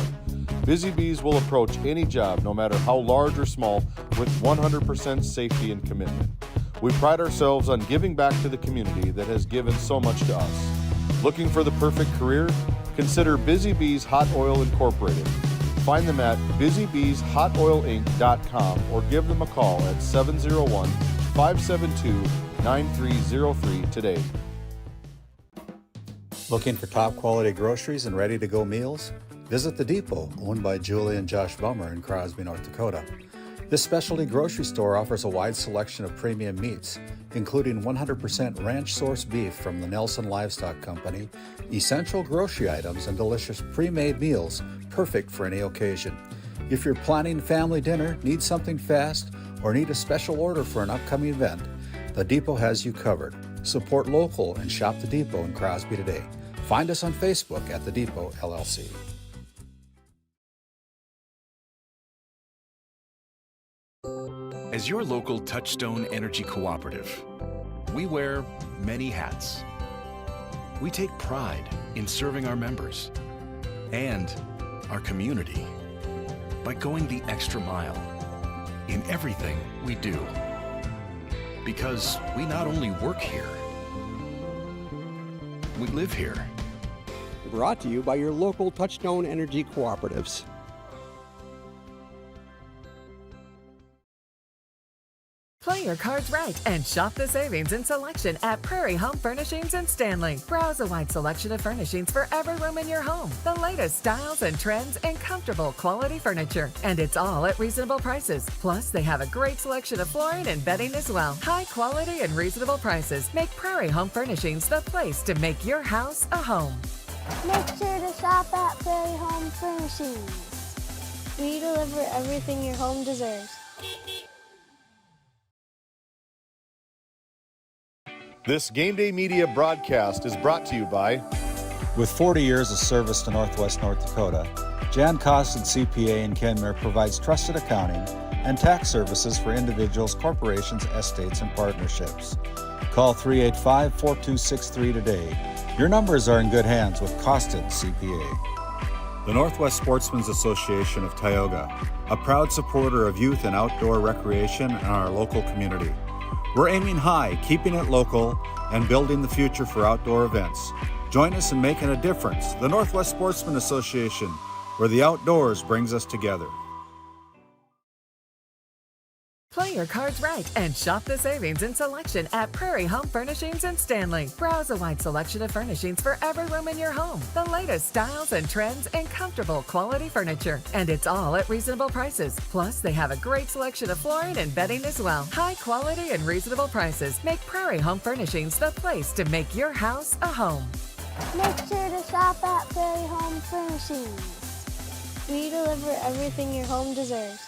F: Busy Bees will approach any job, no matter how large or small, with 100% safety and commitment. We pride ourselves on giving back to the community that has given so much to us. Looking for the perfect career? Consider Busy Bees Hot Oil Incorporated. Find them at busybeeshotoilinc.com or give them a call at 701-572-9303 today.
E: Looking for top quality groceries and ready-to-go meals? Visit The Depot, owned by Julie and Josh Bummer in Crosby, North Dakota. This specialty grocery store offers a wide selection of premium meats, including 100% ranch-sourced beef from the Nelson Livestock Company, essential grocery items, and delicious pre-made meals perfect for any occasion. If you're planning family dinner, need something fast, or need a special order for an upcoming event, The Depot has you covered. Support local and shop The Depot in Crosby today. Find us on Facebook at The Depot LLC.
L: As your local Touchstone Energy Cooperative, we wear many hats. We take pride in serving our members and our community by going the extra mile in everything we do. Because we not only work here, we live here.
N: Brought to you by your local Touchstone Energy Cooperatives.
O: Play your cards right and shop the savings and selection at Prairie Home Furnishings in Stanley. Browse a wide selection of furnishings for every room in your home. The latest styles and trends and comfortable quality furniture. And it's all at reasonable prices. Plus, they have a great selection of flooring and bedding as well. High quality and reasonable prices make Prairie Home Furnishings the place to make your house a home.
Q: Make sure to shop at Prairie Home Furnishings. We deliver everything your home deserves.
F: This GameDay Media broadcast is brought to you by...
E: With 40 years of service to Northwest North Dakota, Jan Costin CPA in Kenmare provides trusted accounting and tax services for individuals, corporations, estates, and partnerships. Call 385-4263 today. Your numbers are in good hands with Costin CPA. The Northwest Sportsmen's Association of Tioga, a proud supporter of youth and outdoor recreation in our local community. We're aiming high, keeping it local, and building the future for outdoor events. Join us in making a difference. The Northwest Sportsmen Association, where the outdoors brings us together.
O: Play your cards right and shop the savings and selection at Prairie Home Furnishings in Stanley. Browse a wide selection of furnishings for every room in your home. The latest styles and trends and comfortable quality furniture. And it's all at reasonable prices. Plus, they have a great selection of flooring and bedding as well. High quality and reasonable prices make Prairie Home Furnishings the place to make your house a home.
Q: Make sure to shop at Prairie Home Furnishings. We deliver everything your home deserves.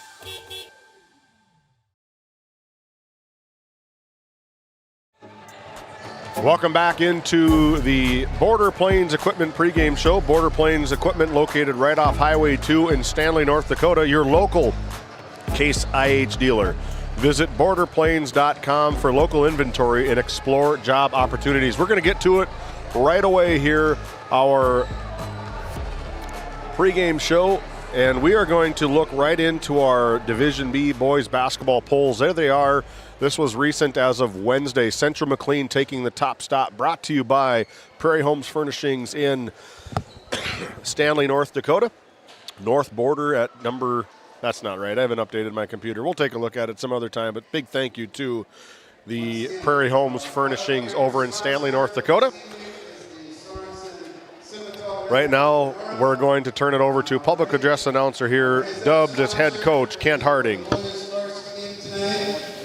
C: Welcome back into the Border Plains Equipment pregame show. Border Plains Equipment located right off Highway 2 in Stanley, North Dakota, your local Case IH dealer. Visit borderplains.com for local inventory and explore job opportunities. We're going to get to it right away here, our pregame show, and we are going to look right into our Division B boys basketball polls. There they are. This was recent as of Wednesday. Central McLean taking the top stop, brought to you by Prairie Homes Furnishings in Stanley, North Dakota. North Border at number, that's not right, I haven't updated my computer. We'll take a look at it some other time, but big thank you to the Prairie Homes Furnishings over in Stanley, North Dakota. Right now, we're going to turn it over to public address announcer here, dubbed as head coach, Kent Harding.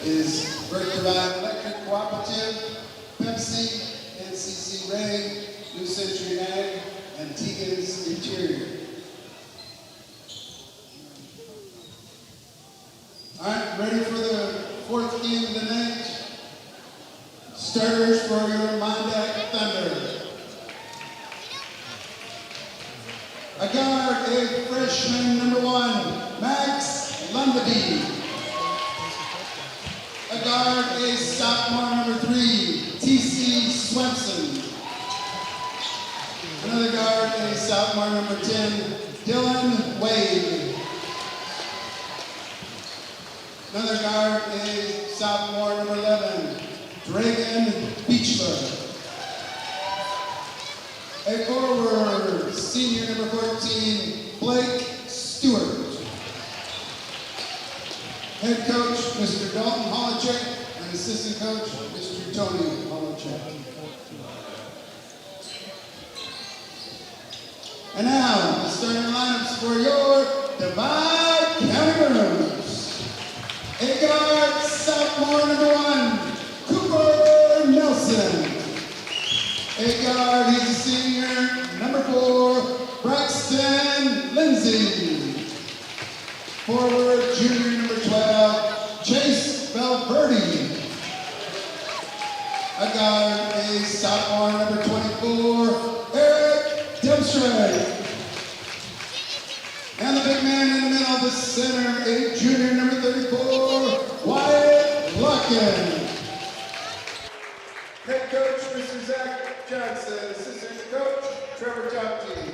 J: Is Berkeley Electric Cooperative, Pepsi, NCC Ray, New Century Ag, and Tegan's Interior. All right, ready for the fourth game of the night? Starters for your MonDak Thunder. A guard, a freshman, number 1, Max Lundaby. A guard, a sophomore, number 3, T.C. Swenson. Another guard, a sophomore, number 10, Dylan Wade. Another guard, a sophomore, number 11, Dragon Beachler. A forward, senior, number 14, Blake Stewart. Head coach, Mr. Dalton Holochek, and assistant coach, Mr. Tony Holochek. And now, the starting lineups for your Divide County Maroons. A guard, sophomore, number 1, Cooper Nelson. A guard, he's a senior, number 4, Braxton Lindsay. Forward, junior, number 12, Chase Valverde. A guard, a sophomore, number 24, Eric Dimstray. And the big man in the middle of the center, a junior, number 34, Wyatt Lucken. Head coach, Mr. Zach Johnson. Assistant coach, Trevor Topty.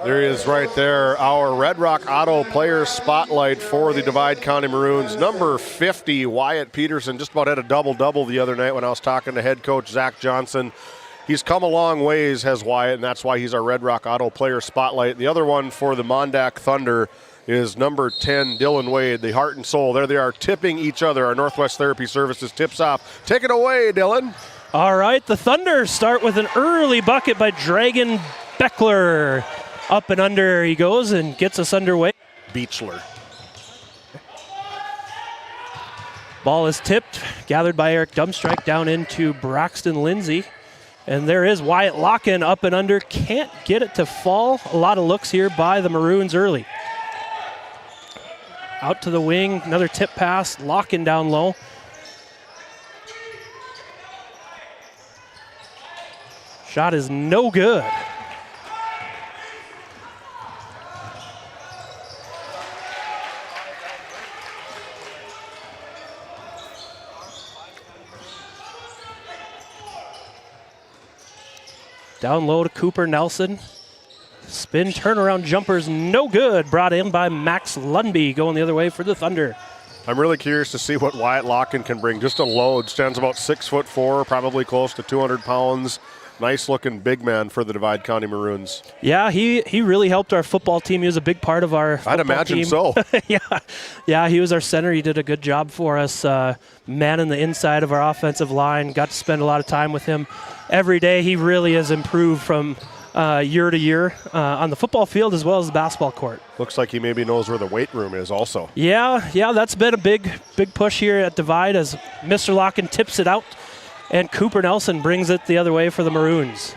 C: There he is right there, our Red Rock Auto Players Spotlight for the Divide County Maroons. Number 50, Wyatt Peterson, just about had a double-double the other night when I was talking to head coach Zach Johnson. He's come a long ways, has Wyatt, and that's why he's our Red Rock Auto Players Spotlight. The other one for the MonDak Thunder is number 10, Dylan Wade, the heart and soul. There they are, tipping each other. Our Northwest Therapy Services tips off. Take it away, Dylan.
G: All right, the Thunder start with an early bucket by Dragon Beckler. Up and under he goes and gets us underway.
C: Beachler.
G: Ball is tipped, gathered by Eric Dumstrike down into Braxton Lindsay. And there is Wyatt Locken up and under. Can't get it to fall. A lot of looks here by the Maroons early. Out to the wing, another tip pass, Locken down low. Shot is no good. Down low to Cooper Nelson. Spin turnaround jumper's no good. Brought in by Max Lundby, going the other way for the Thunder.
C: I'm really curious to see what Wyatt Locken can bring. Just a load. Stands about 6'4", probably close to 200 pounds. Nice looking big man for the Divide County Maroons.
G: Yeah, he really helped our football team. He was a big part of our football
C: I'd imagine
G: team.
C: so.
G: Yeah, he was our center. He did a good job for us, manning the inside of our offensive line. Got to spend a lot of time with him every day. He really has improved from year to year on the football field as well as the basketball court.
C: Looks like he maybe knows where the weight room is also.
G: Yeah, that's been a big push here at Divide as Mr. Locken tips it out and Cooper Nelson brings it the other way for the Maroons.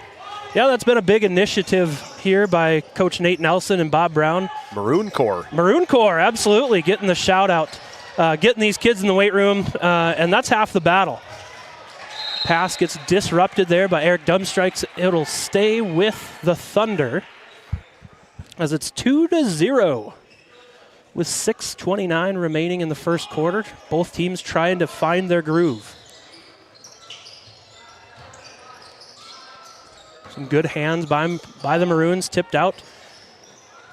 G: Yeah, that's been a big initiative here by Coach Nate Nelson and Bob Brown.
C: Maroon Corps,
G: absolutely, getting the shout out, getting these kids in the weight room, and that's half the battle. Pass gets disrupted there by Eric Dumstrikes. It'll stay with the Thunder as it's 2-0 with 6:29 remaining in the first quarter. Both teams trying to find their groove. Some good hands by the Maroons, tipped out.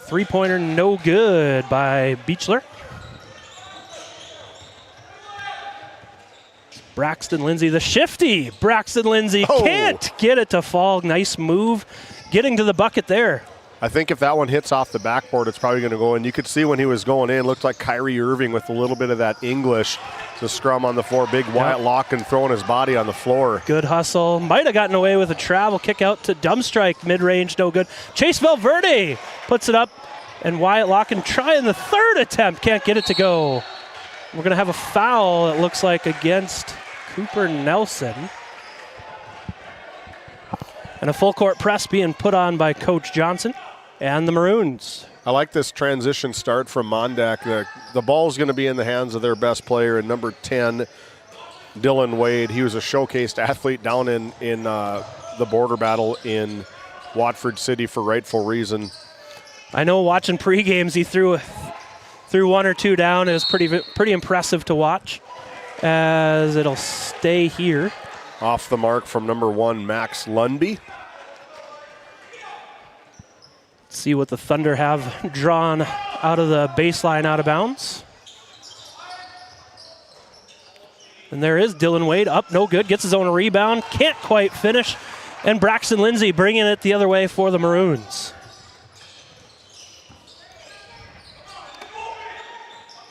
G: Three-pointer no good by Beechler. Braxton Lindsay, the shifty Braxton Lindsay, can't get it to fall. Nice move, getting to the bucket there.
C: I think if that one hits off the backboard, it's probably going to go in. You could see when he was going in, looked like Kyrie Irving with a little bit of that English. The scrum on the floor, big Wyatt Locken throwing his body on the floor.
G: Good hustle. Might have gotten away with a travel kick out to Dumstrike, mid-range, no good. Chase Valverde puts it up, and Wyatt Locken trying the third attempt, can't get it to go. We're going to have a foul, it looks like, against Cooper Nelson. And a full court press being put on by Coach Johnson and the Maroons.
C: I like this transition start from MonDak. The ball's going to be in the hands of their best player, and number 10, Dylan Wade. He was a showcased athlete down in the border battle in Watford City for rightful reason.
G: I know watching pre-games, he threw one or two down. It was pretty impressive to watch, as it'll stay here.
C: Off the mark from number 1, Max Lundby.
G: See what the Thunder have drawn out of the baseline out of bounds. And there is Dylan Wade up, no good, gets his own rebound, can't quite finish. And Braxton Lindsay bringing it the other way for the Maroons.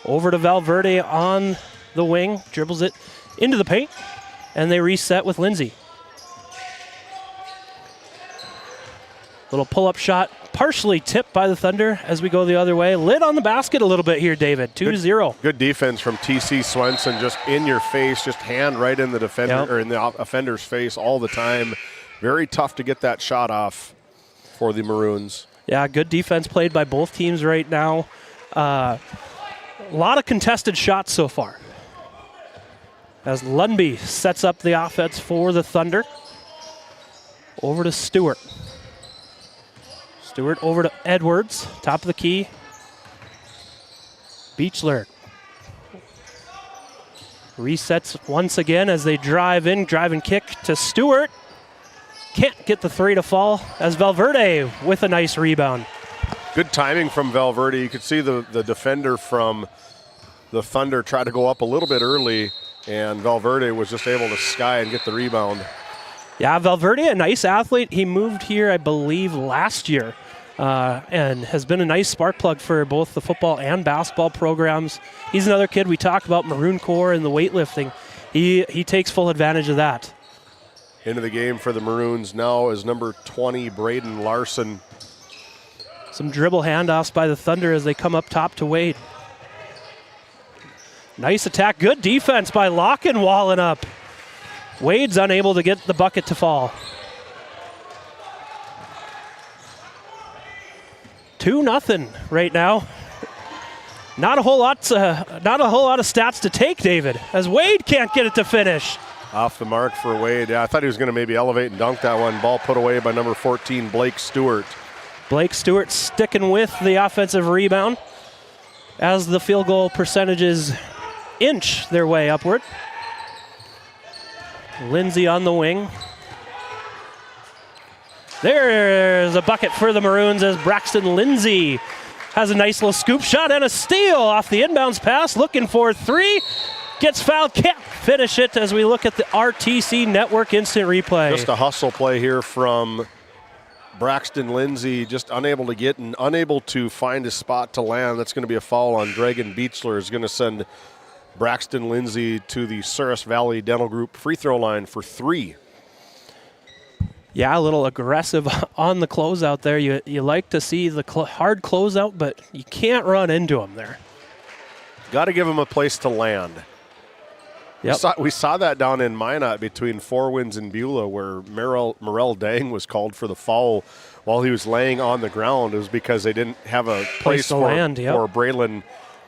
G: Over to Valverde on the wing, dribbles it into the paint, and they reset with Lindsay. Little pull-up shot, partially tipped by the Thunder as we go the other way. Lid on the basket a little bit here, David. 2-0.
C: Good defense from TC Swenson, just in your face, just hand right in the defender or in the offender's face all the time. Very tough to get that shot off for the Maroons.
G: Yeah, good defense played by both teams right now. A lot of contested shots so far. As Lundby sets up the offense for the Thunder. Over to Stewart. Stewart over to Edwards, top of the key. Beechler resets once again as they drive in, drive and kick to Stewart. Can't get the three to fall as Valverde with a nice rebound.
C: Good timing from Valverde. You could see the defender from the Thunder try to go up a little bit early, and Valverde was just able to sky and get the rebound.
G: Yeah, Valverde, a nice athlete. He moved here, I believe, last year and has been a nice spark plug for both the football and basketball programs. He's another kid we talk about, Maroon Corps and the weightlifting. He takes full advantage of that.
C: Into the game for the Maroons now is number 20, Braden Larson.
G: Some dribble handoffs by the Thunder as they come up top to Wade. Nice attack, good defense by Locken walling up. Wade's unable to get the bucket to fall. 2-0 right now. Not a whole lot of stats to take, David, as Wade can't get it to finish.
C: Off the mark for Wade. Yeah, I thought he was going to maybe elevate and dunk that one. Ball put away by number 14, Blake Stewart.
G: Blake Stewart sticking with the offensive rebound as the field goal percentages inch their way upward. Lindsay on the wing. There's a bucket for the Maroons as Braxton Lindsay has a nice little scoop shot and a steal off the inbounds pass. Looking for three. Gets fouled, can't finish it as we look at the RTC Network instant replay.
C: Just a hustle play here from Braxton Lindsay, just unable to get and unable to find a spot to land. That's going to be a foul on Dragon Beechler. Is going to send Braxton Lindsay to the Souris Valley Dental Group free throw line for 3.
G: Yeah, a little aggressive on the closeout there. You like to see the hard closeout, but you can't run into them there.
C: Got to give them a place to land.
G: Yep.
C: We saw that down in Minot between Four Winds and Beulah, where Morel Dang was called for the foul while he was laying on the ground. It was because they didn't have a place
G: to land,
C: for Braylon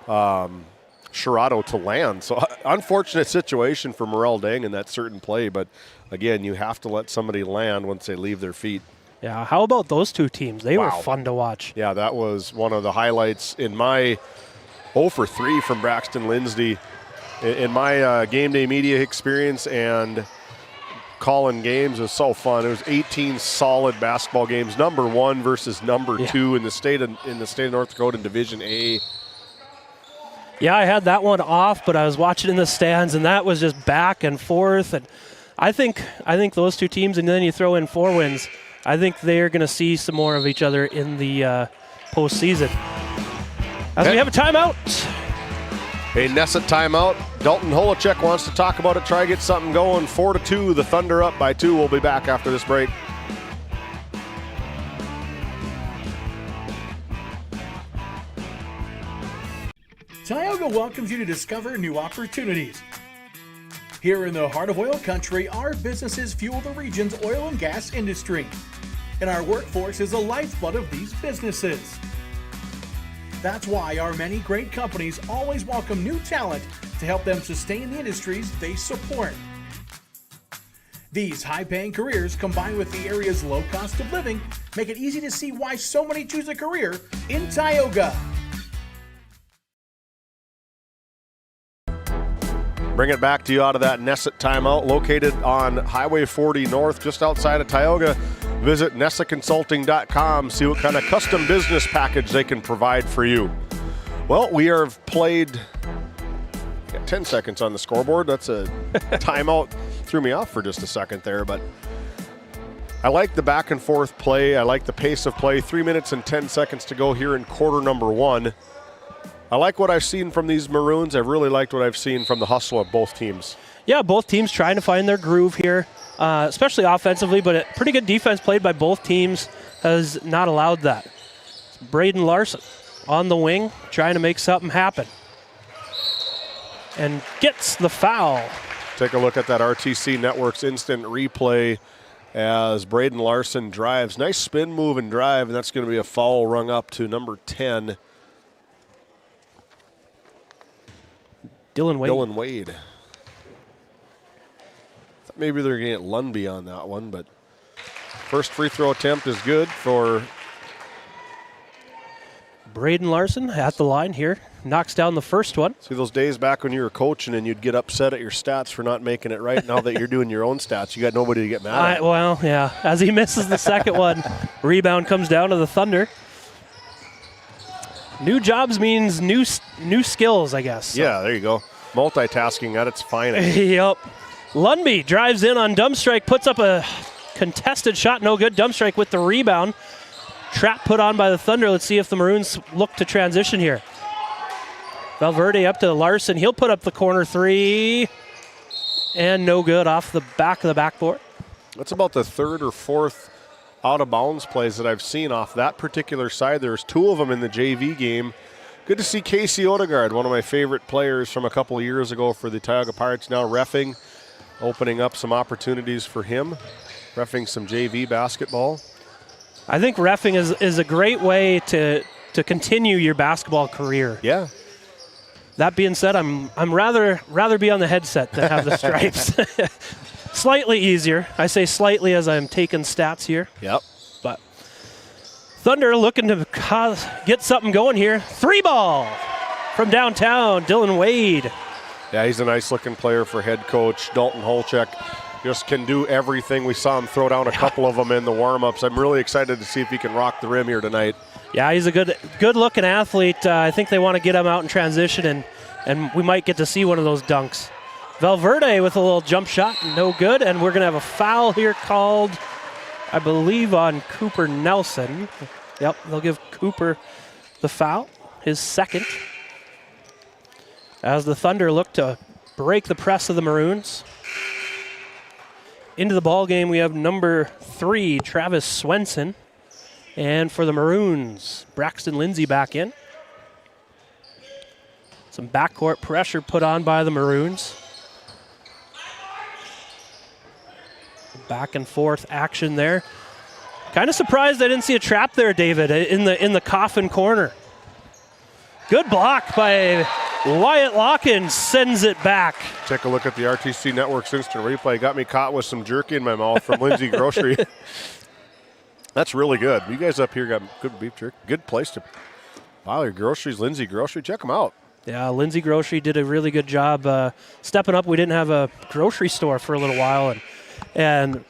C: Sherrado to land. So unfortunate situation for Morel Dang in that certain play, but again, you have to let somebody land once they leave their feet.
G: Yeah, how about those two teams? They were fun to watch.
C: Yeah, that was one of the highlights in my 0 for 3 from Braxton Lindsay. In my Game Day Media experience and calling games, was so fun. It was 18 solid basketball games, number 1 versus number 2 in the state of North Dakota in Division A.
G: Yeah, I had that one off, but I was watching in the stands, and that was just back and forth. And I think those two teams, and then you throw in Four Winds, I think they're going to see some more of each other in the postseason. As we have a timeout.
C: A Nesset timeout. Dalton Holacek wants to talk about it, try to get something going. 4-2, the Thunder up by 2. We'll be back after this break.
P: Tioga welcomes you to discover new opportunities. Here in the heart of oil country, our businesses fuel the region's oil and gas industry, and our workforce is the lifeblood of these businesses. That's why our many great companies always welcome new talent to help them sustain the industries they support. These high-paying careers, combined with the area's low cost of living, make it easy to see why so many choose a career in Tioga.
C: Bring it back to you out of that Nesset timeout, located on Highway 40 North, just outside of Tioga. Visit NessaConsulting.com, see what kind of custom business package they can provide for you. Well, we have played 10 seconds on the scoreboard. That's a timeout. Threw me off for just a second there, but I like the back and forth play. I like the pace of play. 3 minutes and 10 seconds to go here in quarter number 1. I like what I've seen from these Maroons. I've really liked what I've seen from the hustle of both teams.
G: Yeah, both teams trying to find their groove here, especially offensively, but a pretty good defense played by both teams has not allowed that. Braden Larson on the wing, trying to make something happen. And gets the foul.
C: Take a look at that RTC Network's instant replay as Braden Larson drives. Nice spin move and drive, and that's going to be a foul rung up to number 10.
G: Dylan
C: Wade. Maybe they're going to get Lundby on that one, but first free throw attempt is good for
G: Braden Larson at the line here. Knocks down the first one.
C: See those days back when you were coaching and you'd get upset at your stats for not making it right. Now that you're doing your own stats, you got nobody to get mad at.
G: Well, yeah. As he misses the second one, rebound comes down to the Thunder. New jobs means new skills, I guess. So.
C: Yeah, there you go. Multitasking at its finest.
G: Yep. Lundby drives in on Dumbstrike, puts up a contested shot, no good. Dumbstrike with the rebound. Trap put on by the Thunder. Let's see if the Maroons look to transition here. Valverde up to Larson. He'll put up the corner 3. And no good off the back of the backboard.
C: That's about the third or fourth out-of-bounds plays that I've seen off that particular side. There's 2 of them in the JV game. Good to see Casey Odegaard, one of my favorite players from a couple of years ago for the Tioga Pirates, now reffing, opening up some opportunities for him, reffing some JV basketball.
G: I think reffing is a great way to continue your basketball career.
C: Yeah.
G: That being said, I'm rather be on the headset than have the stripes. Slightly easier. I say slightly as I'm taking stats here.
C: Yep.
G: But Thunder looking to get something going here. 3 ball from downtown, Dylan Wade.
C: Yeah, he's a nice-looking player for head coach Dalton Holacek. Just can do everything. We saw him throw down a couple of them in the warm-ups. I'm really excited to see if he can rock the rim here tonight.
G: Yeah, he's a good-looking athlete. I think they want to get him out in transition and and we might get to see one of those dunks. Valverde with a little jump shot, no good, and we're going to have a foul here called, I believe, on Cooper Nelson. Yep, they'll give Cooper the foul, his second, as the Thunder look to break the press of the Maroons. Into the ball game, we have number 3, Travis Swenson. And for the Maroons, Braxton Lindsay back in. Some backcourt pressure put on by the Maroons. Back and forth action there. Kind of surprised I didn't see a trap there, David, in the coffin corner. Good block by Wyatt Locken, sends it back.
C: Take a look at the RTC Network's instant replay. Got me caught with some jerky in my mouth from Lindsay Grocery. That's really good. You guys up here got good beef jerky. Good place to buy your groceries. Lindsay Grocery, check them out.
G: Yeah, Lindsay Grocery did a really good job stepping up. We didn't have a grocery store for a little while, and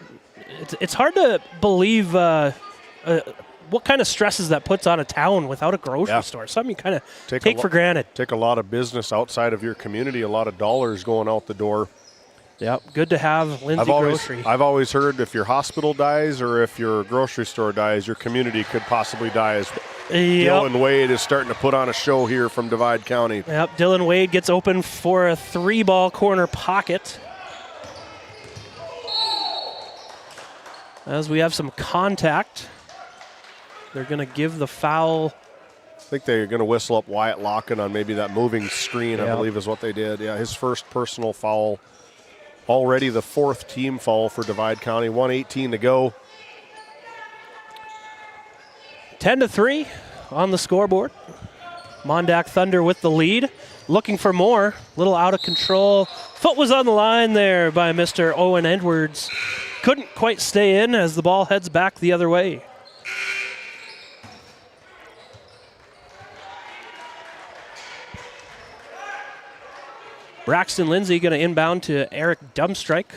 G: it's hard to believe what kind of stresses that puts on a town without a grocery store. Something you kind of take for granted.
C: Take a lot of business outside of your community, a lot of dollars going out the door.
G: Yep, good to have Lindsay Grocery.
C: I've always heard if your hospital dies or if your grocery store dies, your community could possibly die. Dylan Wade is starting to put on a show here from Divide County.
G: Yep, Dylan Wade gets open for a 3-ball corner pocket. As we have some contact, they're going to give the foul.
C: I think they're going to whistle up Wyatt Locken on maybe that moving screen, I believe is what they did. Yeah, his first personal foul. Already the 4th team foul for Divide County. 1:18 to go.
G: 10-3 on the scoreboard. MonDak Thunder with the lead. Looking for more. Little out of control. Foot was on the line there by Mr. Owen Edwards. Couldn't quite stay in as the ball heads back the other way. Braxton Lindsay going to inbound to Eric Dumstrike.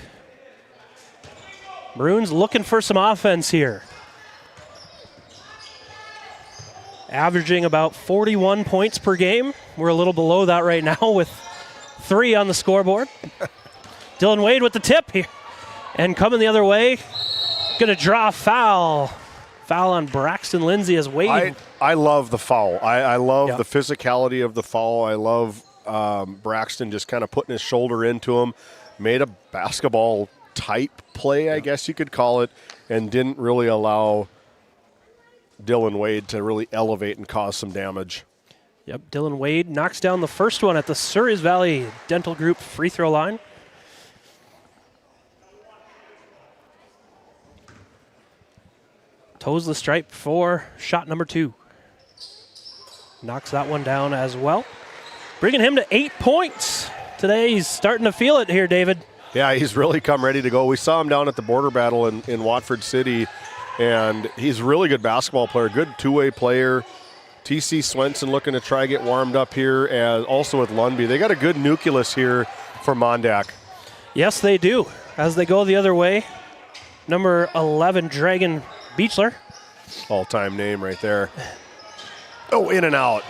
G: Maroons looking for some offense here. Averaging about 41 points per game. We're a little below that right now with 3 on the scoreboard. Dylan Wade with the tip here. And coming the other way, going to draw a foul. Foul on Braxton Lindsay as Wade.
C: I love the foul. I love the physicality of the foul. I love Braxton just kind of putting his shoulder into him, made a basketball type play, I guess you could call it, and didn't really allow Dylan Wade to really elevate and cause some damage.
G: Yep, Dylan Wade knocks down the first one at the Surrey Valley Dental Group free throw line. Toes the stripe for shot number 2. Knocks that one down as well. Bringing him to 8 points. Today he's starting to feel it here, David.
C: Yeah, he's really come ready to go. We saw him down at the border battle in Watford City, and he's a really good basketball player, good two-way player. TC Swenson looking to try get warmed up here, and also with Lundby. They got a good nucleus here for MonDak.
G: Yes, they do. As they go the other way, number 11, Dragon Beechler.
C: All-time name right there. Oh, in and out.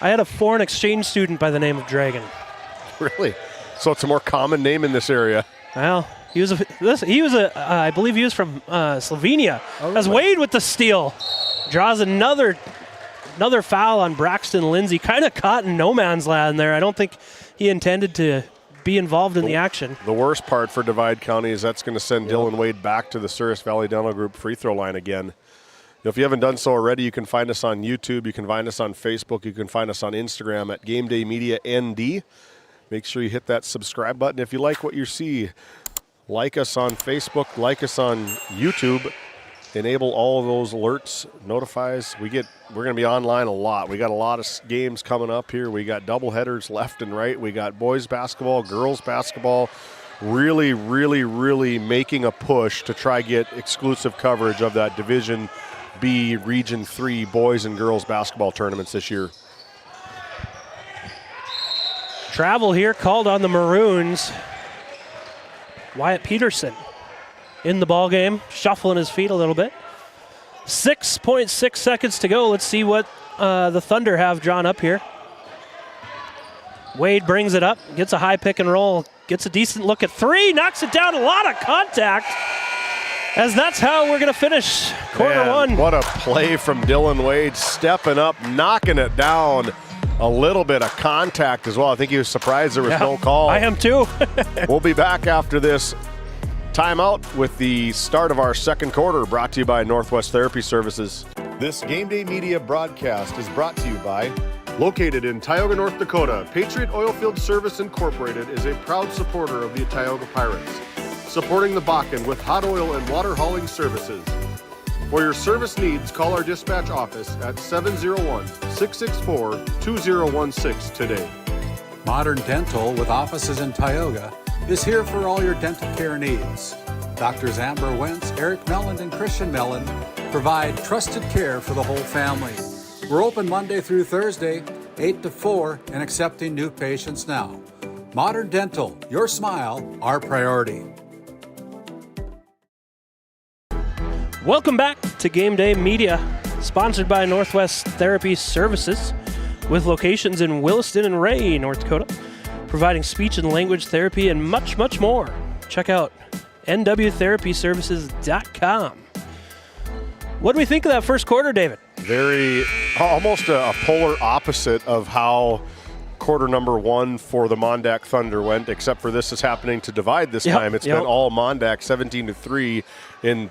G: I had a foreign exchange student by the name of Dragon.
C: Really? So it's a more common name in this area.
G: Well, I believe he was from Slovenia. Oh, as Wade with the steal draws another foul on Braxton Lindsay. Kind of caught in no man's land there. I don't think he intended to be involved in the action.
C: The worst part for Divide County is that's going to send Dylan Wade back to the Surrey Valley Dental Group free throw line again. If you haven't done so already, you can find us on YouTube. You can find us on Facebook. You can find us on Instagram at GameDay Media ND. Make sure you hit that subscribe button. If you like what you see, like us on Facebook, like us on YouTube. Enable all of those alerts, notifies. We're going to be online a lot. We got a lot of games coming up here. We got doubleheaders left and right. We got boys basketball, girls basketball. Really, really, really making a push to try get exclusive coverage of that Division B Region 3 boys and girls basketball tournaments this year.
G: Travel here called on the Maroons. Wyatt Peterson in the ball game, shuffling his feet a little bit. 6.6 seconds to go. Let's see what the Thunder have drawn up here. Wade brings it up, gets a high pick and roll, gets a decent look at three, knocks it down, a lot of contact. As that's how we're going to finish quarter one.
C: What a play from Dylan Wade, stepping up, knocking it down. A little bit of contact as well. I think he was surprised there was no call.
G: I am too.
C: We'll be back after this timeout with the start of our second quarter, brought to you by Northwest Therapy Services. This Game Day Media broadcast is brought to you by, located in Tioga, North Dakota, Patriot Oilfield Service Incorporated is a proud supporter of the Tioga Pirates, supporting the Bakken with hot oil and water hauling services. For your service needs, call our dispatch office at 701-664-2016 today.
E: Modern Dental, with offices in Tioga, is here for all your dental care needs. Doctors Amber Wentz, Eric Melland, and Christian Melland provide trusted care for the whole family. We're open Monday through Thursday, 8 to 4, and accepting new patients now. Modern Dental, your smile, our priority.
G: Welcome back to Game Day Media, sponsored by Northwest Therapy Services, with locations in Williston and Ray, North Dakota, providing speech and language therapy and much, much more. Check out nwtherapyservices.com. What do we think of that first quarter, David?
C: Almost a polar opposite of how quarter number one for the MonDak Thunder went, except for this is happening to divide this time. It's been all MonDak, 17-3 in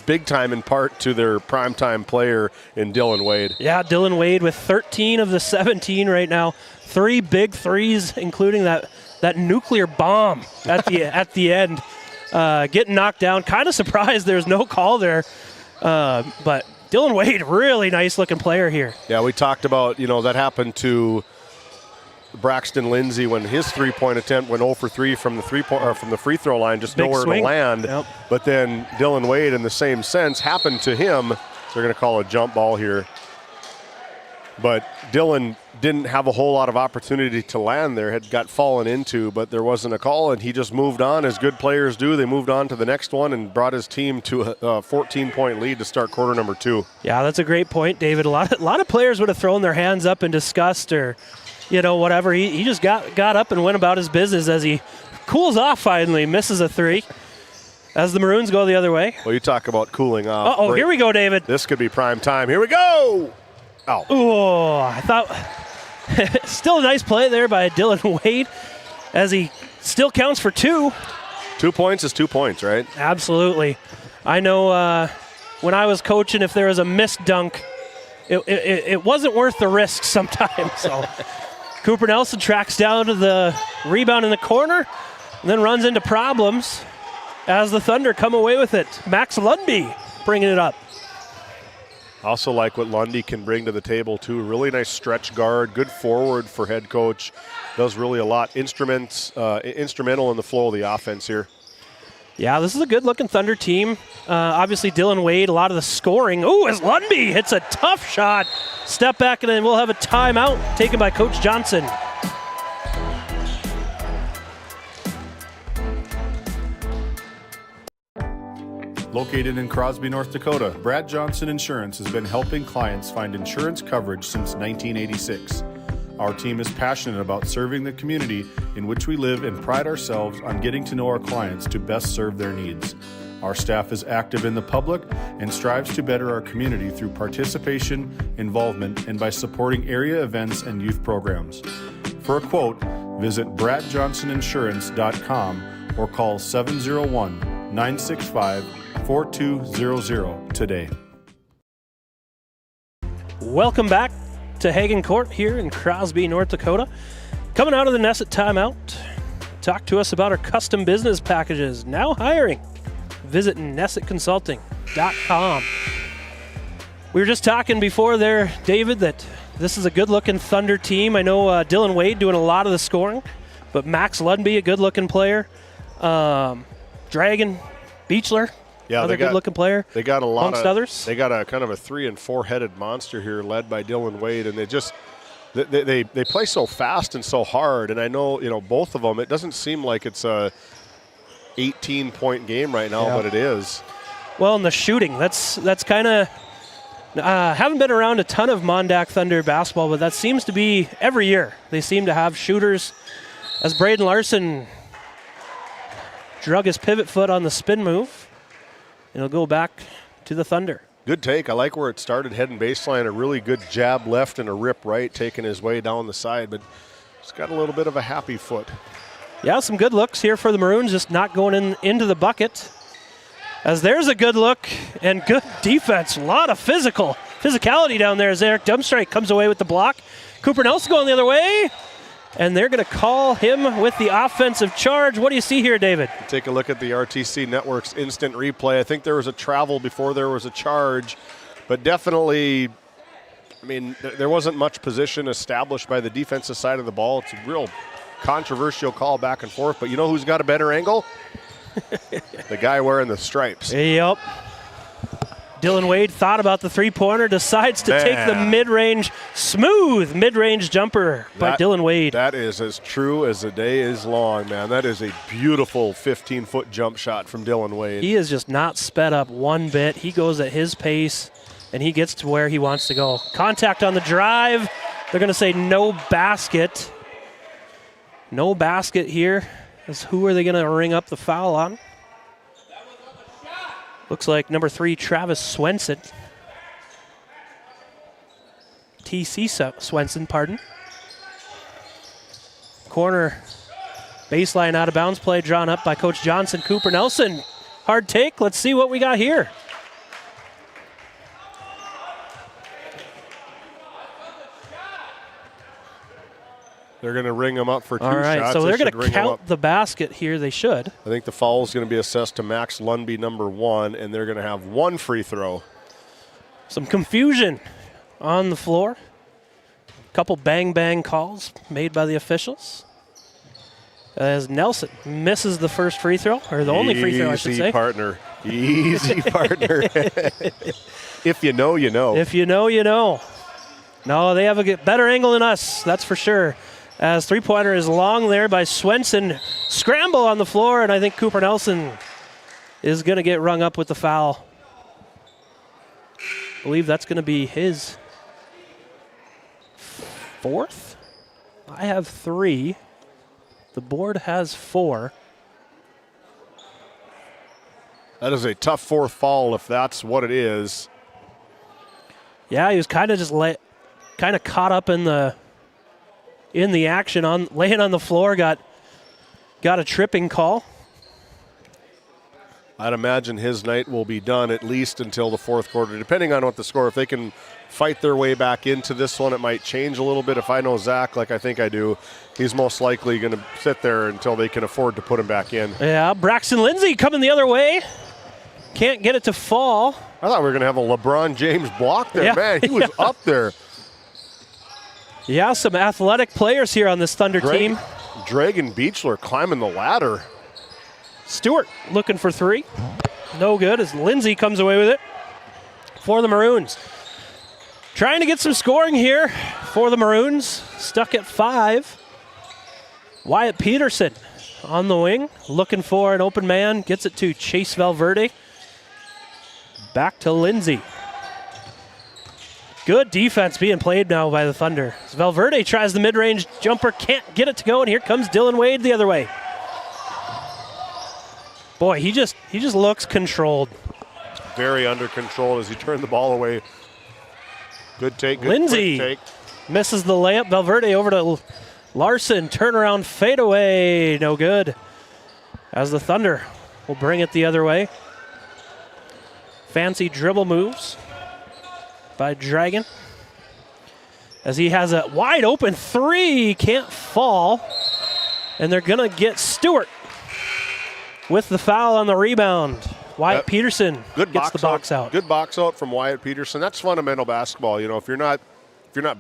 C: big time in part to their primetime player in Dylan Wade. Yeah, Dylan Wade with 13 of the 17 right now. 3 big threes, including that nuclear bomb at the end. Getting knocked down. Kind of surprised there's no call there. But Dylan Wade, really nice looking player here. Yeah, we talked about, that happened to Braxton Lindsay when his three-point attempt went 0 for 3 from the free throw line, just big nowhere swing to land. Yep. But then Dylan Wade, in the same sense, happened to him. So they're going to call a jump ball here. But Dylan didn't have a whole lot of opportunity to land there, had got fallen into, but there wasn't a call, and he just moved on, as good players do. They moved on to the next one and brought his team to a 14-point lead to start quarter number 2. Yeah, that's a great point, David. A lot of players would have thrown their hands up in disgust or whatever. He just got up and went about his business as he cools off finally, misses a 3. As the Maroons go the other way. Well, you talk about cooling off. Uh-oh, here we go, David. This could be prime time. Here we go. Oh. Oh, I thought still a nice play there by Dylan Wade as he still counts for 2. 2 points is 2 points, right? Absolutely. I know when I was coaching, if there was a missed dunk, it wasn't worth the risk sometimes. So Cooper Nelson tracks down to the rebound in the corner and then runs into problems as the Thunder come away with it. Max Lundby bringing it up. Also like what Lundy can bring to the table, too. Really nice stretch guard, good forward for head coach. Does really a lot. Instrumental in the flow of the offense here. Yeah, this is a good-looking Thunder team. Obviously, Dylan Wade, a lot of the scoring. Ooh, as Lundby hits a tough shot. Step back, and then we'll have a timeout taken by Coach Johnson.
F: Located in Crosby, North Dakota, Brad Johnson Insurance has been helping clients find insurance coverage since 1986. Our team is passionate about serving the community in which we live and pride ourselves on getting to know our clients to best serve their needs. Our staff is active in the public and strives to better our community through participation, involvement, and by supporting area events and youth programs. For a quote, visit bradjohnsoninsurance.com or call 701-965-4200 today. Welcome back to Hagen Court here in Crosby, North Dakota. Coming out of the Nesset timeout, talk to us about our custom business packages, now hiring. Visit nessetconsulting.com. We were just talking before there, David, that this is a good-looking Thunder team. I know Dylan Wade doing a lot of the scoring, but Max Lundby, a good-looking player. Dragon Beechler, another good-looking player. They got a lot amongst others. They got a kind of a 3- and 4-headed monster here, led by Dylan Wade, and they play so fast and so hard. And I know both of them. It doesn't seem like it's a 18-point game right now, but it is. Well, and the shooting, that's kind of
G: Haven't been around a ton of MonDak Thunder basketball, but that seems to be every year. They seem to have shooters. As Braden Larson drug his pivot foot on the spin move, it'll go back to the Thunder.
C: Good take. I like where it started, heading baseline. A really good jab left and a rip right, taking his way down the side, but it's got a little bit of a happy foot.
G: Yeah, some good looks here for the Maroons, just not going into the bucket. As there's a good look and good defense. A lot of physicality down there as Eric Dumstrike comes away with the block. Cooper Nelson going the other way, and they're going to call him with the offensive charge. What do you see here, David?
C: Take a look at the RTC Network's instant replay. I think there was a travel before there was a charge, but definitely, I mean, there wasn't much position established by the defensive side of the ball. It's a real controversial call back and forth, but you know who's got a better angle? The guy wearing the stripes.
G: Yep. Dylan Wade thought about the three-pointer, decides to take the mid-range, smooth mid-range jumper by Dylan Wade.
C: That is as true as the day is long, man. That is a beautiful 15-foot jump shot from Dylan Wade.
G: He is just not sped up one bit. He goes at his pace, and he gets to where he wants to go. Contact on the drive. They're going to say no basket. No basket here. Who are they going to ring up the foul on? Looks like number 3, Travis Swenson. TC Swenson, pardon. Corner baseline out of bounds play drawn up by Coach Johnson. Cooper Nelson, hard take. Let's see what we got here.
C: They're going to ring him up for 2
G: shots. All right,
C: shots.
G: so they're going to count the basket here. They should.
C: I think the foul is going to be assessed to Max Lundby, number 1, and they're going to have 1 free throw.
G: Some confusion on the floor. A couple bang-bang calls made by the officials. As Nelson misses the first free throw, or the only free throw, I should say.
C: Easy partner. Easy partner. If you know, you know.
G: If you know, you know. No, they have a better angle than us, that's for sure. As three-pointer is long there by Swenson. Scramble on the floor, and I think Cooper Nelson is going to get rung up with the foul. I believe that's going to be his 4th. I have 3. The board has 4.
C: That is a tough 4th foul if that's what it is.
G: Yeah, he was kind of just kind of caught up in the action, on laying on the floor, got a tripping call.
C: I'd imagine his night will be done at least until the 4th quarter, depending on what the score. If they can fight their way back into this one, it might change a little bit. If I know Zach, like I think I do, he's most likely going to sit there until they can afford to put him back in.
G: Yeah, Braxton Lindsay coming the other way. Can't get it to fall.
C: I thought we were going to have a LeBron James block there. Yeah, man, he was up there.
G: Yeah, some athletic players here on this Thunder team.
C: Dragon Beechler climbing the ladder.
G: Stewart looking for 3. No good as Lindsay comes away with it for the Maroons. Trying to get some scoring here for the Maroons. Stuck at 5. Wyatt Peterson on the wing, looking for an open man. Gets it to Chase Valverde. Back to Lindsay. Good defense being played now by the Thunder. Valverde tries the mid-range jumper, can't get it to go, and here comes Dylan Wade the other way. Boy, he just looks controlled.
C: Very under control as he turned the ball away. Good take, good
G: Lindsay
C: take.
G: Misses the layup. Valverde over to Larson, turnaround fadeaway, no good. As the Thunder will bring it the other way. Fancy dribble moves by Dragon. As he has a wide open 3, can't fall. And they're gonna get Stewart with the foul on the rebound. Wyatt Peterson gets the box out.
C: Good box out from Wyatt Peterson. That's fundamental basketball. You know, if you're not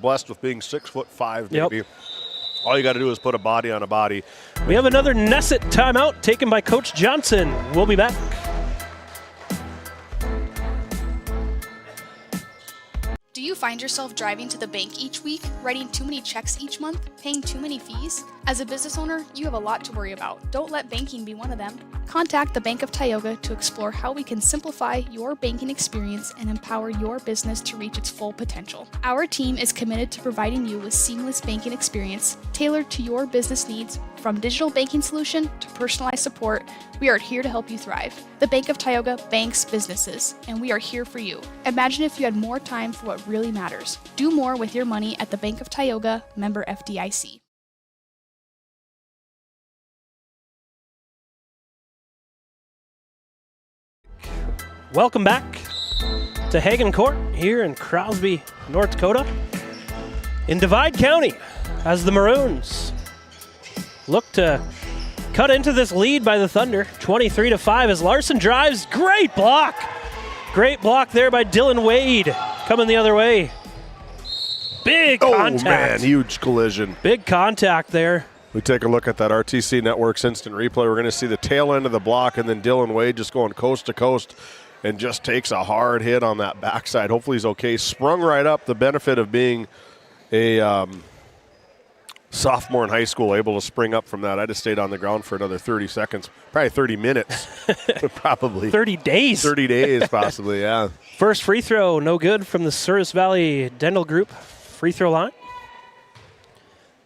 C: blessed with being 6'5", maybe, all you got to do is put a body on a body.
G: We have another Nesset timeout taken by Coach Johnson. We'll be back.
R: Do you find yourself driving to the bank each week, writing too many checks each month, paying too many fees? As a business owner, you have a lot to worry about. Don't let banking be one of them. Contact the Bank of Tioga to explore how we can simplify your banking experience and empower your business to reach its full potential. Our team is committed to providing you with seamless banking experience tailored to your business needs. From digital banking solution to personalized support, we are here to help you thrive. The Bank of Tioga banks businesses, and we are here for you. Imagine if you had more time for what really matters. Do more with your money at the Bank of Tioga, member FDIC.
G: Welcome back to Hagen Court here in Crosby, North Dakota. In Divide County, as the Maroons look to cut into this lead by the Thunder, 23-5 as Larson drives. Great block! Great block there by Dylan Wade, coming the other way. Big contact.
C: Oh, man, huge collision.
G: Big contact there.
C: We take a look at that RTC Networks instant replay. We're going to see the tail end of the block, and then Dylan Wade just going coast to coast and just takes a hard hit on that backside. Hopefully he's okay. Sprung right up. The benefit of being a sophomore in high school, able to spring up from that. I just stayed on the ground for another 30 seconds, probably 30 minutes, probably.
G: 30 days.
C: 30 days, possibly, yeah.
G: First free throw, no good from the Service Valley Dental Group free throw line.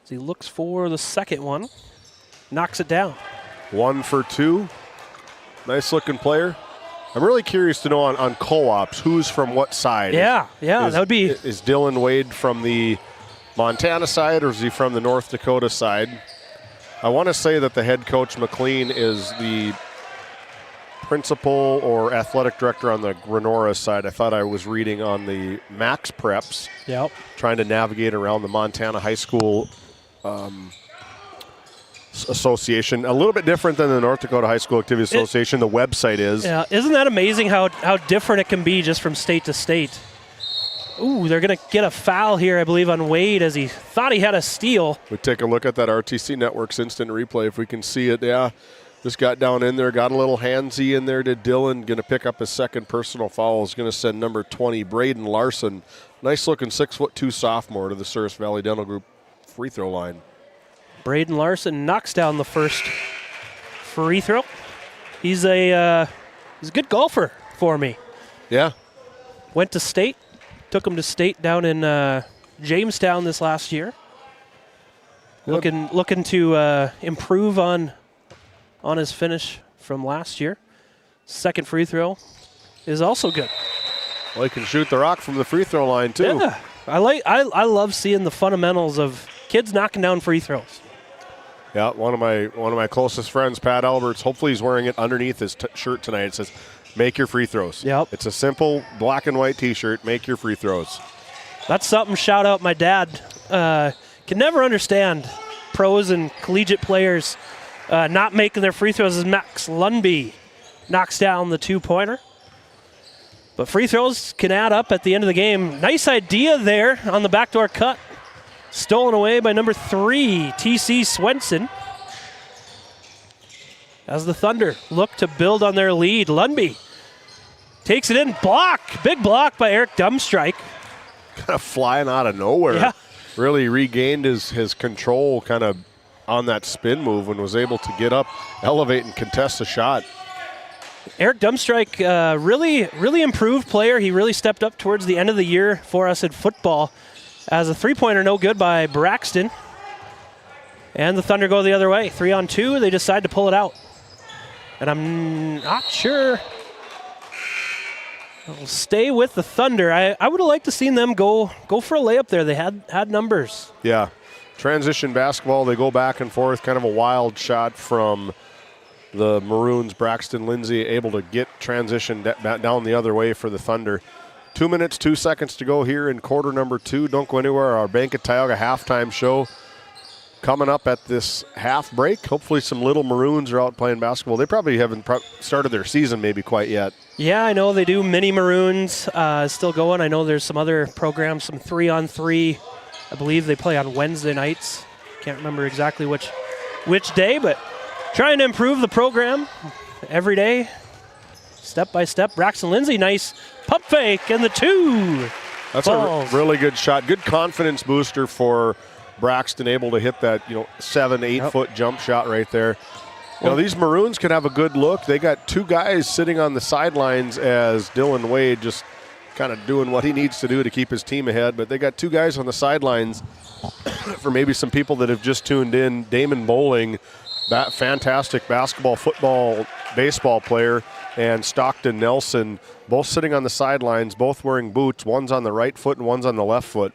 G: As he looks for the second one, knocks it down.
C: 1 for 2. Nice looking player. I'm really curious to know on co-ops who's from what side.
G: Yeah, that would be.
C: Is Dylan Wade from the Montana side or is he from the North Dakota side? I want to say that the head coach, McLean, is the principal or athletic director on the Grenora side. I thought I was reading on the Max Preps.
G: Yep.
C: Trying to navigate around the Montana High School Association. A little bit different than the North Dakota High School Activity Association. The website is.
G: Yeah, isn't that amazing how different it can be just from state to state? Ooh, they're going to get a foul here, I believe, on Wade as he thought he had a steal.
C: We take a look at that RTC Networks instant replay if we can see it. Yeah, just got down in there, got a little handsy in there to Dylan. Going to pick up his second personal foul. Is going to send number 20, Braden Larson. Nice looking 6'2" sophomore to the Service Valley Dental Group free throw line.
G: Braden Larson knocks down the first free throw. He's a good golfer for me.
C: Yeah.
G: Went to state. Took him to state down in Jamestown this last year. Looking to improve on his finish from last year. Second free throw is also good.
C: Well, he can shoot the rock from the free throw line too.
G: Yeah, I love seeing the fundamentals of kids knocking down free throws.
C: Yeah, one of my closest friends, Pat Alberts. Hopefully, he's wearing it underneath his shirt tonight. It says, "Make your free throws."
G: Yep.
C: It's a simple black and white T-shirt. Make your free throws.
G: That's something. Shout out my dad. Can never understand pros and collegiate players not making their free throws. As Max Lundby knocks down the 2-pointer. But free throws can add up at the end of the game. Nice idea there on the backdoor cut. Stolen away by number 3, T.C. Swenson. As the Thunder look to build on their lead, Lundby takes it in. Block. Big block by Eric Dumstrike.
C: Kind of flying out of nowhere.
G: Yeah.
C: Really regained his control kind of on that spin move and was able to get up, elevate, and contest the shot.
G: Eric Dumstrike, really improved player. He really stepped up towards the end of the year for us in football. As a three-pointer, no good by Braxton. And the Thunder go the other way. 3-on-2, they decide to pull it out. And I'm not sure. I'll stay with the Thunder. I would have liked to seen them go for a layup there. They had numbers.
C: Yeah. Transition basketball, they go back and forth. Kind of a wild shot from the Maroons. Braxton Lindsay able to get transition down the other way for the Thunder. 2 minutes, 2 seconds to go here in quarter number 2. Don't go anywhere. Our Bank of Tioga halftime show coming up at this half break. Hopefully some little Maroons are out playing basketball. They probably haven't started their season maybe quite yet.
G: Yeah, I know they do. Mini Maroons still going. I know there's some other programs, some 3-on-3. I believe they play on Wednesday nights. Can't remember exactly which day, but trying to improve the program every day, step by step. Braxton Lindsay, nice pump fake, and the 2.
C: That's a really good shot. Good confidence booster for Braxton able to hit that 7-8 foot jump shot right there. These Maroons could have a good look. They got two guys sitting on the sidelines as Dylan Wade just kind of doing what he needs to do to keep his team ahead. But they got two guys on the sidelines for maybe some people that have just tuned in. Damon Bowling, that fantastic basketball, football, baseball player, and Stockton Nelson, both sitting on the sidelines, both wearing boots. One's on the right foot and one's on the left foot.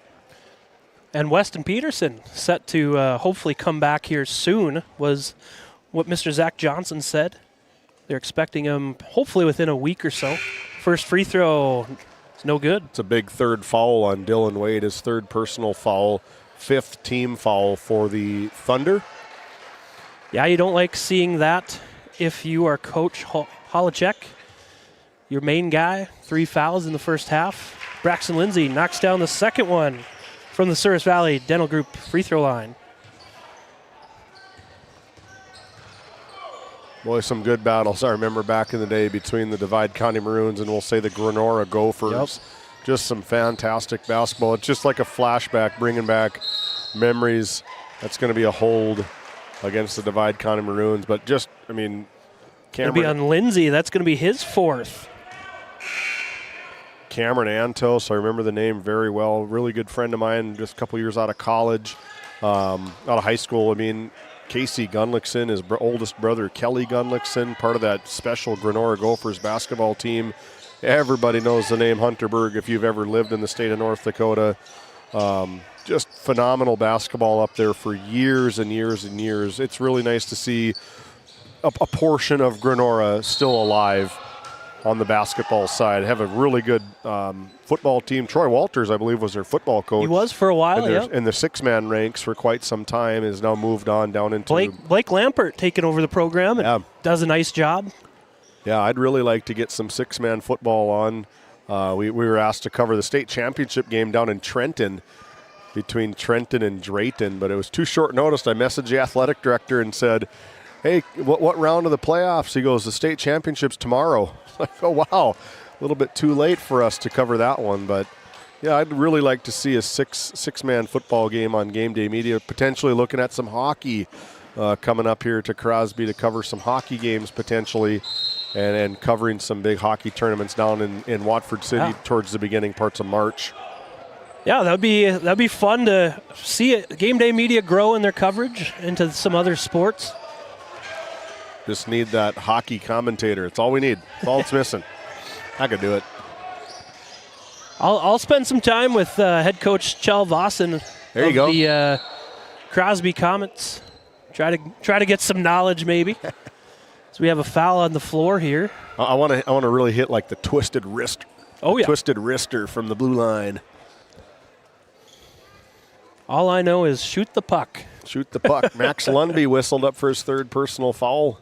G: And Weston Peterson set to hopefully come back here soon, was what Mr. Zach Johnson said. They're expecting him hopefully within a week or so. First free throw, it's no good.
C: It's a big third foul on Dylan Wade, his third personal foul, fifth team foul for the Thunder.
G: Yeah, you don't like seeing that if you are Coach Holacek. Your main guy, 3 fouls in the first half. Braxton Lindsay knocks down the second one from the Service Valley Dental Group free throw line.
C: Boy, some good battles I remember back in the day between the Divide County Maroons and we'll say the Grenora Gophers.
G: Yep.
C: Just some fantastic basketball. It's just like a flashback, bringing back memories. That's going to be a hold against the Divide County Maroons. But just, Cameron.
G: It'll be on Lindsay. That's going to be his fourth.
C: Cameron Antos, I remember the name very well. Really good friend of mine, just a couple years out of college, out of high school. Casey Gunlickson, his oldest brother, Kelly Gunlickson, part of that special Grenora Gophers basketball team. Everybody knows the name Hunterberg if you've ever lived in the state of North Dakota. Just phenomenal basketball up there for years and years and years. It's really nice to see a portion of Grenora still alive on the basketball side. Have a really good football team. Troy Walters, I believe, was their football coach.
G: He was for a while,
C: in the six-man ranks for quite some time. Has now moved on down into
G: Blake Lampert taking over the program and does a nice job.
C: Yeah, I'd really like to get some six-man football on. We were asked to cover the state championship game down in Trenton between Trenton and Drayton, but it was too short notice. I messaged the athletic director and said, hey, what round of the playoffs? He goes, the state championship's tomorrow. Like, oh, wow, a little bit too late for us to cover that one. But, yeah, I'd really like to see a six-man football game on GameDay Media, potentially looking at some hockey coming up here to Crosby to cover some hockey games potentially and covering some big hockey tournaments down in Watford City towards the beginning parts of March.
G: Yeah, that'd be fun to see it. GameDay Media grow in their coverage into some other sports.
C: Just need that hockey commentator. It's all we need. It's all it's missing. I could do it.
G: I'll spend some time with head coach Chell Vossen.
C: There you go.
G: The Crosby Comets. Try to get some knowledge maybe. So we have a foul on the floor here.
C: I want to really hit like the twisted wrist.
G: Oh yeah.
C: Twisted wrister from the blue line.
G: All I know is shoot the puck.
C: Shoot the puck. Max Lundby whistled up for his third personal foul.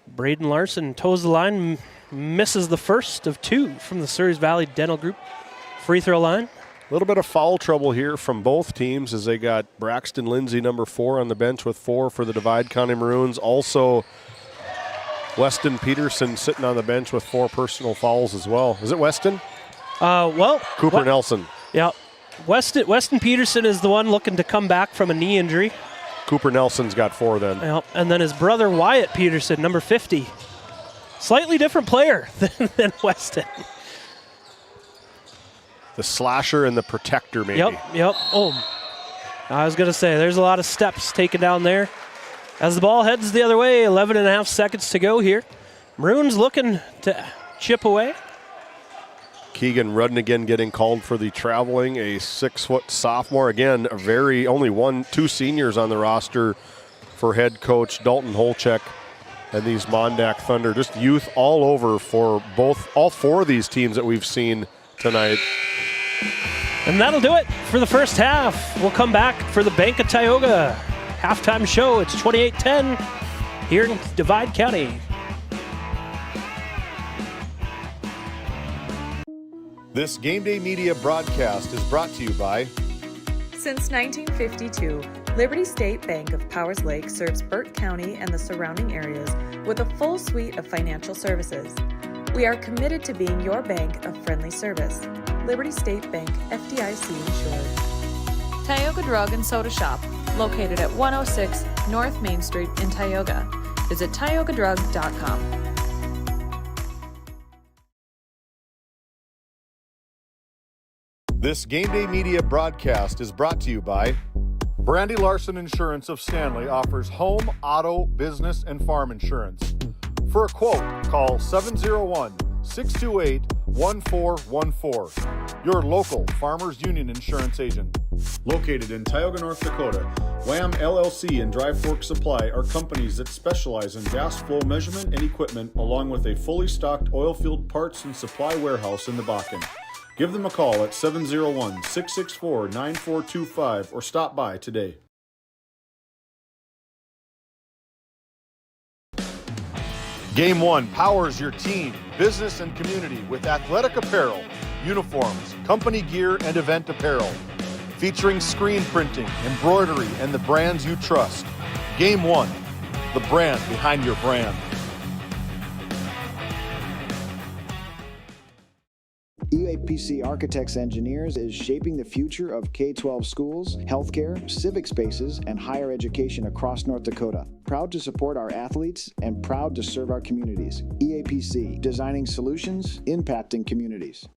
G: Braden Larson toes the line, misses the first of two from the Surrey Valley Dental Group free throw line.
C: A little bit of foul trouble here from both teams as they got Braxton Lindsay, number 4, on the bench with 4 for the Divide County Maroons. Also, Weston Peterson sitting on the bench with 4 personal fouls as well. Is it Weston?
G: Cooper
C: Nelson.
G: Yeah. Weston Peterson is the one looking to come back from a knee injury.
C: Cooper Nelson's got 4 then.
G: Yep. And then his brother Wyatt Peterson, number 50. Slightly different player than Weston.
C: The slasher and the protector, maybe.
G: Yep. Oh, I was going to say, there's a lot of steps taken down there. As the ball heads the other way, 11 and a half seconds to go here. Maroons looking to chip away.
C: Keegan Rudnigan getting called for the traveling, a 6-foot sophomore. Again, only 2 seniors on the roster for head coach Dalton Holchek and these MonDak Thunder. Just youth all over for all 4 of these teams that we've seen tonight.
G: And that'll do it for the first half. We'll come back for the Bank of Tioga halftime show. It's 28-10 here in Divide County.
C: This GameDay Media broadcast is brought to you by...
I: Since 1952, Liberty State Bank of Powers Lake serves Burt County and the surrounding areas with a full suite of financial services. We are committed to being your bank of friendly service. Liberty State Bank, FDIC insured. Tioga Drug and Soda Shop, located at 106 North Main Street in Tioga. Visit tiogadrug.com.
F: This Game Day Media broadcast is brought to you by Brandy Larson Insurance of Stanley offers home, auto, business, and farm insurance. For a quote, call 701-628-1414. Your local Farmers Union insurance agent. Located in Tioga, North Dakota, Wham LLC and Dry Fork Supply are companies that specialize in gas flow measurement and equipment, along with a fully stocked oil field parts and supply warehouse in the Bakken. Give them a call at 701-664-9425 or stop by today. Game One powers your team, business, and community with athletic apparel, uniforms, company gear, and event apparel. Featuring screen printing, embroidery, and the brands you trust. Game One, the brand behind your brand.
S: UAPC Architects Engineers is shaping the future of K-12 schools, healthcare, civic spaces, and higher education across North Dakota. Proud to support our athletes and proud to serve our communities. EAPC, designing solutions, impacting communities.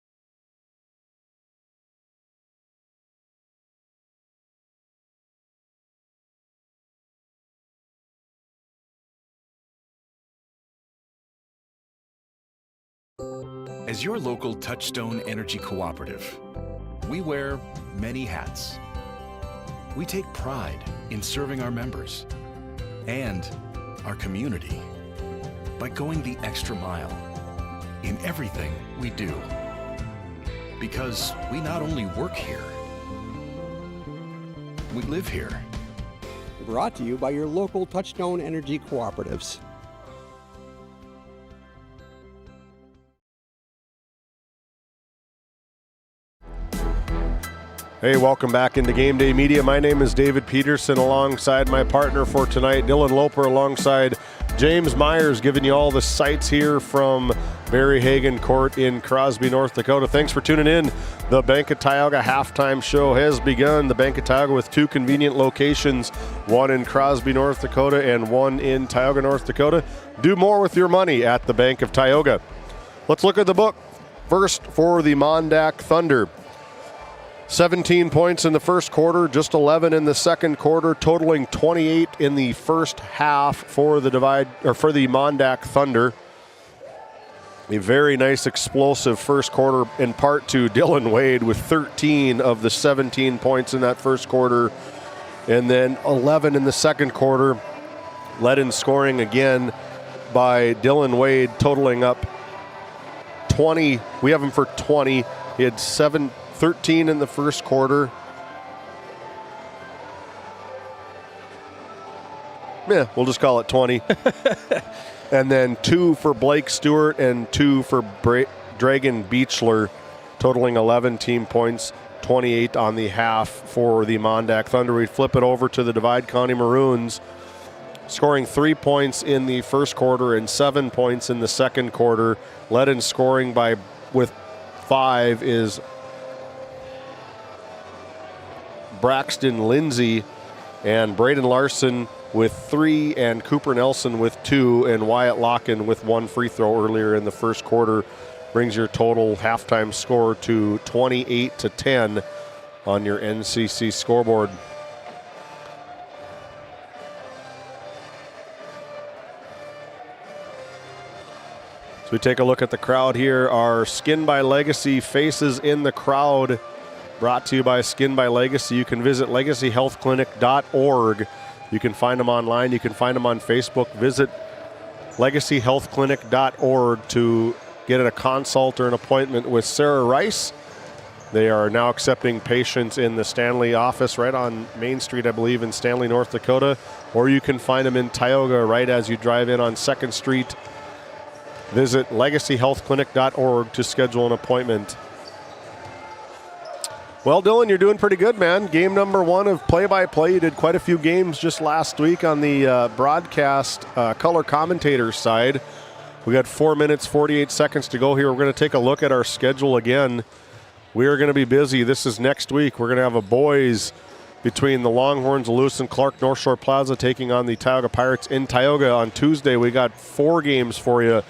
L: As your local Touchstone Energy Cooperative, we wear many hats. We take pride in serving our members and our community by going the extra mile in everything we do. Because we not only work here, we live here.
N: Brought to you by your local Touchstone Energy Cooperatives.
C: Hey, welcome back into Game Day Media. My name is David Peterson alongside my partner for tonight, Dylan Loper, alongside James Myers, giving you all the sights here from Barry Hagan Court in Crosby, North Dakota. Thanks for tuning in. The Bank of Tioga halftime show has begun. The Bank of Tioga with two convenient locations, one in Crosby, North Dakota, and one in Tioga, North Dakota. Do more with your money at the Bank of Tioga. Let's look at the book. First, for the MonDak Thunder. 17 points in the first quarter, just 11 in the second quarter, totaling 28 in the first half for the MonDak Thunder. A very nice explosive first quarter, in part to Dylan Wade with 13 of the 17 points in that first quarter, and then 11 in the second quarter, led in scoring again by Dylan Wade, totaling up 20. We have him for 20. He had 13 in the first quarter. Yeah, we'll just call it 20. And then 2 for Blake Stewart and 2 for Dragon Beechler, totaling 11 team points, 28 on the half for the MonDak Thunder. We flip it over to the Divide County Maroons, scoring 3 points in the first quarter and 7 points in the second quarter. Led in scoring with 5 is Braxton Lindsay, and Braden Larson with 3, and Cooper Nelson with 2, and Wyatt Locken with 1 free throw earlier in the first quarter. Brings your total halftime score to 28-10 on your NCC scoreboard. So we take a look at the crowd here. Our Skin by Legacy faces in the crowd, brought to you by Skin by Legacy. You can visit legacyhealthclinic.org. You can find them online. You can find them on Facebook. Visit legacyhealthclinic.org to get a consult or an appointment with Sarah Rice. They are now accepting patients in the Stanley office right on Main Street, I believe, in Stanley, North Dakota. Or you can find them in Tioga right as you drive in on 2nd Street. Visit legacyhealthclinic.org to schedule an appointment. Well, Dylan, you're doing pretty good, man. Game number 1 of play-by-play. You did quite a few games just last week on the broadcast color commentator side. We got 4 minutes, 48 seconds to go here. We're going to take a look at our schedule again. We are going to be busy. This is next week. We're going to have a boys between the Longhorns of Lewis and Clark, North Shore Plaza taking on the Tioga Pirates in Tioga on Tuesday. We got 4 games for you.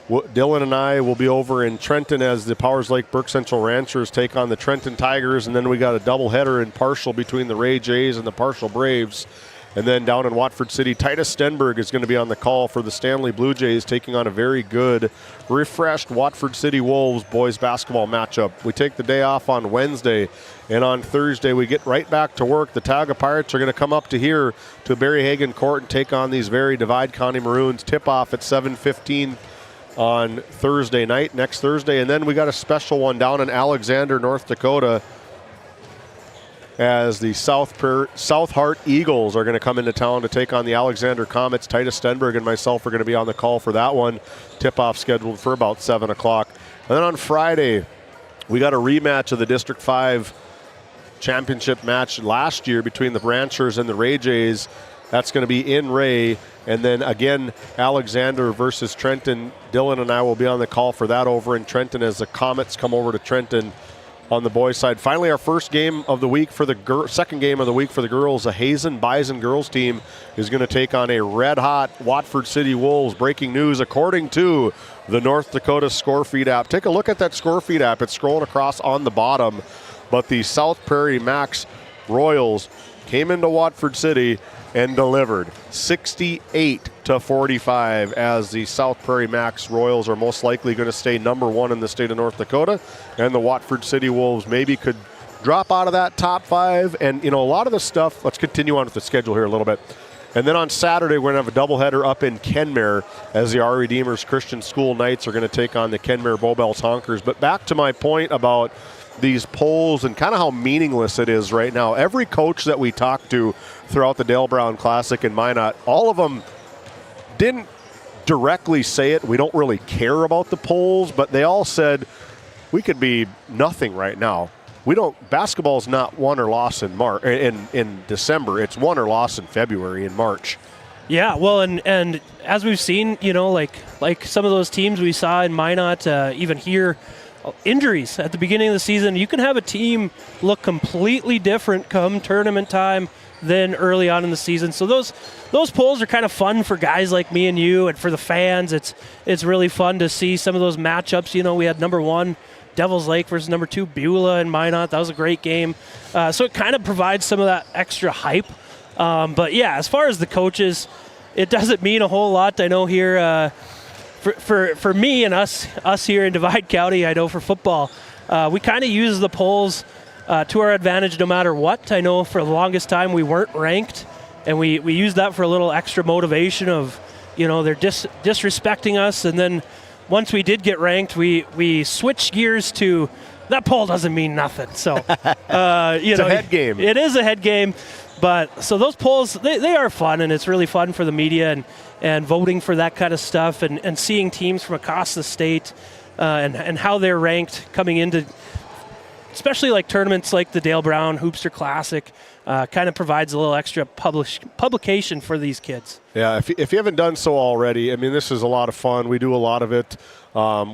C: Dylan and I will be over in Trenton as the Powers Lake Burke Central Ranchers take on the Trenton Tigers, and then we got a doubleheader in Partial between the Ray Jays and the Partial Braves. And then down in Watford City, Titus Stenberg is going to be on the call for the Stanley Blue Jays, taking on a very good, refreshed Watford City Wolves boys basketball matchup. We take the day off on Wednesday, and on Thursday we get right back to work. The Tioga Pirates are going to come up to here to Barry Hagan Court and take on these very Divide County Maroons. Tip-off at 7:15 on Thursday night, next Thursday. And then we got a special one down in Alexander, North Dakota, as the South Hart Eagles are going to come into town to take on the Alexander Comets. Titus Stenberg and myself are going to be on the call for that one. Tip-off scheduled for about 7 o'clock. And then on Friday, we got a rematch of the District 5 championship match last year between the Ranchers and the Ray Jays. That's going to be in Ray. And then again, Alexander versus Trenton. Dylan and I will be on the call for that over in Trenton as the Comets come over to Trenton on the boys' side. Finally, our first game of the week for the second game of the week for the girls. The Hazen Bison girls team is going to take on a red-hot Watford City Wolves. Breaking news, according to the North Dakota Score Feed app. Take a look at that Score Feed app. It's scrolling across on the bottom. But the South Prairie Max Royals came into Watford City and delivered 68-45, as the South Prairie Max Royals are most likely going to stay number 1 in the state of North Dakota, and the Watford City Wolves maybe could drop out of that top 5. And, you know, a lot of the stuff, let's continue on with the schedule here a little bit. And then on Saturday, we're going to have a doubleheader up in Kenmare as the Our Redeemers Christian School Knights are going to take on the Kenmare Bowbells Honkers. But back to my point about these polls and kind of how meaningless it is right now. Every coach that we talked to throughout the Dale Brown Classic in Minot, all of them didn't directly say it. We don't really care about the polls, but they all said we could be nothing right now. We don't. Basketball's not won or lost in March in December. It's won or lost in February and March.
G: Yeah, well, and as we've seen, you know, like some of those teams we saw in Minot, even here. Injuries at the beginning of the season, you can have a team look completely different come tournament time than early on in the season. So those polls are kind of fun for guys like me and you, and for the fans, it's really fun to see some of those matchups. You know, we had number 1 Devils Lake versus number 2 Beulah in Minot. That was a great game. So it kind of provides some of that extra hype. But yeah, as far as the coaches, it doesn't mean a whole lot. I know here. For me and us here in Divide County, I know for football, we kind of use the polls to our advantage no matter what. I know for the longest time we weren't ranked, and we used that for a little extra motivation of, you know, they're disrespecting us. And then once we did get ranked, we switched gears to that poll doesn't mean nothing. So, it's a
C: head game.
G: It is a head game. But so those polls, they are fun, and it's really fun for the media and voting for that kind of stuff and seeing teams from across the state and how they're ranked coming into, especially like tournaments like the Dale Brown Hoopster Classic, kind of provides a little extra publication for these kids.
C: Yeah, if you haven't done so already, I mean, this is a lot of fun. We do a lot of it.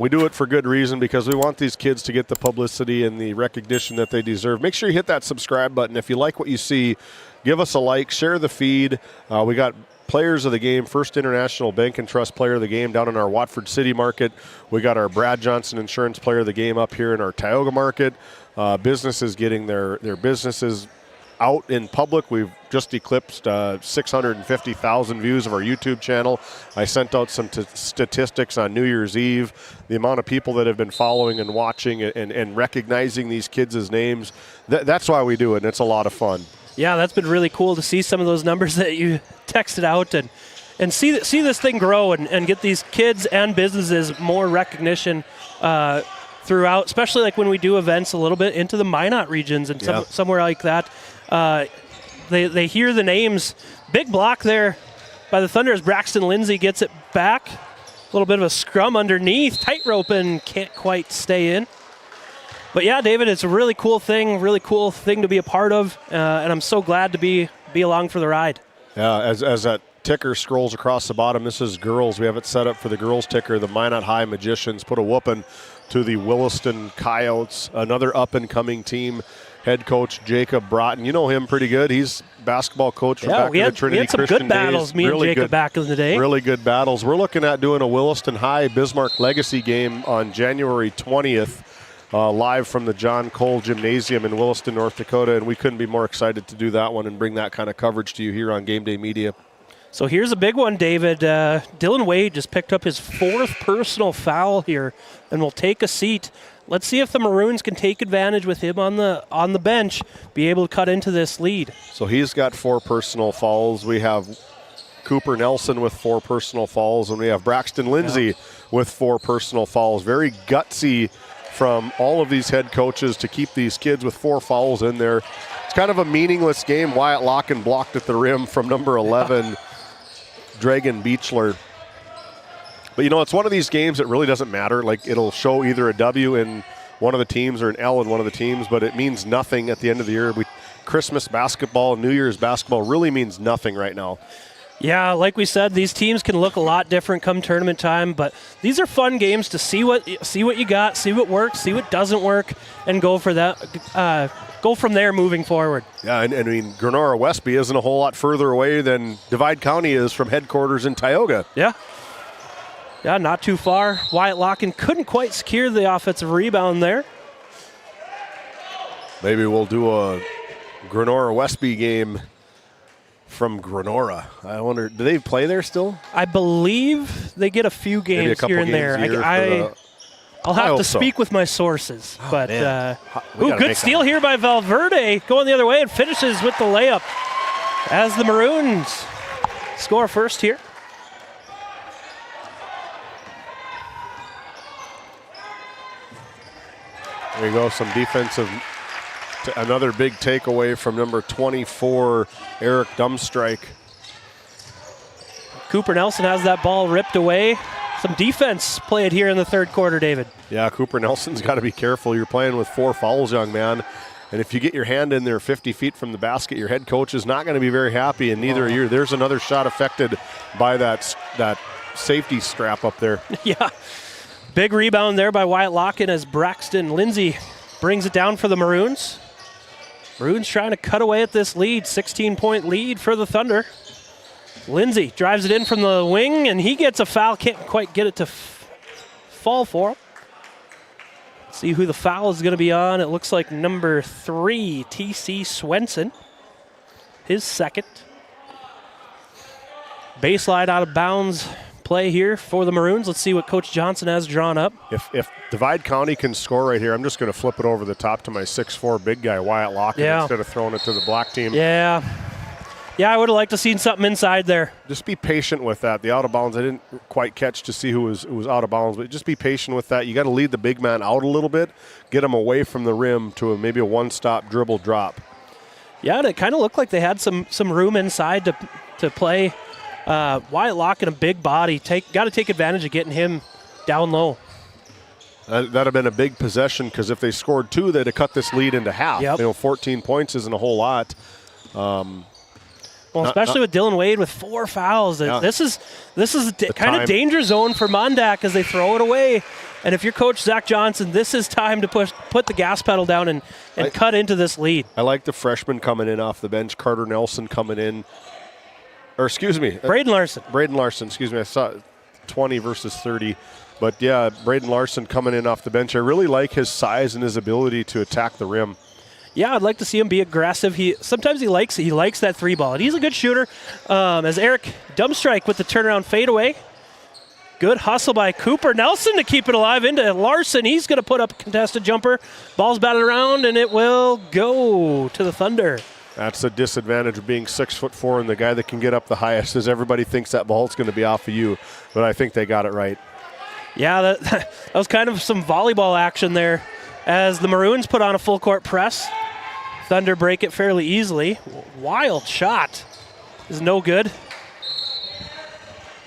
C: We do it for good reason because we want these kids to get the publicity and the recognition that they deserve. Make sure you hit that subscribe button. If you like what you see, give us a like, share the feed. We got players of the game, First International Bank and Trust player of the game down in our Watford City market. We got our Brad Johnson Insurance player of the game up here in our Tioga market. Businesses getting their businesses out in public. We've just eclipsed 650,000 views of our YouTube channel. I sent out some statistics on New Year's Eve. The amount of people that have been following and watching and recognizing these kids' names, that's why we do it, and it's a lot of fun.
G: Yeah, that's been really cool to see some of those numbers that you texted out and see this thing grow and get these kids and businesses more recognition throughout, especially like when we do events a little bit into the Minot regions and somewhere like that. They hear the names. Big block there by the Thunder as Braxton Lindsay gets it back. A little bit of a scrum underneath. Tightrope and can't quite stay in. But yeah, David, it's a really cool thing to be a part of, and I'm so glad to be along for the ride. Yeah,
C: as that ticker scrolls across the bottom, this is girls. We have it set up for the girls ticker. The Minot High Magicians put a whooping to the Williston Coyotes, another up-and-coming team head coach Jacob Broughton. You know him pretty good. He's basketball coach from back in the Trinity
G: we had some
C: Christian
G: good battles,
C: days.
G: me and Jacob back in the day.
C: Really good battles. We're looking at doing a Williston High Bismarck Legacy game on January 20th, live from the John Cole Gymnasium in Williston, North Dakota, and we couldn't be more excited to do that one and bring that kind of coverage to you here on Game Day Media.
G: So here's a big one, David. Dylan Wade just picked up his 4th personal foul here and will take a seat. Let's see if the Maroons can take advantage with him on the bench, be able to cut into this lead.
C: So he's got 4 personal fouls. We have Cooper Nelson with 4 personal fouls, and we have Braxton Lindsay with 4 personal fouls. Very gutsy from all of these head coaches to keep these kids with 4 fouls in there. It's kind of a meaningless game. Wyatt Locken blocked at the rim from number 11, Dragon Beechler. But, you know, it's one of these games that really doesn't matter. Like, it'll show either a W in one of the teams or an L in one of the teams, but it means nothing at the end of the year. Christmas basketball, New Year's basketball really means nothing right now.
G: Yeah, like we said, these teams can look a lot different come tournament time, but these are fun games to see what you got, see what works, see what doesn't work, and go for that. Go from there moving forward.
C: Yeah, and I mean, Grenora Westby isn't a whole lot further away than Divide County is from headquarters in Tioga.
G: Yeah, not too far. Wyatt Locken couldn't quite secure the offensive rebound there.
C: Maybe we'll do a Grenora Westby game from Grenora. I wonder, do they play there still?
G: I believe they get a few games here and there. I'll have to speak with my sources. But good steal here by Valverde, going the other way and finishes with the layup as the Maroons score first here.
C: There you go, some defensive, another big takeaway from number 24, Eric Dumstrike.
G: Cooper Nelson has that ball ripped away. Some defense played here in the third quarter, David.
C: Yeah, Cooper Nelson's got to be careful. You're playing with 4 fouls, young man. And if you get your hand in there 50 feet from the basket, your head coach is not going to be very happy, and neither are you. There's another shot affected by that safety strap up there.
G: Yeah. Big rebound there by Wyatt Locken as Braxton Lindsay brings it down for the Maroons. Maroons trying to cut away at this lead, 16-point lead for the Thunder. Lindsay drives it in from the wing, and he gets a foul. Can't quite get it to fall for him. Let's see who the foul is going to be on. It looks like number 3, T.C. Swenson. His second. Baseline out of bounds play here for the Maroons. Let's see what Coach Johnson has drawn up.
C: If Divide County can score right here, I'm just going to flip it over the top to my 6'4" big guy, Wyatt Locken, instead of throwing it to the black team.
G: Yeah, I would have liked to seen something inside there.
C: Just be patient with that. The out of bounds, I didn't quite catch to see who was out of bounds, but just be patient with that. You got to lead the big man out a little bit, get him away from the rim to maybe a one-stop dribble drop.
G: Yeah, and it kind of looked like they had some room inside to play. Wyatt Locken, a big body, got to take advantage of getting him down low.
C: That'd have been a big possession because if they scored 2, they'd have cut this lead into half.
G: Yep.
C: 14 points isn't a whole lot.
G: Especially with Dylan Wade with 4 fouls. Yeah. This is kind of danger zone for MonDak as they throw it away. And if you're Coach Zach Johnson, this is time to put the gas pedal down and cut into this lead.
C: I like the freshman coming in off the bench, Carter Nelson coming in. Or excuse me.
G: Braden
C: Larson, excuse me. I saw 20 versus 30. But, yeah, Braden Larson coming in off the bench. I really like his size and his ability to attack the rim.
G: Yeah, I'd like to see him be aggressive. Sometimes he likes that 3 ball. And he's a good shooter. As Eric Dumstrike with the turnaround fadeaway. Good hustle by Cooper Nelson to keep it alive into Larson. He's going to put up a contested jumper. Ball's batted around, and it will go to the Thunder.
C: That's the disadvantage of being 6'4" and the guy that can get up the highest is everybody thinks that ball's going to be off of you. But I think they got it right.
G: Yeah, that was kind of some volleyball action there as the Maroons put on a full court press. Thunder break it fairly easily. Wild shot is no good.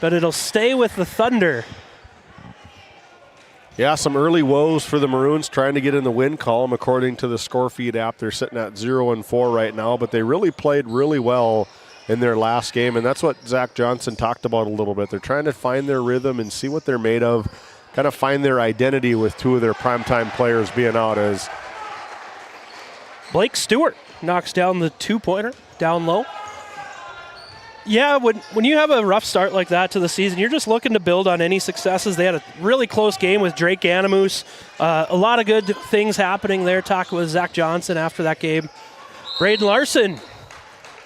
G: But it'll stay with the Thunder.
C: Yeah, some early woes for the Maroons trying to get in the win column. According to the score feed app, they're sitting at 0-4 right now, but they really played really well in their last game, and that's what Zach Johnson talked about a little bit. They're trying to find their rhythm and see what they're made of, kind of find their identity with 2 of their primetime players being out as
G: Blake Stewart knocks down the two-pointer down low. Yeah, when you have a rough start like that to the season, you're just looking to build on any successes. They had a really close game with Drake Anamoose. A lot of good things happening there. Talking with Zach Johnson after that game. Braden Larson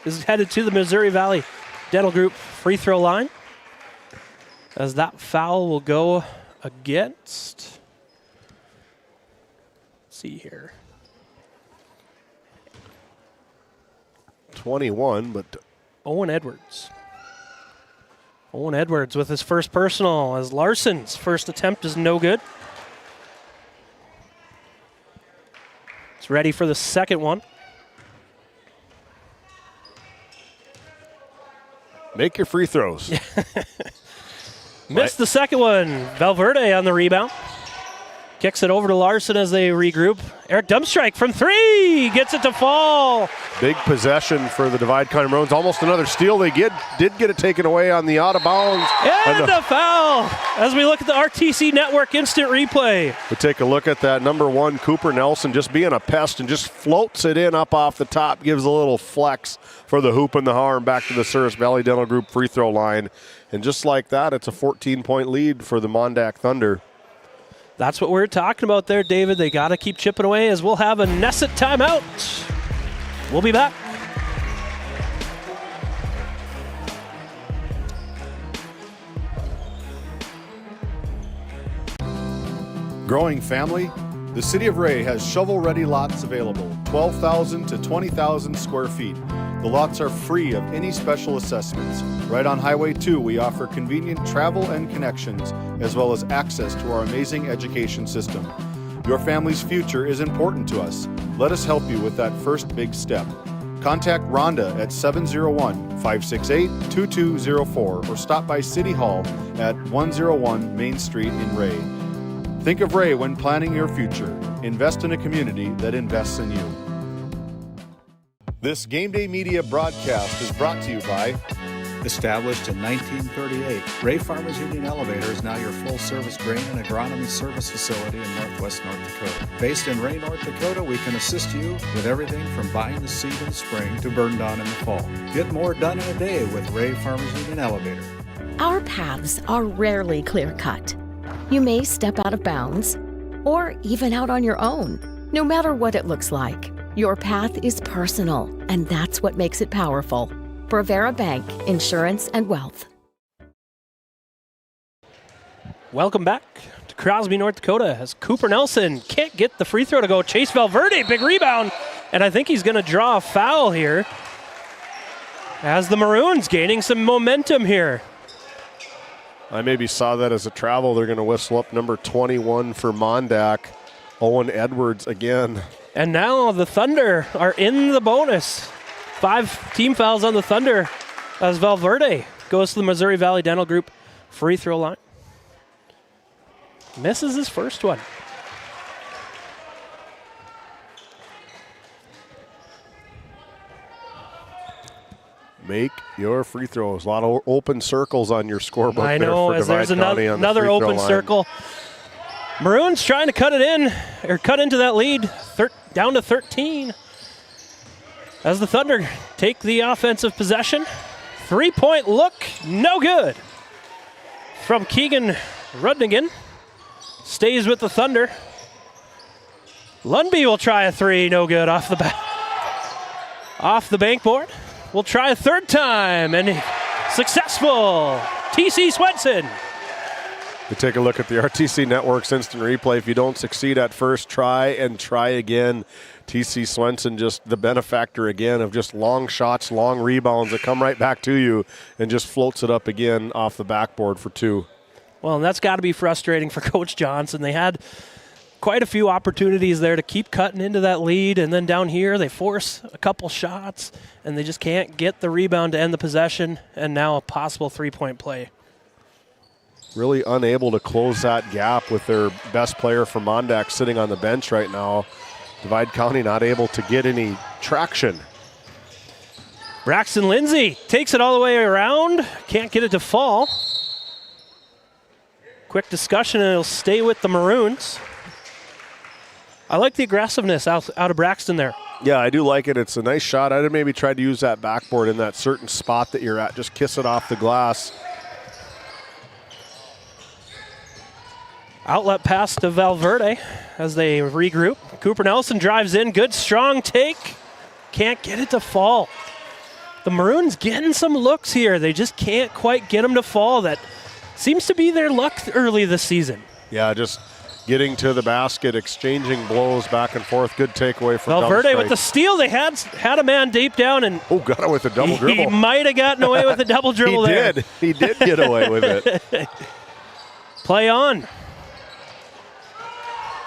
G: is headed to the Missouri Valley Dental Group free throw line, as that foul will go against, let's see here,
C: 21, but
G: Owen Edwards. Owen Edwards with his first personal, as Larson's first attempt is no good. It's ready for the second one.
C: Make your free throws.
G: Missed the second one. Valverde on the rebound. Kicks it over to Larson as they regroup. Eric Dumbstrike from three. Gets it to fall.
C: Big possession for the Divide County Maroons. Almost another steal. They did get it taken away on the out of bounds.
G: And a foul as we look at the RTC Network instant replay.
C: We take a look at that. Number 1, Cooper Nelson, just being a pest and just floats it in up off the top. Gives a little flex for the hoop and the arm back to the Service Valley Dental Group free throw line. And just like that, it's a 14-point lead for the MonDak Thunder.
G: That's what we're talking about there, David. They got to keep chipping away, as we'll have a Nesset timeout. We'll be back.
F: Growing family? The City of Ray has shovel-ready lots available, 12,000 to 20,000 square feet. The lots are free of any special assessments. Right on Highway 2, we offer convenient travel and connections, as well as access to our amazing education system. Your family's future is important to us. Let us help you with that first big step. Contact Rhonda at 701-568-2204 or stop by City Hall at 101 Main Street in Ray. Think of Ray when planning your future. Invest in a community that invests in you. This GameDay Media broadcast is brought to you by...
E: Established in 1938, Ray Farmers Union Elevator is now your full-service grain and agronomy service facility in northwest North Dakota. Based in Ray, North Dakota, we can assist you with everything from buying the seed in the spring to burn down in the fall. Get more done in a day with Ray Farmers Union Elevator.
T: Our paths are rarely clear-cut. You may step out of bounds, or even out on your own. No matter what it looks like, your path is personal, and that's what makes it powerful. Brevera Bank, Insurance and Wealth.
G: Welcome back to Crosby, North Dakota, as Cooper Nelson can't get the free throw to go. Chase Valverde, big rebound, and I think he's going to draw a foul here, as the Maroons gaining some momentum here.
C: I maybe saw that as a travel. They're going to whistle up number 21 for MonDak, Owen Edwards again.
G: And now the Thunder are in the bonus. 5 team fouls on the Thunder as Valverde goes to the Missouri Valley Dental Group free throw line. Misses his first one.
C: Make your free throws. A lot of open circles on your scoreboard.
G: I know,
C: there for
G: as there's another open
C: line.
G: circle. Maroons trying to cut it in, or cut into that lead, down to 13. As the Thunder take the offensive possession. 3-point look, no good. From Keegan Rudnigan. Stays with the Thunder. Lundby will try a three, no good, off the bank board. We'll try a third time, and successful. TC Swenson.
C: We take a look at the RTC Network's instant replay. If you don't succeed at first, try and try again. TC Swenson, just the benefactor again of just long shots, long rebounds that come right back to you and just floats it up again off the backboard for 2.
G: Well, and that's got to be frustrating for Coach Johnson. They had quite a few opportunities there to keep cutting into that lead, and then down here they force a couple shots, and they just can't get the rebound to end the possession, and now a possible 3-point play.
C: Really unable to close that gap with their best player from MonDak sitting on the bench right now. Divide County not able to get any traction.
G: Braxton Lindsay takes it all the way around. Can't get it to fall. Quick discussion, and it'll stay with the Maroons. I like the aggressiveness out of Braxton there.
C: Yeah, I do like it. It's a nice shot. I'd have maybe tried to use that backboard in that certain spot that you're at. Just kiss it off the glass.
G: Outlet pass to Valverde as they regroup. Cooper Nelson drives in. Good, strong take. Can't get it to fall. The Maroons getting some looks here. They just can't quite get them to fall. That seems to be their luck early this season.
C: Yeah, just getting to the basket, exchanging blows back and forth. Good takeaway from
G: Valverde with the steal. They had a man deep down, and
C: got it with a double dribble.
G: He might have gotten away with a double dribble there.
C: He did get away with it.
G: Play on.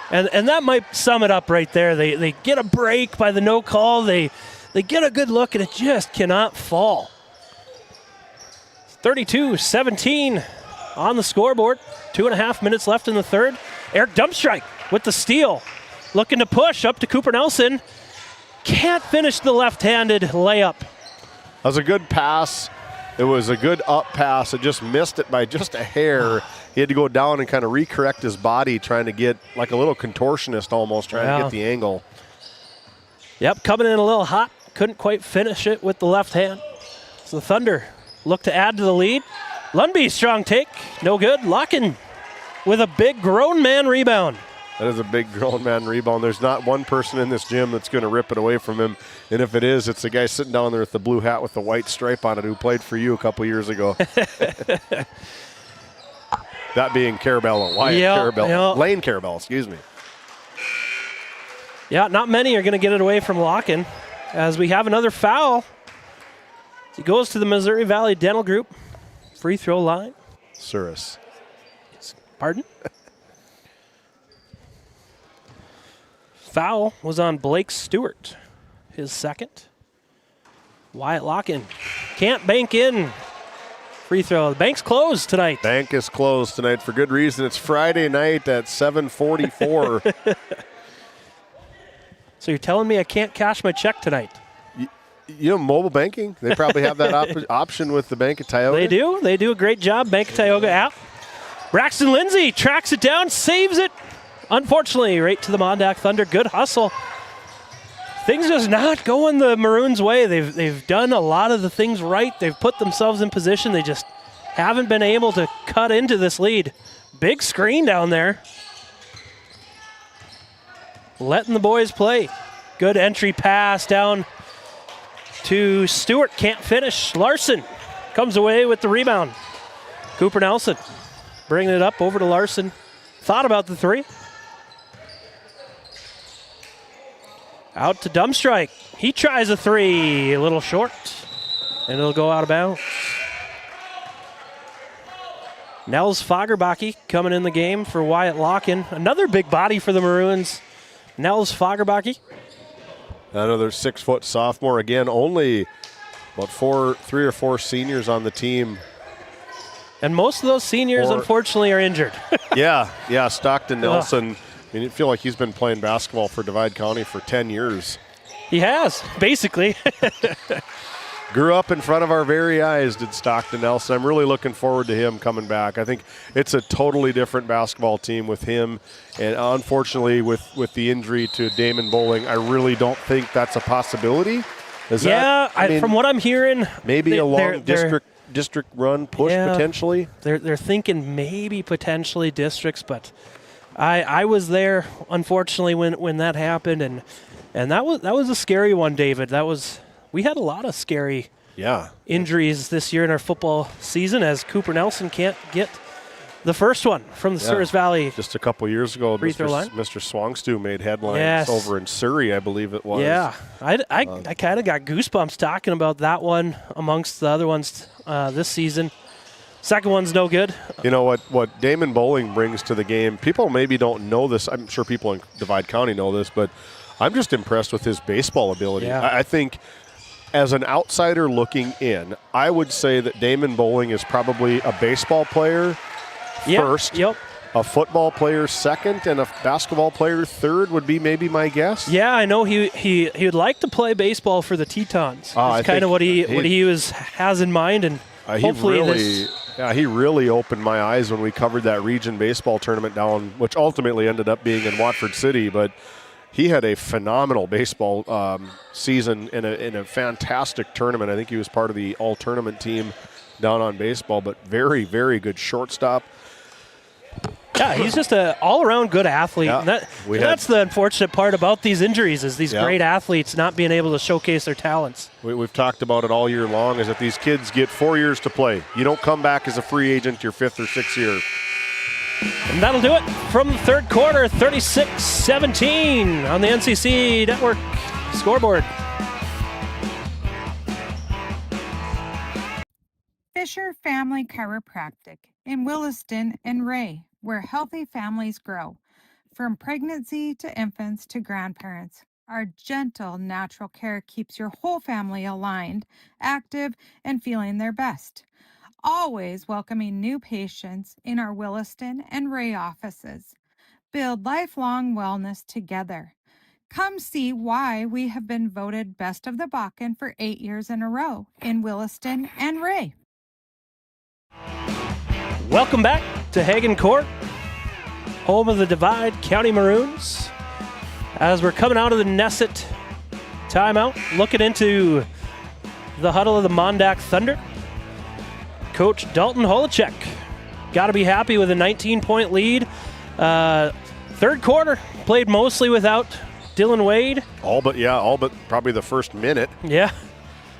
G: And that might sum it up right there. They get a break by the no call. They get a good look, and it just cannot fall. 32-17 on the scoreboard. 2.5 minutes left in the third. Eric Dumpstrike with the steal. Looking to push up to Cooper Nelson. Can't finish the left-handed layup.
C: That was a good pass. It was a good up pass. It just missed it by just a hair. He had to go down and kind of recorrect his body, trying to get like a little contortionist almost, trying to get the angle.
G: Yep, coming in a little hot. Couldn't quite finish it with the left hand. So the Thunder look to add to the lead. Lundby, strong take. No good. Locken with a big grown man rebound.
C: That is a big grown man rebound. There's not one person in this gym that's going to rip it away from him. And if it is, it's the guy sitting down there with the blue hat with the white stripe on it who played for you a couple years ago. That being Carabello, Wyatt Carabello, Lane Carabello, excuse me.
G: Yeah, not many are going to get it away from Locken as we have another foul. He goes to the Missouri Valley Dental Group free throw line.
C: Suris.
G: Pardon? Foul was on Blake Stewart, his second. Wyatt Locken can't bank in. Free throw. The bank's closed tonight.
C: Bank is closed tonight for good reason. It's Friday night at 7:44.
G: So you're telling me I can't cash my check tonight?
C: You know, mobile banking, they probably have that option with the Bank of Tioga.
G: They do. They do a great job. Bank of Tioga app. Braxton Lindsay tracks it down, saves it. Unfortunately, right to the MonDak Thunder. Good hustle. Things just not going the Maroons' way. They've done a lot of the things right. They've put themselves in position. They just haven't been able to cut into this lead. Big screen down there. Letting the boys play. Good entry pass down to Stewart. Can't finish. Larson comes away with the rebound. Cooper Nelson bringing it up over to Larson. Thought about the three. Out to Dumpstrike. He tries a three. A little short. And it'll go out of bounds. Nels Fagerbaki coming in the game for Wyatt Locken. Another big body for the Maroons. Nels Fagerbaki.
C: Another 6-foot sophomore. Again, only about 3 or 4 seniors on the team.
G: And most of those seniors, unfortunately, are injured.
C: Yeah, Stockton Nelson. I mean, I feel like he's been playing basketball for Divide County for 10 years.
G: He has, basically.
C: Grew up in front of our very eyes, did Stockton Nelson. I'm really looking forward to him coming back. I think it's a totally different basketball team with him. And unfortunately, with the injury to Damon Bowling, I really don't think that's a possibility.
G: From what I'm hearing,
C: maybe a long district run push potentially.
G: They're thinking maybe potentially districts, but I was there, unfortunately, when that happened, and that was a scary one, David. We had a lot of scary injuries this year in our football season as Cooper Nelson can't get the first one from the Souris Valley.
C: Just a couple years ago, Mr. Swangstu made headlines over in Surrey, I believe it was.
G: Yeah, I kind of got goosebumps talking about that one amongst the other ones this season. Second one's no good.
C: You know what Damon Bowling brings to the game, people maybe don't know this. I'm sure people in Divide County know this, but I'm just impressed with his baseball ability.
G: Yeah.
C: I think as an outsider looking in, I would say that Damon Bowling is probably a baseball player first, a football player second, and a basketball player third would be maybe my guess.
G: Yeah, I know he would like to play baseball for the Tetons. That's kind of what he has in mind, and hopefully
C: he really opened my eyes when we covered that region baseball tournament down, which ultimately ended up being in Watford City, but he had a phenomenal baseball season in a fantastic tournament. I think he was part of the all-tournament team down on baseball, but very, very good shortstop.
G: Yeah, he's just an all-around good athlete.
C: Yeah,
G: And that's the unfortunate part about these injuries is these great athletes not being able to showcase their talents.
C: We've talked about it all year long, is that these kids get 4 years to play. You don't come back as a free agent your 5th or 6th year.
G: And that'll do it from the third quarter, 36-17 on the NCC Network scoreboard.
M: Fisher Family Chiropractic in Williston and Ray, where healthy families grow. From pregnancy to infants to grandparents, our gentle, natural care keeps your whole family aligned, active, and feeling their best. Always welcoming new patients in our Williston and Ray offices. Build lifelong wellness together. Come see why we have been voted Best of the Bakken for 8 years in a row in Williston and Ray.
G: Welcome back to Hagen Court, home of the Divide County Maroons. As we're coming out of the Nesset timeout, looking into the huddle of the MonDak Thunder. Coach Dalton Holacek got to be happy with a 19-point lead. Third quarter, played mostly without Dylan Wade.
C: All but probably the first minute.
G: Yeah,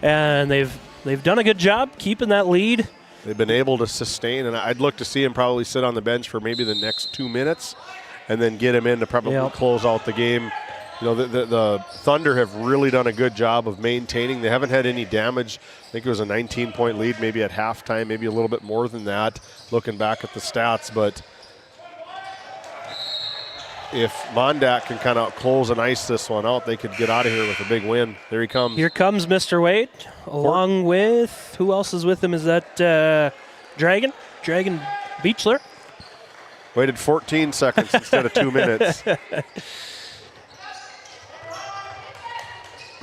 G: and they've done a good job keeping that lead.
C: They've been able to sustain, and I'd look to see him probably sit on the bench for maybe the next 2 minutes and then get him in to probably close out the game. You know, the Thunder have really done a good job of maintaining. They haven't had any damage. I think it was a 19-point lead maybe at halftime, maybe a little bit more than that, looking back at the stats. But if MonDak can kind of close and ice this one out, they could get out of here with a big win. There he comes.
G: Here comes Mr. Wade, along with, who else is with him? Is that Dragon Beechler?
C: Waited 14 seconds instead of 2 minutes.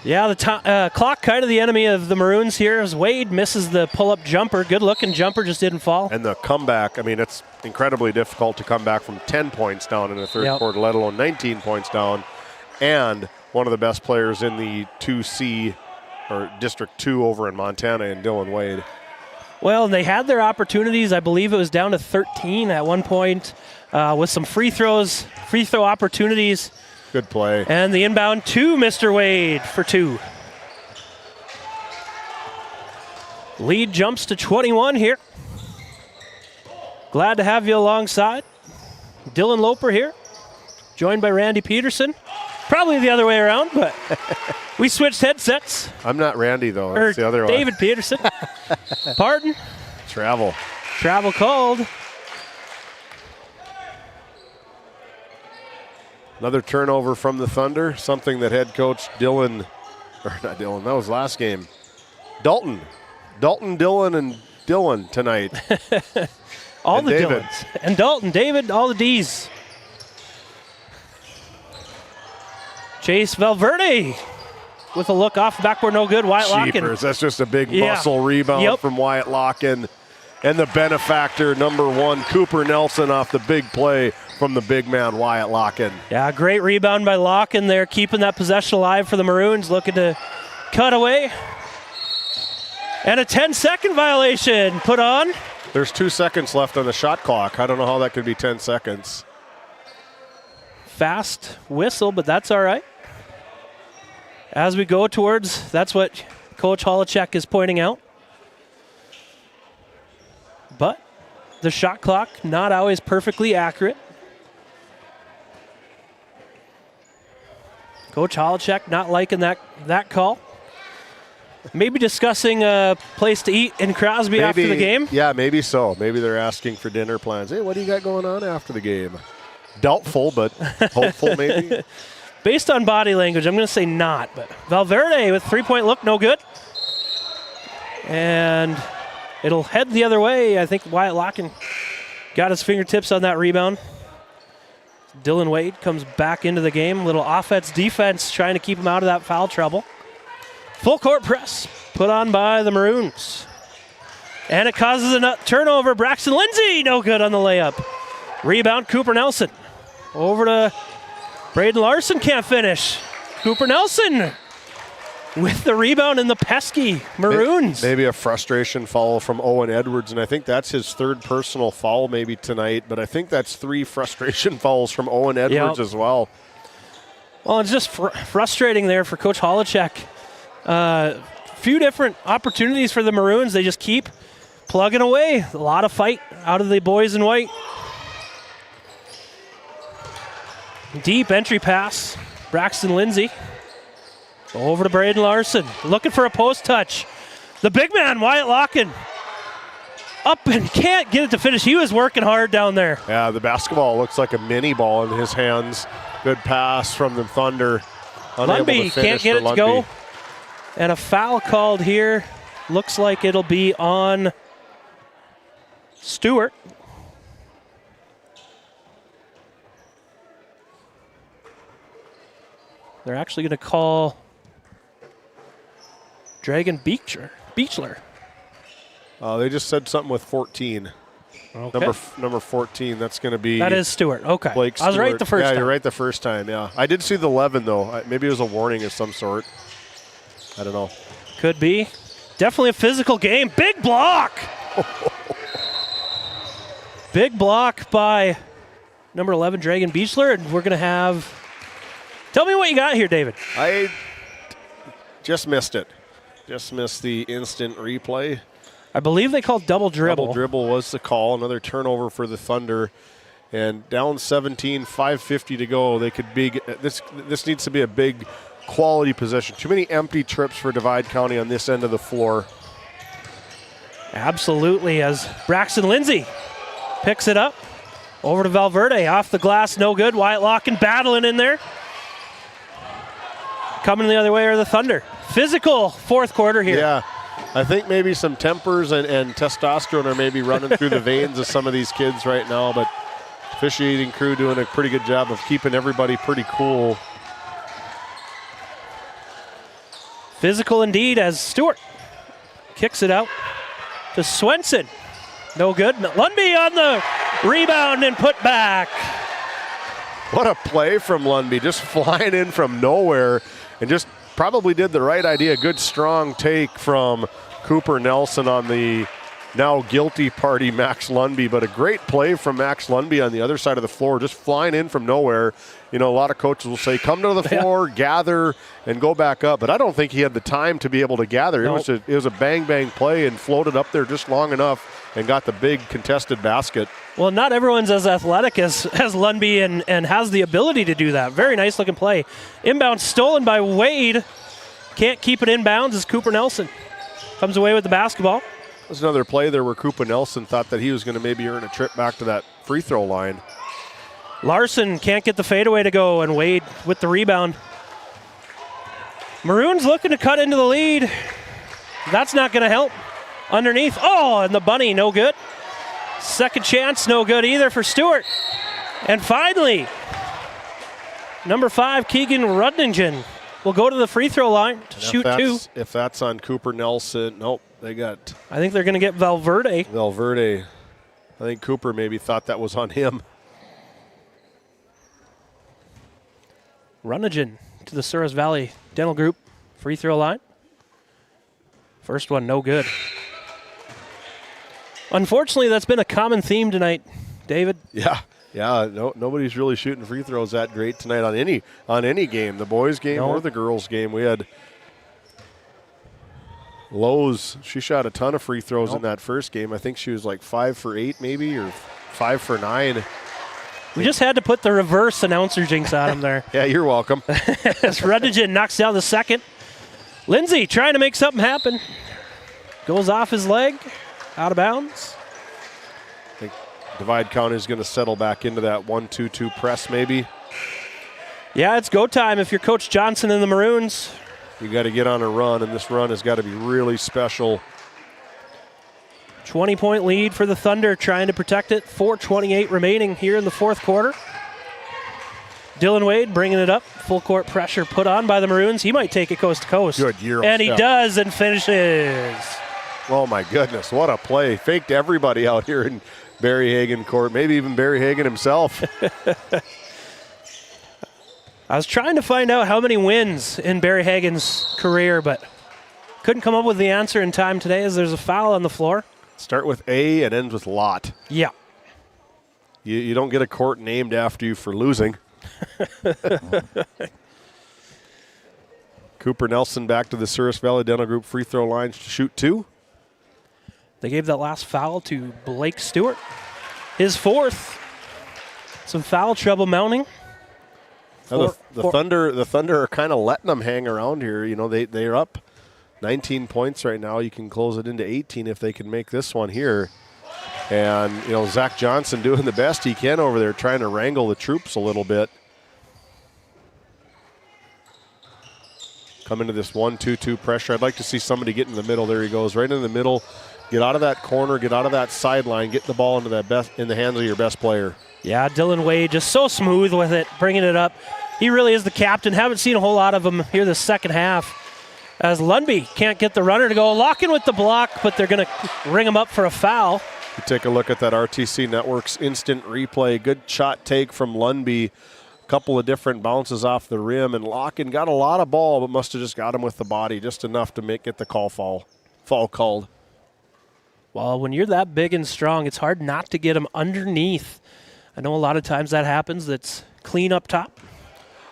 G: Yeah, the clock kind of the enemy of the Maroons here as Wade misses the pull-up jumper. Good-looking jumper, just didn't fall.
C: And the comeback, I mean, it's incredibly difficult to come back from 10 points down in the third quarter, let alone 19 points down. And one of the best players in the 2C, or District 2 over in Montana, in Dylan Wade.
G: Well, they had their opportunities. I believe it was down to 13 at one point with some free throw opportunities.
C: Good play.
G: And the inbound to Mr. Wade for 2. Lead jumps to 21 here. Glad to have you alongside. Dylan Loper here, joined by Randy Peterson. Probably the other way around, but we switched headsets.
C: I'm not Randy, though. That's the other one.
G: David Peterson. Pardon?
C: Travel
G: called.
C: Another turnover from the Thunder, something that head coach Dalton, Dylan, and Dylan tonight.
G: All
C: and
G: the
C: David.
G: Dylans. And Dalton, David, all the Ds. Chase Valverde with a look off the backboard, no good. Wyatt Locken.
C: That's just a big muscle rebound from Wyatt Locken. And the benefactor, number 1, Cooper Nelson, off the big play from the big man, Wyatt Locken.
G: Yeah, great rebound by Locken there, keeping that possession alive for the Maroons, looking to cut away. And a 10-second violation put on.
C: There's 2 seconds left on the shot clock. I don't know how that could be 10 seconds.
G: Fast whistle, but that's all right. As we go towards, that's what Coach Holacek is pointing out. But the shot clock not always perfectly accurate. Coach Holacek not liking that call. Maybe discussing a place to eat in Crosby after the game.
C: Yeah, maybe so. Maybe they're asking for dinner plans. Hey, what do you got going on after the game? Doubtful, but hopeful maybe.
G: Based on body language, I'm going to say not. But Valverde with 3-point look, no good. And it'll head the other way. I think Wyatt Locken got his fingertips on that rebound. Dylan Wade comes back into the game. Little offense-defense trying to keep him out of that foul trouble. Full court press put on by the Maroons. And it causes a turnover. Braxton Lindsay, no good on the layup. Rebound, Cooper Nelson. Over to Braden Larson can't finish. Cooper Nelson with the rebound in the pesky Maroons.
C: Maybe a frustration foul from Owen Edwards, and I think that's his third personal foul maybe tonight, but I think that's 3 frustration fouls from Owen Edwards as well.
G: Well, it's just frustrating there for Coach Holacek. Few different opportunities for the Maroons. They just keep plugging away. A lot of fight out of the boys in white. Deep entry pass. Braxton Lindsay. Over to Braden Larson. Looking for a post touch. The big man, Wyatt Locken. Up and can't get it to finish. He was working hard down there.
C: Yeah, the basketball looks like a mini ball in his hands. Good pass from the Thunder.
G: Lundby can't get it to go. And a foul called here. Looks like it'll be on Stewart. They're actually going to call Dragon Beechler.
C: They just said something with 14.
G: Okay.
C: Number 14, that's going to be...
G: That is Stewart, okay.
C: Blake Stewart.
G: I was right the first time.
C: Yeah, you're right the first time, yeah. I did see the 11, though. Maybe it was a warning of some sort. I don't know.
G: Could be. Definitely a physical game. Big block! Big block by number 11, Dragon Beechler, and we're going to have... Tell me what you got here, David.
C: I just missed it. Just missed the instant replay.
G: I believe they called double dribble.
C: Double dribble was the call. Another turnover for the Thunder. And down 17, 5:50 to go. They could be this needs to be a big quality possession. Too many empty trips for Divide County on this end of the floor.
G: Absolutely, as Braxton Lindsay picks it up. Over to Valverde, off the glass, no good. Wyatt Locken battling in there. Coming the other way are the Thunder. Physical fourth quarter here.
C: Yeah, I think maybe some tempers and testosterone are maybe running through the veins of some of these kids right now, but officiating crew doing a pretty good job of keeping everybody pretty cool.
G: Physical indeed as Stewart kicks it out to Swenson. No good. Lundby on the rebound and put back.
C: What a play from Lundby, just flying in from nowhere and just probably did the right idea. Good strong take from Cooper Nelson on the now guilty party Max Lundby, but a great play from Max Lundby on the other side of the floor, just flying in from nowhere. You know, a lot of coaches will say, come to the floor, gather, and go back up. But I don't think he had the time to be able to gather. Nope. It was a bang-bang play and floated up there just long enough and got the big contested basket.
G: Well, not everyone's as athletic as Lundby and has the ability to do that. Very nice looking play. Inbound stolen by Wade. Can't keep it inbounds as Cooper Nelson comes away with the basketball.
C: There's another play there where Cooper Nelson thought that he was going to maybe earn a trip back to that free throw line.
G: Larson can't get the fadeaway to go, and Wade with the rebound. Maroons looking to cut into the lead. That's not going to help. Underneath, and the bunny, no good. Second chance, no good either for Stewart. And finally, number 5, Keegan Rudningen will go to the free throw line to shoot 2.
C: If that's on Cooper Nelson, nope, they got...
G: I think they're going to get Valverde.
C: I think Cooper maybe thought that was on him.
G: Rudningen to the Souris Valley Dental Group free throw line. First one, no good. Unfortunately, that's been a common theme tonight, David.
C: Yeah. Nobody's really shooting free throws that great tonight on any game, the boys' game or the girls' game. We had Lowe's. She shot a ton of free throws in that first game. I think she was like 5 for 8 maybe, or 5 for 9.
G: We just had to put the reverse announcer jinx on him there.
C: Yeah, you're welcome.
G: As Rudningen knocks down the second. Lindsay trying to make something happen. Goes off his leg, out of bounds.
C: I think Divide County is going to settle back into that 1-2-2 press maybe.
G: Yeah, it's go time if you're Coach Johnson and the Maroons.
C: You got to get on a run, and this run has got to be really special.
G: 20-point lead for the Thunder, trying to protect it. 4:28 remaining here in the fourth quarter. Dylan Wade bringing it up. Full court pressure put on by the Maroons. He might take it coast to coast.
C: Good year.
G: And he does and finishes.
C: Oh, my goodness. What a play. Faked everybody out here in Barry Hagan court, maybe even Barry Hagan himself.
G: I was trying to find out how many wins in Barry Hagen's career, but couldn't come up with the answer in time today as there's a foul on the floor.
C: Start with A and ends with Lot.
G: Yeah.
C: You don't get a court named after you for losing. Cooper Nelson back to the Souris Valley Dental Group free throw line to shoot 2.
G: They gave that last foul to Blake Stewart. His 4th. Some foul trouble mounting.
C: The Thunder are kind of letting them hang around here. You know, they're up 19 points right now. You can close it into 18 if they can make this one here. And, you know, Zach Johnson doing the best he can over there, trying to wrangle the troops a little bit. Come into this 1-2-2 pressure. I'd like to see somebody get in the middle. There he goes, right in the middle. Get out of that corner, get out of that sideline, get the ball into in the hands of your best player.
G: Yeah, Dylan Wade just so smooth with it, bringing it up. He really is the captain. Haven't seen a whole lot of him here the second half. As Lundby can't get the runner to go. Locking with the block, but they're going to ring him up for a foul.
C: You take a look at that RTC Network's instant replay. Good shot take from Lundby. A couple of different bounces off the rim, and Locken got a lot of ball, but must have just got him with the body, just enough to get the fall called.
G: Well, when you're that big and strong, it's hard not to get him underneath. I know a lot of times that happens. That's clean up top.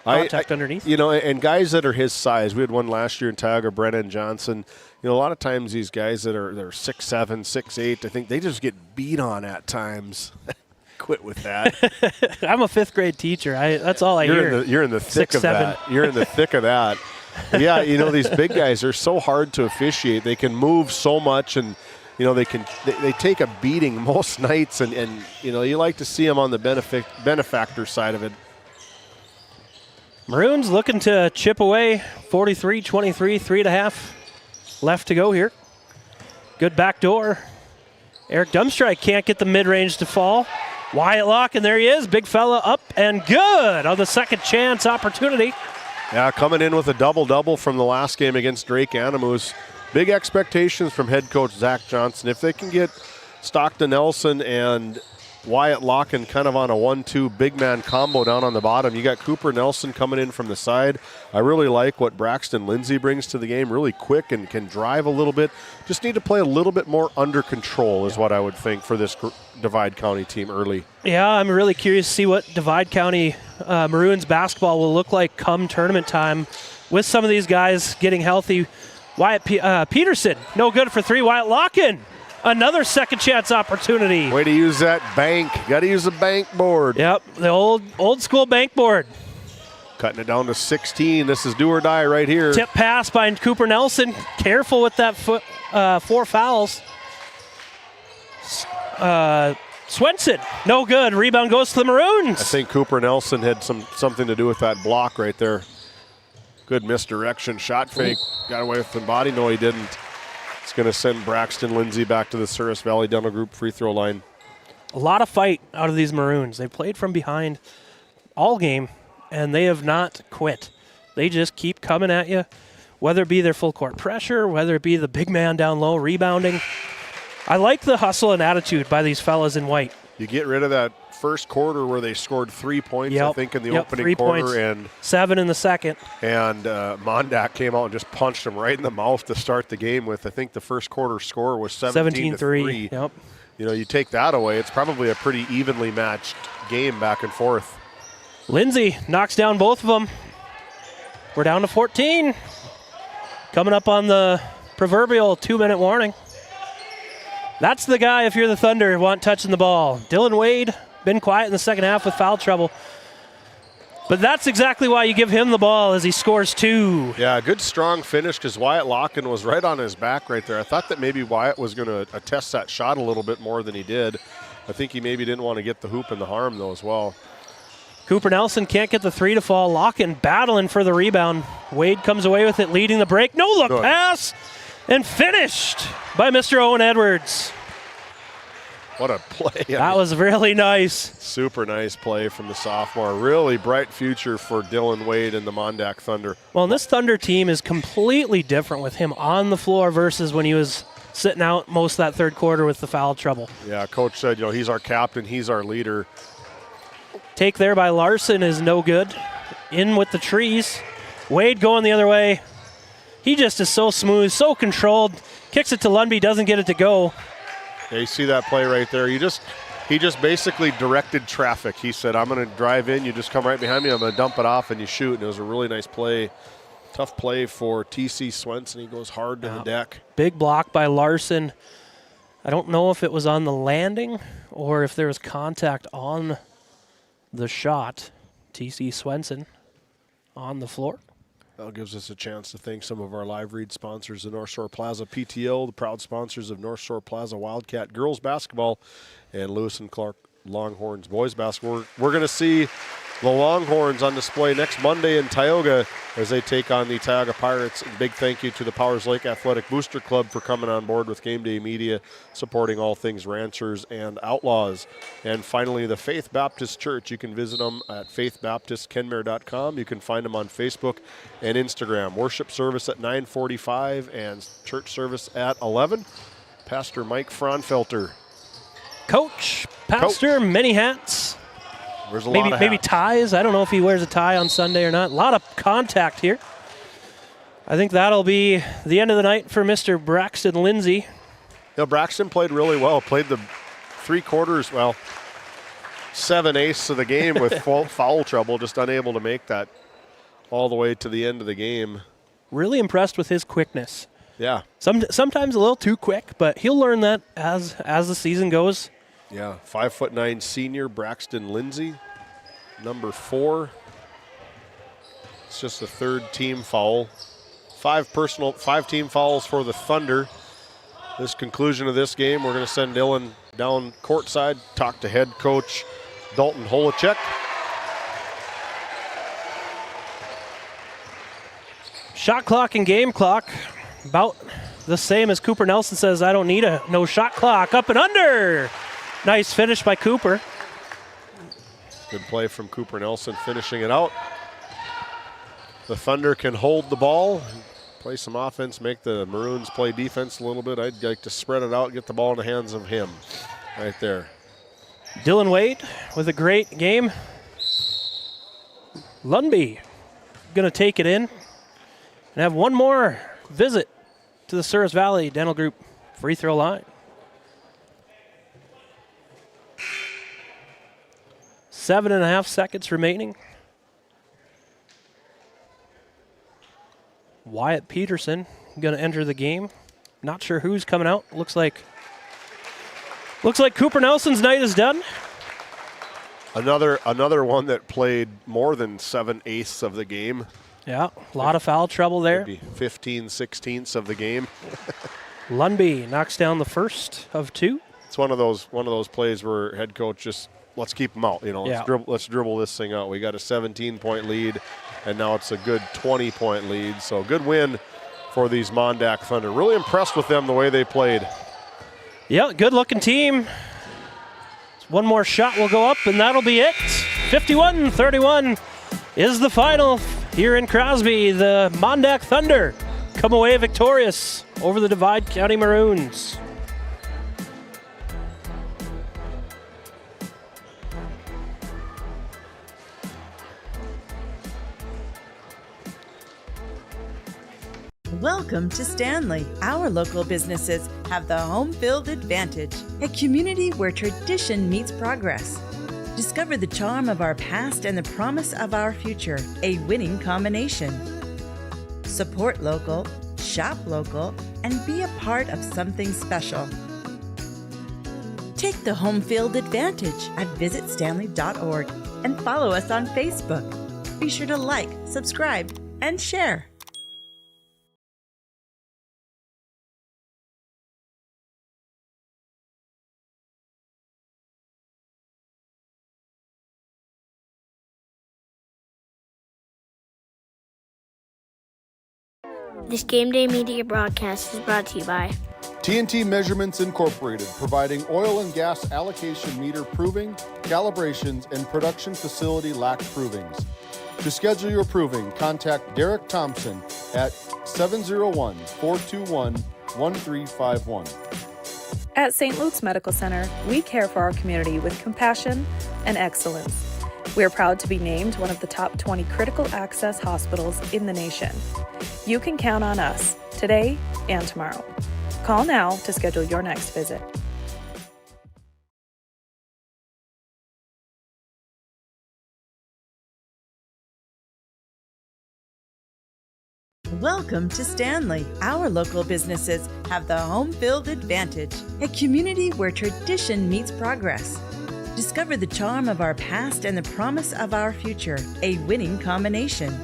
G: Contact underneath.
C: You know, and guys that are his size, we had one last year in Tioga, Brennan Johnson. You know, a lot of times these guys that are 6'7", 6'8", I think they just get beat on at times. Quit with that.
G: I'm a 5th grade teacher. That's all I hear.
C: You're in the thick of that. You're in the thick of that. Yeah, you know, these big guys are so hard to officiate. They can move so much, and you know, they take a beating most nights, and you know, you like to see them on the benefactor side of it.
G: Maroons looking to chip away 43-23, 3.5 left to go here. Good back door. Eric Dumstrike can't get the mid-range to fall. Wyatt Lock, and there he is. Big fella up and good on the second chance opportunity.
C: Yeah, coming in with a double-double from the last game against Drake Animus. Big expectations from head coach Zach Johnson. If they can get Stockton Nelson and Wyatt Locken kind of on a 1-2 big man combo down on the bottom. You got Cooper Nelson coming in from the side. I really like what Braxton Lindsay brings to the game. Really quick and can drive a little bit. Just need to play a little bit more under control is what I would think for this Divide County team early.
G: Yeah, I'm really curious to see what Divide County Maroons basketball will look like come tournament time with some of these guys getting healthy. Wyatt Peterson, no good for 3. Wyatt Locken. Another second chance opportunity.
C: Way to use that bank. Got to use the bank board.
G: Yep, the old school bank board.
C: Cutting it down to 16. This is do or die right here.
G: Tip pass by Cooper Nelson. Careful with that foot. 4 fouls. Swenson, no good. Rebound goes to the Maroons.
C: I think Cooper Nelson had something to do with that block right there. Good misdirection. Shot fake. Got away with the body. No, he didn't. It's going to send Braxton Lindsay back to the Souris Valley Dental Group free throw line.
G: A lot of fight out of these Maroons. They played from behind all game, and they have not quit. They just keep coming at you, whether it be their full court pressure, whether it be the big man down low rebounding. I like the hustle and attitude by these fellas in white.
C: You get rid of that first quarter where they scored 3 points, I think, in the opening
G: 3
C: quarter.
G: Points,
C: and
G: 7 in the second.
C: And MonDak came out and just punched him right in the mouth to start the game with, I think the first quarter score was 17-3.
G: Yep.
C: You know, you take that away, it's probably a pretty evenly matched game back and forth.
G: Lindsay knocks down both of them. We're down to 14. Coming up on the proverbial 2-minute warning. That's the guy, if you're the Thunder, want touching the ball. Dylan Wade, been quiet in the second half with foul trouble. But that's exactly why you give him the ball as he scores 2.
C: Yeah, good strong finish because Wyatt Locken was right on his back right there. I thought that maybe Wyatt was going to test that shot a little bit more than he did. I think he maybe didn't want to get the hoop and the harm, though, as well.
G: Cooper Nelson can't get the 3 to fall. Locken battling for the rebound. Wade comes away with it, leading the break. No-look pass, and finished by Mr. Owen Edwards.
C: What a play.
G: That was really nice.
C: Super nice play from the sophomore. Really bright future for Dylan Wade and the MonDak Thunder.
G: Well, this Thunder team is completely different with him on the floor versus when he was sitting out most of that third quarter with the foul trouble.
C: Yeah, Coach said, he's our captain, he's our leader.
G: Take there by Larson is no good. in with the trees. Wade going the other way. He just is so smooth, so controlled. Kicks it to Lundby, doesn't get it to go.
C: Yeah, you see that play right there. He just basically directed traffic. He said, I'm going to drive in. You just come right behind me. I'm going to dump it off, and you shoot. And it was a really nice play. Tough play for T.C. Swenson. He goes hard to the deck.
G: Big block by Larson. I don't know if it was on the landing or if there was contact on the shot. T.C. Swenson on the floor.
C: That gives us a chance to thank some of our live read sponsors, the North Shore Plaza PTO, the proud sponsors of North Shore Plaza Wildcat Girls Basketball, and Lewis and Clark Longhorns Boys Basketball. We're going to see the Longhorns on display next Monday in Tioga as they take on the Tioga Pirates. And big thank you to the Powers Lake Athletic Booster Club for coming on board with GameDay Media, supporting all things Ranchers and Outlaws. And finally, the Faith Baptist Church. You can visit them at faithbaptistkenmare.com. You can find them on Facebook and Instagram. Worship service at 9:45 and church service at 11. Pastor Mike Fraunfelter.
G: Coach, pastor, many hats.
C: There's a lot of
G: maybe
C: hats.
G: ties. I don't know if he wears a tie on Sunday or not. A lot of contact here. I think that'll be the end of the night for Mr. Braxton Lindsay.
C: Braxton played really well. Played the 3 quarters, 7/8 of the game with foul trouble, just unable to make that all the way to the end of the game.
G: Really impressed with his quickness.
C: Yeah.
G: Sometimes a little too quick, but he'll learn that as the season goes.
C: Yeah, 5'9" senior Braxton Lindsay, number 4. It's just the 3rd team foul. 5 team fouls for the Thunder. This conclusion of this game, we're going to send Dylan down courtside, talk to head coach Dalton Holacek.
G: Shot clock and game clock, about the same as Cooper Nelson says. I don't need no shot clock. Up and under. Nice finish by Cooper.
C: Good play from Cooper Nelson, finishing it out. The Thunder can hold the ball, play some offense, make the Maroons play defense a little bit. I'd like to spread it out, get the ball in the hands of him right there.
G: Dylan Wade with a great game. Lundby going to take it in and have one more visit to the Souris Valley Dental Group free throw line. 7.5 seconds remaining. Wyatt Peterson going to enter the game. Not sure who's coming out. Looks like Cooper Nelson's night is done.
C: Another one that played more than 7/8 of the game.
G: Yeah, a lot of foul trouble there.
C: Maybe 15/16 of the game.
G: Lundby knocks down the first of 2.
C: It's one of those plays where head coach just, let's keep them out. Let's dribble this thing out. We got a 17-point lead, and now it's a good 20-point lead. So good win for these MonDak Thunder. Really impressed with them the way they played.
G: Yeah, good-looking team. One more shot will go up, and that'll be it. 51-31 is the final here in Crosby. The MonDak Thunder come away victorious over the Divide County Maroons.
U: Welcome to Stanley. Our local businesses have the home field advantage, a community where tradition meets progress. Discover the charm of our past and the promise of our future, a winning combination. Support local, shop local, and be a part of something special. Take the home field advantage at visitstanley.org and follow us on Facebook. Be sure to like, subscribe, and share.
Q: This GameDay Media broadcast is brought to you by
F: TNT Measurements Incorporated, providing oil and gas allocation meter proving, calibrations, and production facility lac provings. To schedule your proving, contact Derek Thompson at 701-421-1351.
I: At St. Luke's Medical Center, we care for our community with compassion and excellence. We are proud to be named one of the top 20 critical access hospitals in the nation. You can count on us today and tomorrow. Call now to schedule your next visit.
U: Welcome to Stanley. Our local businesses have the home field advantage, a community where tradition meets progress. Discover the charm of our past and the promise of our future, a winning combination.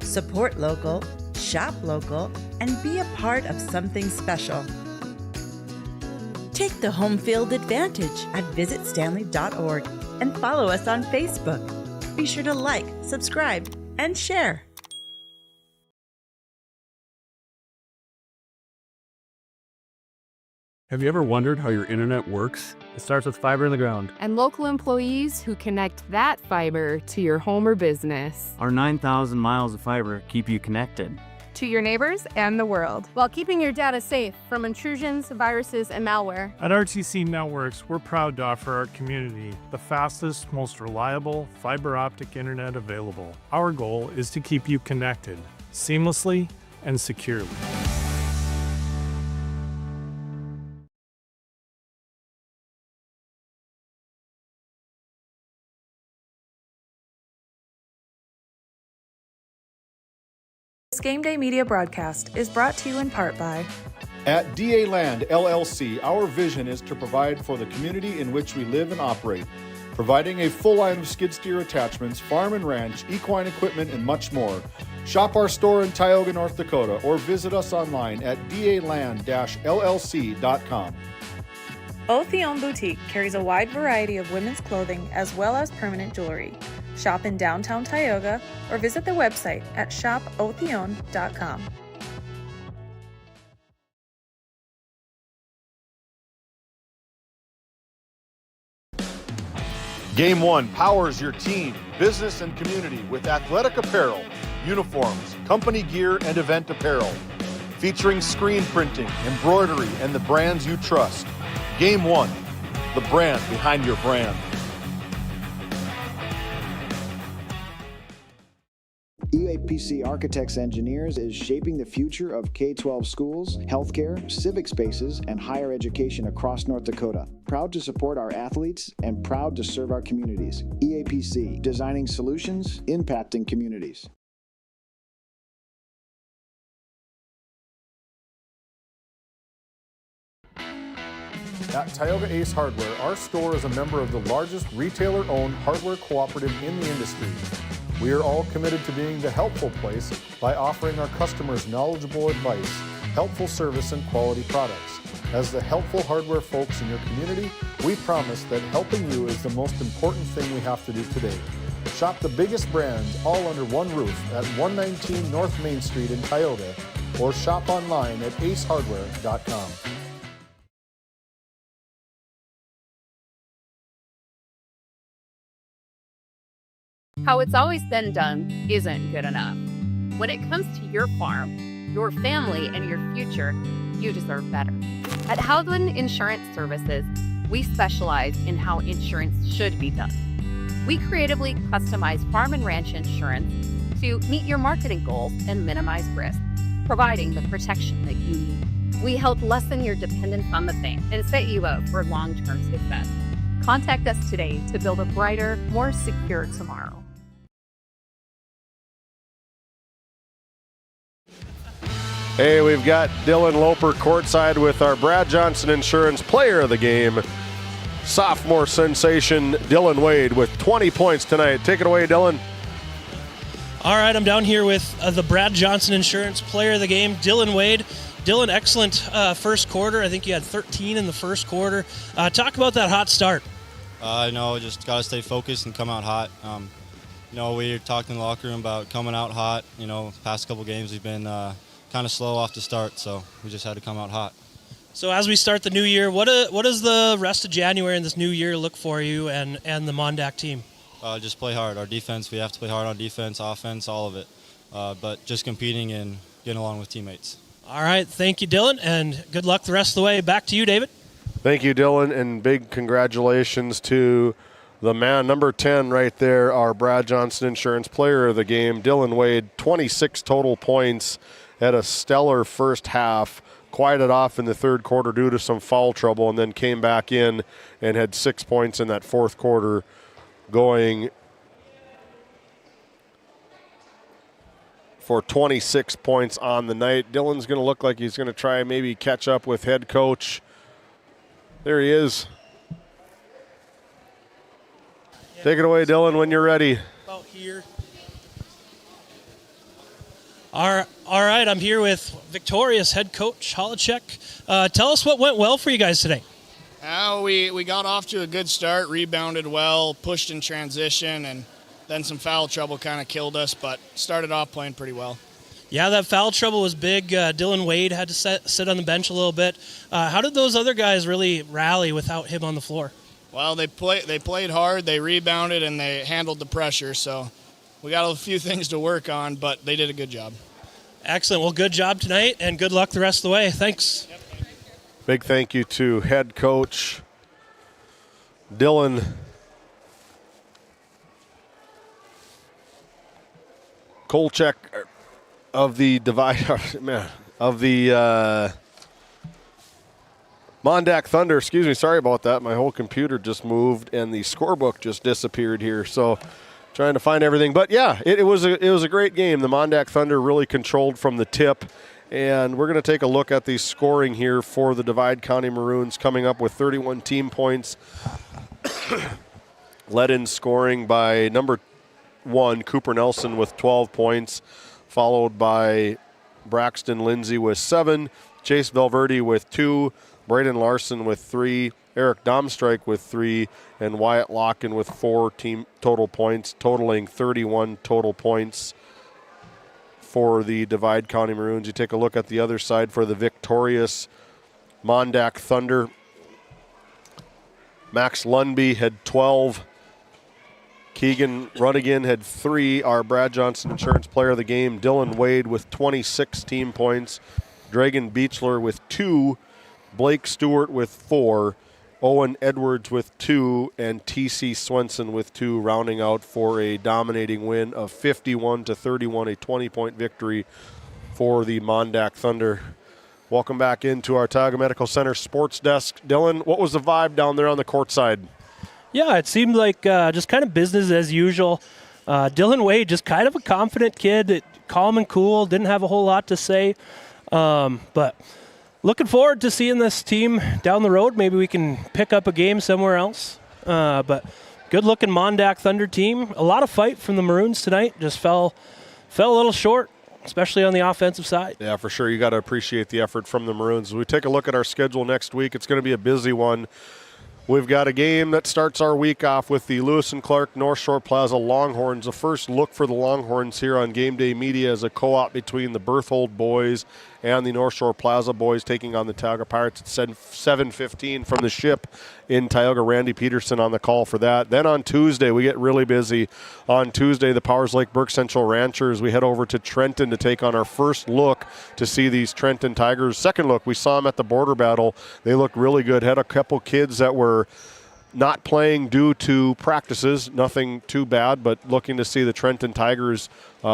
U: Support local, shop local, and be a part of something special. Take the home field advantage at visitstanley.org and follow us on Facebook. Be sure to like, subscribe, and share.
A: Have you ever wondered how your internet works? It starts with fiber in the ground.
V: And local employees who connect that fiber to your home or business.
W: Our 9,000 miles of fiber keep you connected
V: to your neighbors and the world, while keeping your data safe from intrusions, viruses, and malware.
X: At RTC Networks, we're proud to offer our community the fastest, most reliable fiber optic internet available. Our goal is to keep you connected seamlessly and securely.
I: This GameDay Media broadcast is brought to you in part by
F: At DA Land LLC, our vision is to provide for the community in which we live and operate, providing a full line of skid steer attachments, farm and ranch, equine equipment, and much more. Shop our store in Tioga, North Dakota, or visit us online at daland-llc.com.
I: Otheon Boutique carries a wide variety of women's clothing as well as permanent jewelry. Shop in downtown Tioga or visit their website at shopotheon.com.
F: Game One powers your team, business, and community with athletic apparel, uniforms, company gear, and event apparel. Featuring screen printing, embroidery, and the brands you trust. Game One, the brand behind your brand.
S: UAPC Architects Engineers is shaping the future of K-12 schools, healthcare, civic spaces, and higher education across North Dakota. Proud to support our athletes and proud to serve our communities. EAPC, designing solutions, impacting communities.
F: At Tioga Ace Hardware, our store is a member of the largest retailer-owned hardware cooperative in the industry. We are all committed to being the helpful place by offering our customers knowledgeable advice, helpful service, and quality products. As the helpful hardware folks in your community, we promise that helping you is the most important thing we have to do today. Shop the biggest brands all under one roof at 119 North Main Street in Tioga, or shop online at acehardware.com.
Y: How it's always been done isn't good enough. When it comes to your farm, your family, and your future, you deserve better. At Howland Insurance Services, we specialize in how insurance should be done. We creatively customize farm and ranch insurance to meet your marketing goals and minimize risk, providing the protection that you need. We help lessen your dependence on the bank and set you up for long-term success. Contact us today to build a brighter, more secure tomorrow.
C: Hey, we've got Dylan Loper courtside with our Brad Johnson Insurance Player of the Game, sophomore sensation Dylan Wade with 20 points tonight. Take it away, Dylan.
G: All right, I'm down here with the Brad Johnson Insurance Player of the Game, Dylan Wade. Dylan, excellent first quarter. I think you had 13 in the first quarter. Talk about that hot start.
D: Just got to stay focused and come out hot. We talked in the locker room about coming out hot. Past couple games we've been kind of slow off the start, so we just had to come out hot.
G: So as we start the new year, what does the rest of January and this new year look for you and the MonDak team?
D: Just play hard. Our defense, we have to play hard on defense, offense, all of it. But just competing and getting along with teammates.
G: All right, thank you, Dylan, and good luck the rest of the way. Back to you, David.
C: Thank you, Dylan, and big congratulations to The man, number 10 right there, our Brad Johnson Insurance Player of the Game, Dylan Wade, 26 total points, had a stellar first half, quieted off in the third quarter due to some foul trouble, and then came back in and had 6 points in that fourth quarter, going for 26 points on the night. Dylan's going to look like he's going to try and maybe catch up with head coach. There he is. Take it away, Dylan, when you're ready.
G: About here. All right, I'm here with victorious head coach Holacek. Tell us what went well for you guys today.
B: We got off to a good start, rebounded well, pushed in transition, and then some foul trouble kind of killed us, but started off playing pretty well.
G: Yeah, that foul trouble was big. Dylan Wade had to sit on the bench a little bit. How did those other guys really rally without him on the floor?
B: Well, they played hard, they rebounded, and they handled the pressure, so we got a few things to work on, but they did a good job.
G: Excellent. Well, good job tonight, and good luck the rest of the way. Thanks.
B: Yep.
C: Big thank you to head coach Dylan Kolchak of the MonDak Thunder. Excuse me, sorry about that. My whole computer just moved and the scorebook just disappeared here. So trying to find everything. But yeah, it was a great game. The MonDak Thunder really controlled from the tip. And we're going to take a look at the scoring here for the Divide County Maroons, coming up with 31 team points. Led in scoring by number 1, Cooper Nelson, with 12 points, followed by Braxton Lindsay with 7, Chase Valverde with 2, Braden Larson with 3, Eric Domstrike with 3, and Wyatt Locken with 4 team total points, totaling 31 total points for the Divide County Maroons. You take a look at the other side for the victorious MonDak Thunder. Max Lundby had 12. Keegan Runnigan had 3. Our Brad Johnson Insurance Player of the Game, Dylan Wade, with 26 team points. Dragan Beechler with 2. Blake Stewart with 4. Owen Edwards with 2. And T.C. Swenson with 2, rounding out for a dominating win of 51-31, a 20-point victory for the MonDak Thunder. Welcome back into our Tioga Medical Center sports desk. Dylan, what was the vibe down there on the court side?
G: Yeah, it seemed like just kind of business as usual. Dylan Wade, just kind of a confident kid, calm and cool, didn't have a whole lot to say. But looking forward to seeing this team down the road. Maybe we can pick up a game somewhere else. But good-looking MonDak Thunder team. A lot of fight from the Maroons tonight. Just fell a little short, especially on the offensive side.
C: Yeah, for sure. You got to appreciate the effort from the Maroons. As we take a look at our schedule next week, it's going to be a busy one. We've got a game that starts our week off with the Lewis and Clark North Shore Plaza Longhorns. The first look for the Longhorns here on GameDay Media is a co-op between the Berthold boys and the North Shore Plaza boys, taking on the Tioga Pirates at 7:15 from the Ship in Tioga. Randy Peterson on the call for that. Then on Tuesday, we get really busy. On Tuesday, the Powers Lake Burke Central Ranchers, we head over to Trenton to take on our first look to see these Trenton Tigers. Second look, we saw them at the border battle. They looked really good. Had a couple kids that were not playing due to practices, nothing too bad, but looking to see the Trenton Tigers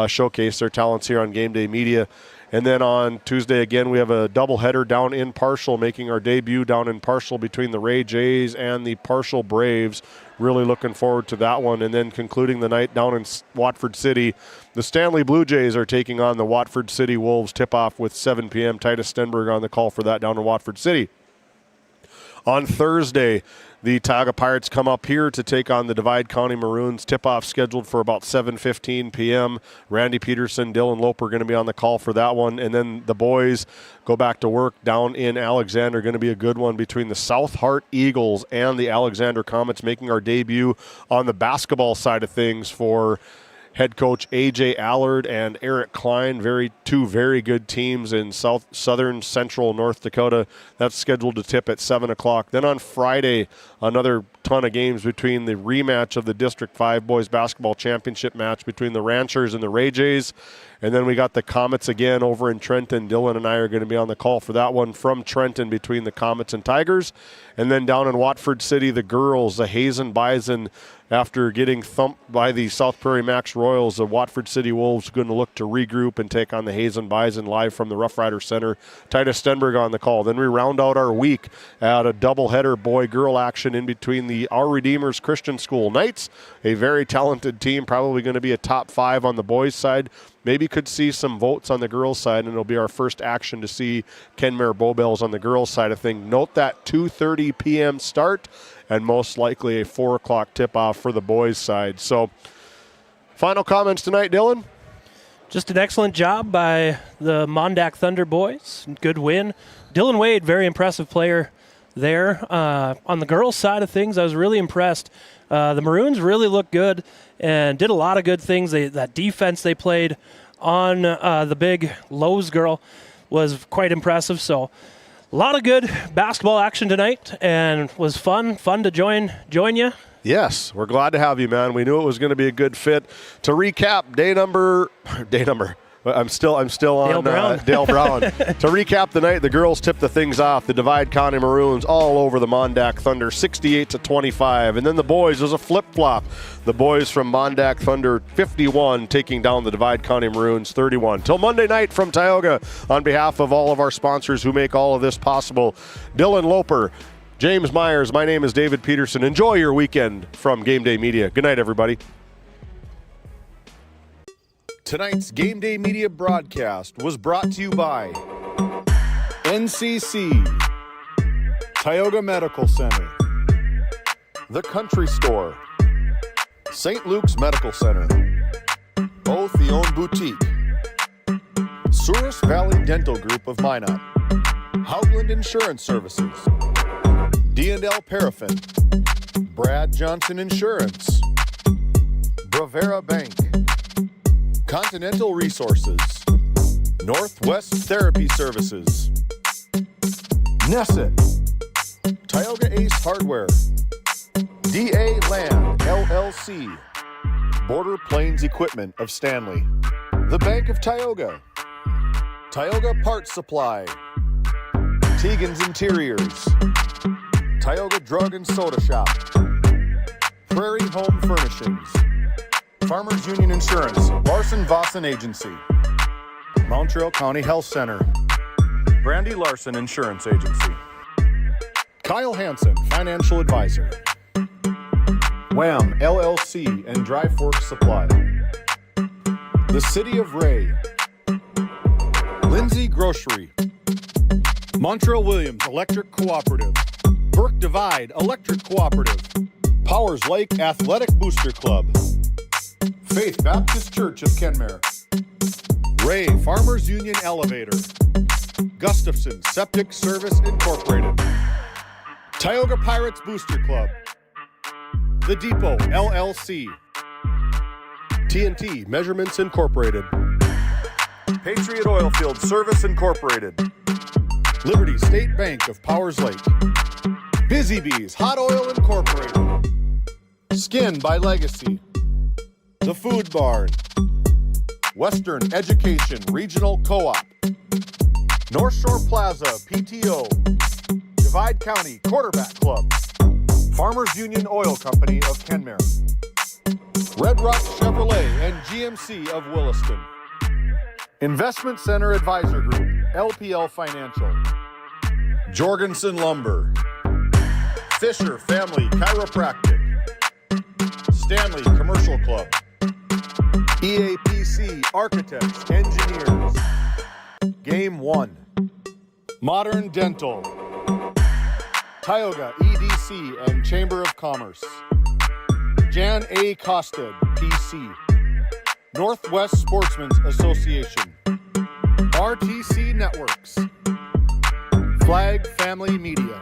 C: showcase their talents here on GameDay Media. And then on Tuesday, again, we have a doubleheader down in Parshall, making our debut down in Parshall between the Ray Jays and the Parshall Braves. Really looking forward to that one. And then concluding the night down in Watford City, the Stanley Blue Jays are taking on the Watford City Wolves. Tip-off with 7 p.m. Titus Stenberg on the call for that down in Watford City. On Thursday, the Tioga Pirates come up here to take on the Divide County Maroons. Tip-off scheduled for about 7:15 p.m. Randy Peterson, Dylan Loper going to be on the call for that one. And then the boys go back to work down in Alexander. Going to be a good one between the South Hart Eagles and the Alexander Comets, making our debut on the basketball side of things for head coach A.J. Allard and Eric Klein. Two very good teams in southern central North Dakota. That's scheduled to tip at 7 o'clock. Then on Friday, another ton of games between the rematch of the District 5 Boys Basketball Championship match between the Ranchers and the Ray Jays. And then we got the Comets again over in Trenton. Dylan and I are going to be on the call for that one from Trenton between the Comets and Tigers. And then down in Watford City, the girls, the Hazen Bison, after getting thumped by the South Prairie Max Royals, the Watford City Wolves going to look to regroup and take on the Hazen Bison live from the Rough Rider Center. Titus Stenberg on the call. Then we round out our week at a doubleheader boy-girl action in between the Our Redeemers Christian School Knights, a very talented team, probably going to be a top 5 on the boys' side. Maybe could see some votes on the girls' side, and it'll be our first action to see Kenmare Bowbells on the girls' side of things. Note that 2:30 p.m. start, and most likely a 4 o'clock tip-off for the boys' side. So, final comments tonight, Dylan?
G: Just an excellent job by the MonDak Thunder boys. Good win. Dylan Wade, very impressive player there. On the girls' side of things, I was really impressed. The Maroons really looked good and did a lot of good things. That defense they played on the big Lowe's girl was quite impressive. So a lot of good basketball action tonight, and was fun to join you.
C: Yes, we're glad to have you, man. We knew it was going to be a good fit. To recap, day number. I'm still on Dale Brown. To recap the night, the girls tipped the things off. The Divide County Maroons all over the MonDak Thunder, 68-25. And then the boys, was a flip-flop. The boys from MonDak Thunder, 51, taking down the Divide County Maroons, 31. Till Monday night from Tioga, on behalf of all of our sponsors who make all of this possible, Dylan Loper, James Myers, my name is David Peterson. Enjoy your weekend from GameDay Media. Good night, everybody.
F: Tonight's GameDay Media broadcast was brought to you by NCC, Tioga Medical Center, The Country Store, St. Luke's Medical Center, O'Theone Boutique, Souris Valley Dental Group of Minot, Hougland Insurance Services, D&L Paraffin, Brad Johnson Insurance, Bravera Bank, Continental Resources, Northwest Therapy Services, Nesset, Tioga Ace Hardware, DA Land LLC, Border Plains Equipment of Stanley, The Bank of Tioga, Tioga Parts Supply, Tegan's Interiors, Tioga Drug and Soda Shop, Prairie Home Furnishings, Farmers Union Insurance, Larson Vossen Agency, Montreal County Health Center, Brandy Larson Insurance Agency, Kyle Hansen, Financial Advisor, Wham! LLC and Dry Fork Supply, the City of Ray, Lindsay Grocery, Montreal Williams Electric Cooperative, Burke Divide Electric Cooperative, Powers Lake Athletic Booster Club, Faith Baptist Church of Kenmare, Ray Farmers Union Elevator, Gustafson Septic Service Incorporated, Tioga Pirates Booster Club, The Depot LLC, TNT Measurements Incorporated, Patriot Oilfield Service Incorporated, Liberty State Bank of Powers Lake, Busy Bees Hot Oil Incorporated, Skin by Legacy, The Food Barn, Western Education Regional Co-op, North Shore Plaza PTO, Divide County Quarterback Club, Farmers Union Oil Company of Kenmare, Red Rock Chevrolet and GMC of Williston, Investment Center Advisor Group, LPL Financial, Jorgensen Lumber, Fisher Family Chiropractic, Stanley Commercial Club, EAPC Architects, Engineers, Game 1, Modern Dental, Tioga EDC and Chamber of Commerce, Jan A. Costed, PC, Northwest Sportsmen's Association, RTC Networks, Flag Family Media,